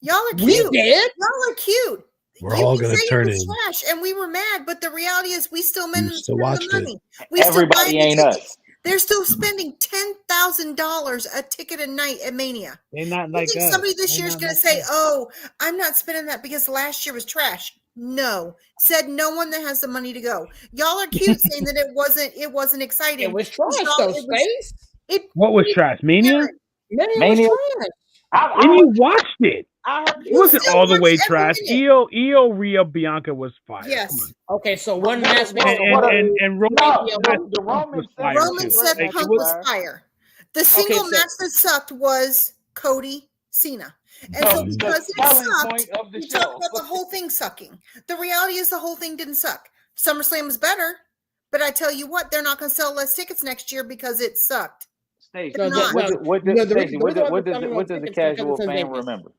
[SPEAKER 6] Y'all are cute.
[SPEAKER 2] We did.
[SPEAKER 6] Y'all are cute.
[SPEAKER 4] We're all going to turn in.
[SPEAKER 6] Trash, and we were mad, but the reality is we still managed to spend the money.
[SPEAKER 5] Everybody ain't us.
[SPEAKER 6] They're still spending $10,000 a ticket a night at Mania.
[SPEAKER 3] They're not like us.
[SPEAKER 6] Somebody this year is going to say, "Oh, I'm not spending that because last year was trash." No, said no one that has the money to go. Y'all are cute saying that it wasn't exciting.
[SPEAKER 2] It was trash though, Space.
[SPEAKER 3] What was trash? Mania?
[SPEAKER 2] Mania was trash.
[SPEAKER 3] And you watched it. It wasn't all the way trash. Io, Rhea, Bianca was fire.
[SPEAKER 6] Yes.
[SPEAKER 2] Okay, so one match
[SPEAKER 3] and Roman
[SPEAKER 6] said Punk was fire. The single match that sucked was Cody Cena. And so because it sucked, we talked about the whole thing sucking. The reality is the whole thing didn't suck. SummerSlam was better, but I tell you what, they're not going to sell less tickets next year because it sucked.
[SPEAKER 5] Stacey, what does a casual fan remember?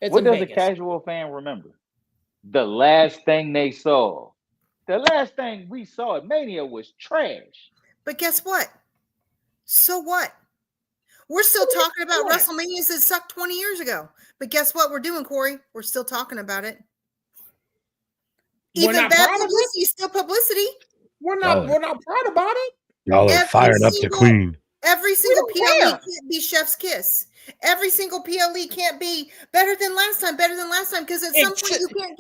[SPEAKER 5] What does a casual fan remember? The last thing they saw. The last thing we saw at Mania was trash.
[SPEAKER 6] But guess what? So what? We're still talking about WrestleManias that sucked 20 years ago. But guess what we're doing, Corey? We're still talking about it. Even bad publicity is still publicity.
[SPEAKER 2] We're not proud about it.
[SPEAKER 4] Y'all are fired up to Queen.
[SPEAKER 6] Every single PLE can't be Chef's Kiss. Every single PLE can't be better than last time, because at some point you can't.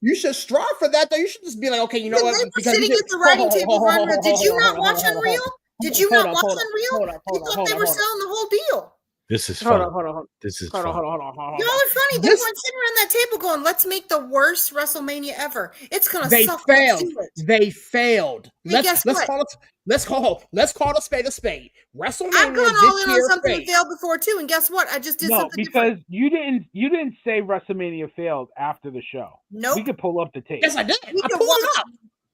[SPEAKER 2] You should strive for that, though. You should just be like, okay, you know what?
[SPEAKER 6] They were sitting at the writing table. Did you not watch Unreal? Did you not watch Unreal? You thought they were selling the whole deal.
[SPEAKER 4] This is fun.
[SPEAKER 2] Hold on.
[SPEAKER 4] This is fun.
[SPEAKER 6] Y'all are funny. They weren't sitting around that table going, "Let's make the worst WrestleMania ever." It's gonna.
[SPEAKER 2] They failed. They failed.
[SPEAKER 6] Let's
[SPEAKER 2] call a spade a spade. WrestleMania.
[SPEAKER 6] I've gone all in on something that failed before too, and guess what? I just did something different.
[SPEAKER 3] Because you didn't say WrestleMania failed after the show.
[SPEAKER 6] Nope.
[SPEAKER 3] We could pull up the tape.
[SPEAKER 2] Yes, I did. I pulled it up.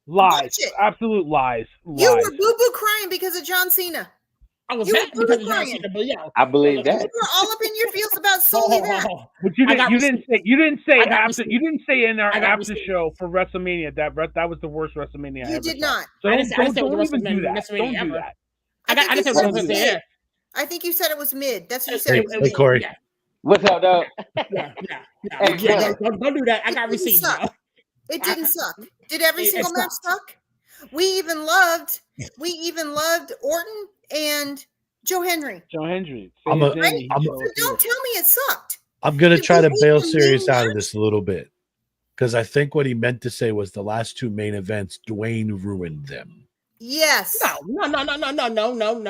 [SPEAKER 3] Lies. Absolute lies.
[SPEAKER 6] You were boo-boo crying because of John Cena.
[SPEAKER 2] I was happy because of John Cena, but yeah.
[SPEAKER 5] I believe that.
[SPEAKER 6] You were all up in your feels about solely that.
[SPEAKER 3] But you didn't say in our after show for WrestleMania that was the worst WrestleMania
[SPEAKER 6] you
[SPEAKER 3] ever.
[SPEAKER 6] Did not.
[SPEAKER 3] So don't even do that. Don't do that.
[SPEAKER 6] I think you said it was mid. That's what you said.
[SPEAKER 4] Hey, Corey.
[SPEAKER 5] What's up, though?
[SPEAKER 2] Yeah.
[SPEAKER 5] Hey,
[SPEAKER 2] Don't do that. I got receipts,
[SPEAKER 6] suck.
[SPEAKER 2] bro.
[SPEAKER 6] It didn't suck. Did every
[SPEAKER 2] It
[SPEAKER 6] single match suck? We even loved Orton and Joe Henry.
[SPEAKER 3] Joe Hendry.
[SPEAKER 4] I'm
[SPEAKER 6] So don't tell me it sucked.
[SPEAKER 4] I'm gonna try to
[SPEAKER 6] we
[SPEAKER 4] bail
[SPEAKER 6] even
[SPEAKER 4] Sirius
[SPEAKER 6] mean
[SPEAKER 4] out of
[SPEAKER 6] that?
[SPEAKER 4] this a little bit because I think what he meant to say was the last two main events, Dwayne ruined them.
[SPEAKER 6] Yes.
[SPEAKER 2] No.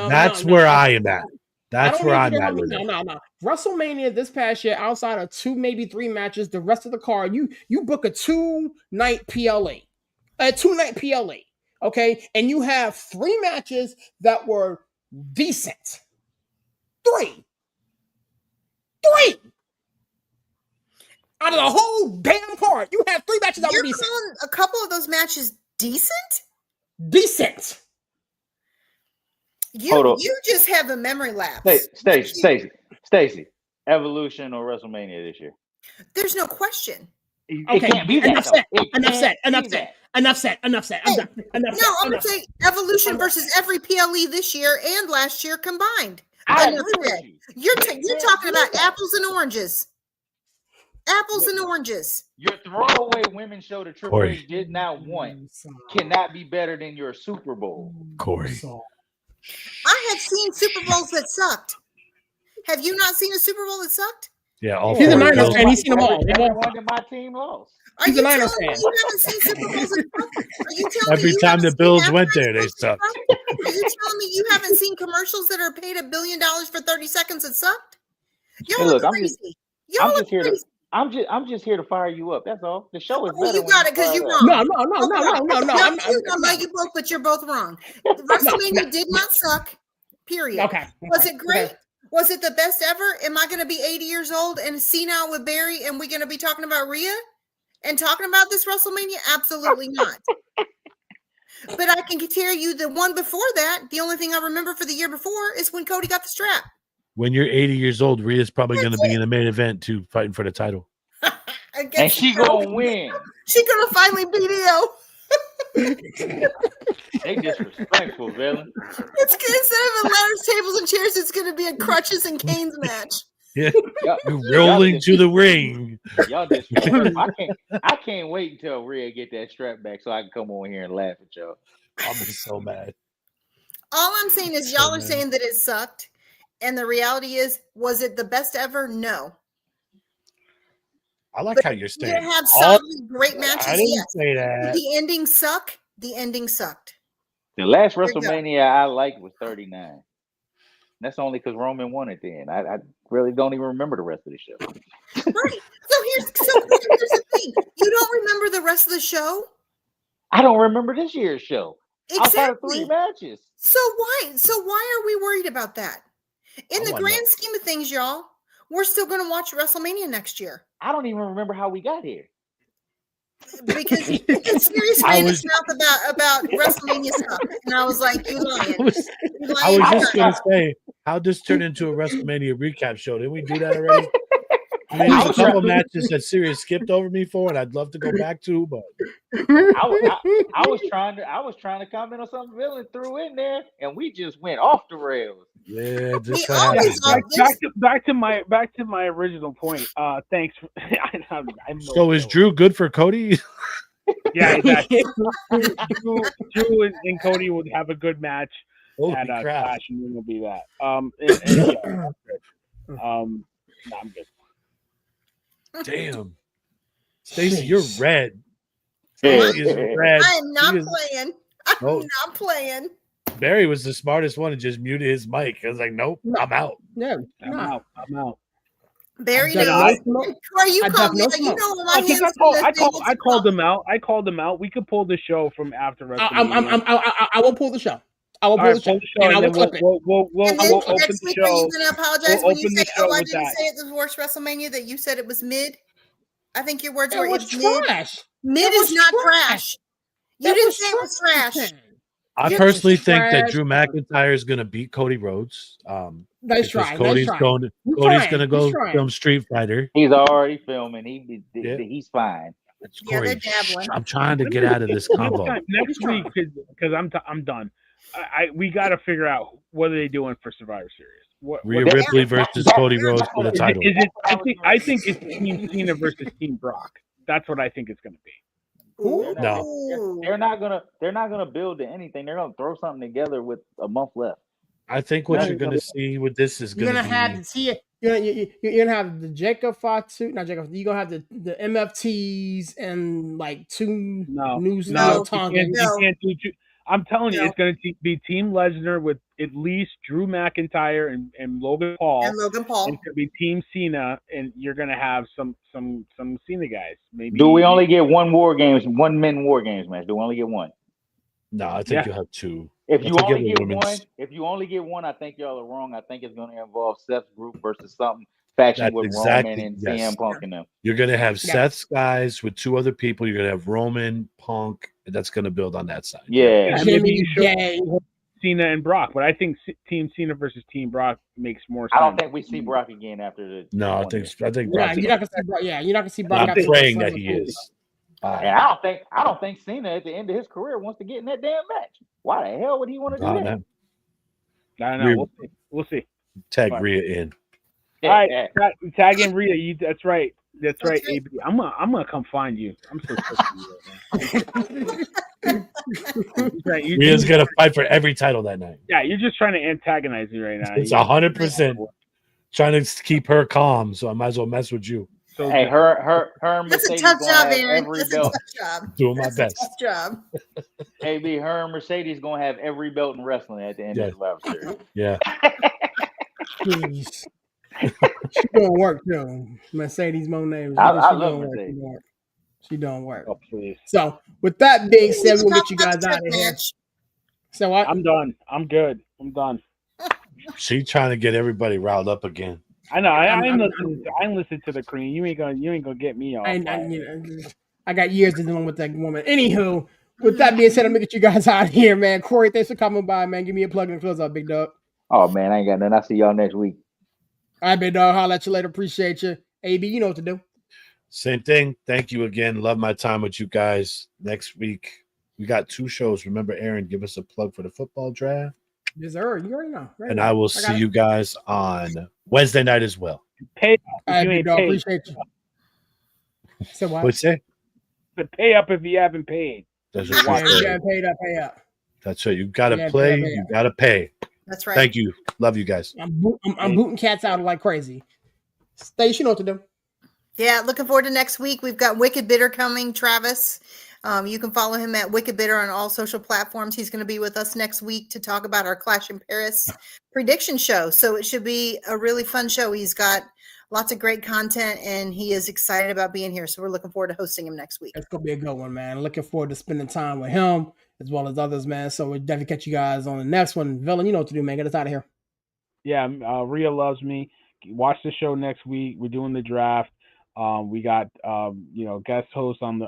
[SPEAKER 4] That's where I am at. That's where I'm at with
[SPEAKER 2] it.
[SPEAKER 4] it.
[SPEAKER 2] No. WrestleMania this past year, outside of 2, maybe 3 matches, the rest of the card, you book a 2-night PLA. A 2-night PLA. Okay. And you have 3 matches that were decent. 3. Out of the whole damn card, you have 3 matches that were decent.
[SPEAKER 6] You're calling a couple of those matches decent?
[SPEAKER 2] Decent.
[SPEAKER 6] You just have a memory lapse.
[SPEAKER 5] Stacey, Evolution or WrestleMania this year?
[SPEAKER 6] There's no question.
[SPEAKER 5] It can't be that.
[SPEAKER 2] Enough said. I'm done.
[SPEAKER 6] I'm gonna say Evolution versus every PLE this year and last year combined.
[SPEAKER 5] I agree with you.
[SPEAKER 6] You're talking about apples and oranges. Apples and oranges.
[SPEAKER 5] Your throwaway women's show that Triple H did not want cannot be better than your Super Bowl.
[SPEAKER 4] Corey.
[SPEAKER 6] I have seen Super Bowls that sucked. Have you not seen a Super Bowl that sucked?
[SPEAKER 4] Yeah, all
[SPEAKER 2] He's a
[SPEAKER 4] 4 of
[SPEAKER 2] Niners
[SPEAKER 4] those.
[SPEAKER 2] fan. He's seen them all.
[SPEAKER 5] Everyone in my team lost.
[SPEAKER 6] Are
[SPEAKER 2] He's
[SPEAKER 6] you
[SPEAKER 2] a Niners
[SPEAKER 6] telling me
[SPEAKER 2] fan.
[SPEAKER 6] you haven't seen Super Bowls that sucked? Are you telling
[SPEAKER 4] Every
[SPEAKER 6] me you
[SPEAKER 4] time
[SPEAKER 6] haven't
[SPEAKER 4] the
[SPEAKER 6] seen
[SPEAKER 4] Bills
[SPEAKER 6] halftime
[SPEAKER 4] went there, they
[SPEAKER 6] shows that
[SPEAKER 4] sucked.
[SPEAKER 6] Are you telling me you haven't seen commercials that are paid $1 billion for 30 seconds that sucked? Y'all are crazy.
[SPEAKER 5] I'm just here to fire you up. That's all. The show is better.
[SPEAKER 6] You got it because you're wrong.
[SPEAKER 2] No.
[SPEAKER 6] You both, but you're both wrong. WrestleMania did not suck. Period.
[SPEAKER 2] Okay.
[SPEAKER 6] Was it great? Okay. Was it the best ever? Am I going to be 80 years old and senile with Barry and we're going to be talking about Rhea and talking about this WrestleMania? Absolutely not. But I can tell you the one before that, the only thing I remember for the year before is when Cody got the strap.
[SPEAKER 4] When you're 80 years old, Rhea's probably going to be in the main event too, fighting for the title.
[SPEAKER 5] And she going to win.
[SPEAKER 6] She going to finally beat Io.
[SPEAKER 5] They disrespectful, villain.
[SPEAKER 6] It's good. Instead of ladders, tables, and chairs, it's going to be a crutches and canes match.
[SPEAKER 4] Yeah, rolling to the ring.
[SPEAKER 5] Y'all disrespectful. I can't wait until Rhea get that strap back so I can come on here and laugh at y'all.
[SPEAKER 4] I'll be so mad.
[SPEAKER 6] All I'm saying is y'all are saying that it sucked, and the reality is, was it the best ever? No.
[SPEAKER 4] I like how you're saying.
[SPEAKER 6] You have solidly great matches.
[SPEAKER 4] I didn't say that.
[SPEAKER 6] The ending sucked. The ending sucked.
[SPEAKER 5] The last WrestleMania I liked was 39. That's only because Roman won it then. I really don't even remember the rest of the show.
[SPEAKER 6] Right. So here's the thing. You don't remember the rest of the show?
[SPEAKER 5] I don't remember this year's show.
[SPEAKER 6] Exactly.
[SPEAKER 5] Outside of 3 matches.
[SPEAKER 6] So why are we worried about that? In the grand scheme of things, y'all, we're still going to watch WrestleMania next year.
[SPEAKER 5] I don't even remember how we got here.
[SPEAKER 6] Because Sirius ran his mouth about WrestleMania stuff, and I was like, "You lying?"
[SPEAKER 4] I was just going to say, how this turned into a WrestleMania recap show? Didn't we do that already? I mean, there's a couple matches that Sirius skipped over me for, and I'd love to go back to, but
[SPEAKER 5] I was trying to comment on something Villain threw in there, and we just went off the rails.
[SPEAKER 4] Yeah, just
[SPEAKER 3] back to my original point. Thanks.
[SPEAKER 4] So is Drew good for Cody?
[SPEAKER 3] Yeah, exactly. Drew and Cody would have a good match at Clash, and it will be that. No, I'm good.
[SPEAKER 4] Damn, Stacey, you're red. Stacey is red.
[SPEAKER 6] I am not playing. I'm not playing.
[SPEAKER 4] Barry was the smartest one and just muted his mic. I was like, nope, I'm out.
[SPEAKER 2] No,
[SPEAKER 3] I'm out.
[SPEAKER 6] Barry, are you calling me? You know what my hands
[SPEAKER 3] I called them out. I called them out. We could pull the show from after WrestleMania.
[SPEAKER 2] I will pull the show. I will pull the show. And I will clip it.
[SPEAKER 5] We'll
[SPEAKER 6] open
[SPEAKER 5] the show.
[SPEAKER 6] Are you going to apologize when you say,
[SPEAKER 3] I
[SPEAKER 6] didn't say it was the worst WrestleMania, that you said it was mid? I think your words were
[SPEAKER 2] it's trash.
[SPEAKER 6] Mid is not trash. You didn't say it was trash.
[SPEAKER 4] I personally think that Drew McIntyre is going to beat Cody Rhodes.
[SPEAKER 2] Nice try.
[SPEAKER 4] Cody's going to go film Street Fighter.
[SPEAKER 5] He's already filming. He's fine.
[SPEAKER 6] They're dabbling.
[SPEAKER 4] I'm trying to get out of this combo.
[SPEAKER 3] Next week, because I'm done. We got to figure out what are they doing for Survivor Series. What
[SPEAKER 4] Ripley versus Cody Rhodes for the title.
[SPEAKER 3] is it? I think it's Team Cena versus Team Brock. That's what I think it's going to be.
[SPEAKER 5] They're not gonna build to anything. They're gonna throw something together with a month left.
[SPEAKER 4] I think what you're going to see with this is
[SPEAKER 2] You're
[SPEAKER 4] going
[SPEAKER 2] gonna
[SPEAKER 4] to
[SPEAKER 2] have
[SPEAKER 4] be.
[SPEAKER 2] to see it. You're gonna have the Jacob Fatu, not Jacob. You're gonna have the MFTs and like two
[SPEAKER 3] No,
[SPEAKER 2] news
[SPEAKER 3] you
[SPEAKER 2] Tongans.
[SPEAKER 3] can't do two. I'm telling you,
[SPEAKER 6] No.
[SPEAKER 3] it's going to be Team Lesnar with at least Drew McIntyre and Logan Paul.
[SPEAKER 6] And Logan Paul.
[SPEAKER 3] It's going to be Team Cena, and you're going to have some Cena guys. Maybe.
[SPEAKER 5] Do we only get one men war games match? Do we only get one?
[SPEAKER 4] No, I think you'll have two.
[SPEAKER 5] If you only get one, I think y'all are wrong. I think it's going to involve Seth's group versus something faction with Roman and CM Punk and them.
[SPEAKER 4] You're going to have Seth's guys with two other people. You're going to have Roman, Punk, and that's going to build on that side.
[SPEAKER 5] Yeah.
[SPEAKER 3] Maybe you show Cena and Brock, but I think Team Cena versus Team Brock makes more sense.
[SPEAKER 5] I don't think we see Brock again after the.
[SPEAKER 4] No, I think Brock.
[SPEAKER 2] You're not gonna see Brock. Yeah, you're not gonna see Brock.
[SPEAKER 4] I'm praying that he is.
[SPEAKER 5] And I don't think Cena at the end of his career wants to get in that damn match. Why the hell would he want to do that?
[SPEAKER 3] I don't know. We'll see.
[SPEAKER 4] Tag Rhea in.
[SPEAKER 3] All right, tag in Rhea. That's right. That's right, AB. I'm gonna come find you. I'm so sick of you right now.
[SPEAKER 4] Rhea's gonna fight for every title that night.
[SPEAKER 3] Yeah, you're just trying to antagonize me right now.
[SPEAKER 4] It's 100% trying to keep her calm, so I might as well mess with you.
[SPEAKER 5] So hey, her and Mercedes
[SPEAKER 6] that's a tough job, Aaron.
[SPEAKER 5] Every
[SPEAKER 6] that's
[SPEAKER 5] belt.
[SPEAKER 6] A tough job.
[SPEAKER 4] Doing my best.
[SPEAKER 6] Tough job.
[SPEAKER 5] AB, her and Mercedes gonna have every belt in wrestling at the end of the Survivor Series.
[SPEAKER 4] Yeah.
[SPEAKER 2] Jeez. She doing work too. Mercedes Monet.
[SPEAKER 5] I love Mercedes.
[SPEAKER 2] She doing work.
[SPEAKER 3] Oh, please.
[SPEAKER 2] So with that being said, we'll get you guys out of here. So what?
[SPEAKER 3] I'm done. I'm good. I'm done.
[SPEAKER 4] She trying to get everybody riled up again.
[SPEAKER 3] I know. I'm listening to the cream. You ain't gonna get me off.
[SPEAKER 2] I got years to dealing with that woman. Anywho, with that being said, I'm gonna get you guys out of here, man. Corey, thanks for coming by, man. Give me a plug and close up, big dog.
[SPEAKER 5] Oh man, I ain't got nothing. I'll see y'all next week.
[SPEAKER 2] All right, big dog. Holla at you later. Appreciate you. AB, you know what to do.
[SPEAKER 4] Same thing. Thank you again. Love my time with you guys. Next week, we got 2 shows. Remember, Aaron, give us a plug for the football draft.
[SPEAKER 2] Yes, sir. You already know.
[SPEAKER 4] And I will see you guys on Wednesday night as well.
[SPEAKER 3] Pay
[SPEAKER 2] all right, big dog. Appreciate you. So what?
[SPEAKER 4] What's that?
[SPEAKER 3] The pay up if you haven't paid.
[SPEAKER 4] That's
[SPEAKER 2] what you got paid up, pay up.
[SPEAKER 4] That's right. You got to play. You got to pay.
[SPEAKER 6] That's right.
[SPEAKER 4] Thank you. Love you guys.
[SPEAKER 2] I'm booting cats out like crazy. Stacey, you know what to do.
[SPEAKER 6] Yeah, looking forward to next week. We've got Wicked Bitter coming, Travis. You can follow him at Wicked Bitter on all social platforms. He's going to be with us next week to talk about our Clash in Paris prediction show. So it should be a really fun show. He's got lots of great content, and he is excited about being here. So we're looking forward to hosting him next week.
[SPEAKER 2] It's going to be a good one, man. Looking forward to spending time with him as well as others, man. So we'll definitely catch you guys on the next one. Villain, you know what to do, man. Get us out of here.
[SPEAKER 3] Yeah, Rhea loves me. Watch the show next week. We're doing the draft. We got guest hosts on the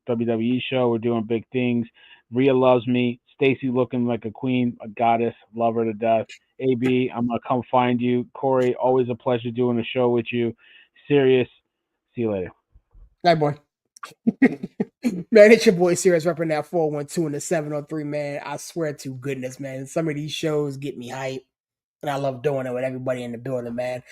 [SPEAKER 3] WWE show. We're doing big things. Rhea loves me. Stacey looking like a queen, a goddess. Love her to death. AB, I'm gonna come find you. Corey, always a pleasure doing the show with you. Serious. See you later.
[SPEAKER 2] Night, boy. Man, it's your boy Serious repping that 412 and the 703, man. I swear to goodness, man. Some of these shows get me hype. And I love doing it with everybody in the building, man.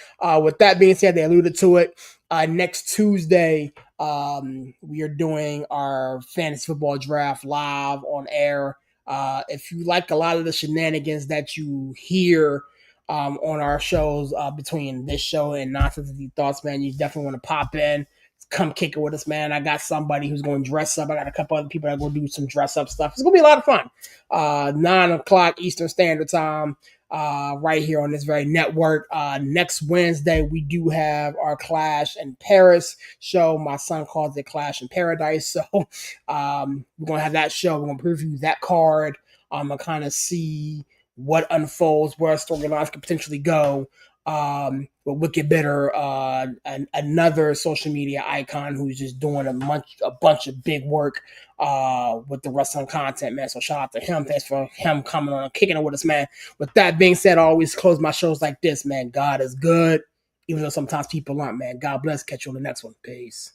[SPEAKER 2] With that being said, they alluded to it. Next Tuesday, we are doing our fantasy football draft live on air. If you like a lot of the shenanigans that you hear on our shows between this show and Nonsense and Deep Thoughts, man, you definitely want to pop in. Come kick it with us, man. I got somebody who's going to dress up. I got a couple other people that are going to do some dress up stuff. It's going to be a lot of fun. 9 o'clock Eastern Standard Time. Right here on this very network. Next Wednesday, we do have our Clash in Paris show. My son calls it Clash in Paradise. So we're going to have that show. We're going to preview that card. And kind of see what unfolds, where storylines could potentially go. With Wicked Bitter, another social media icon who's just doing a bunch of big work with the wrestling content, man. So shout out to him. Thanks for him coming on and kicking it with us, man. With that being said, I always close my shows like this, man. God is good, even though sometimes people aren't, man. God bless. Catch you on the next one. Peace.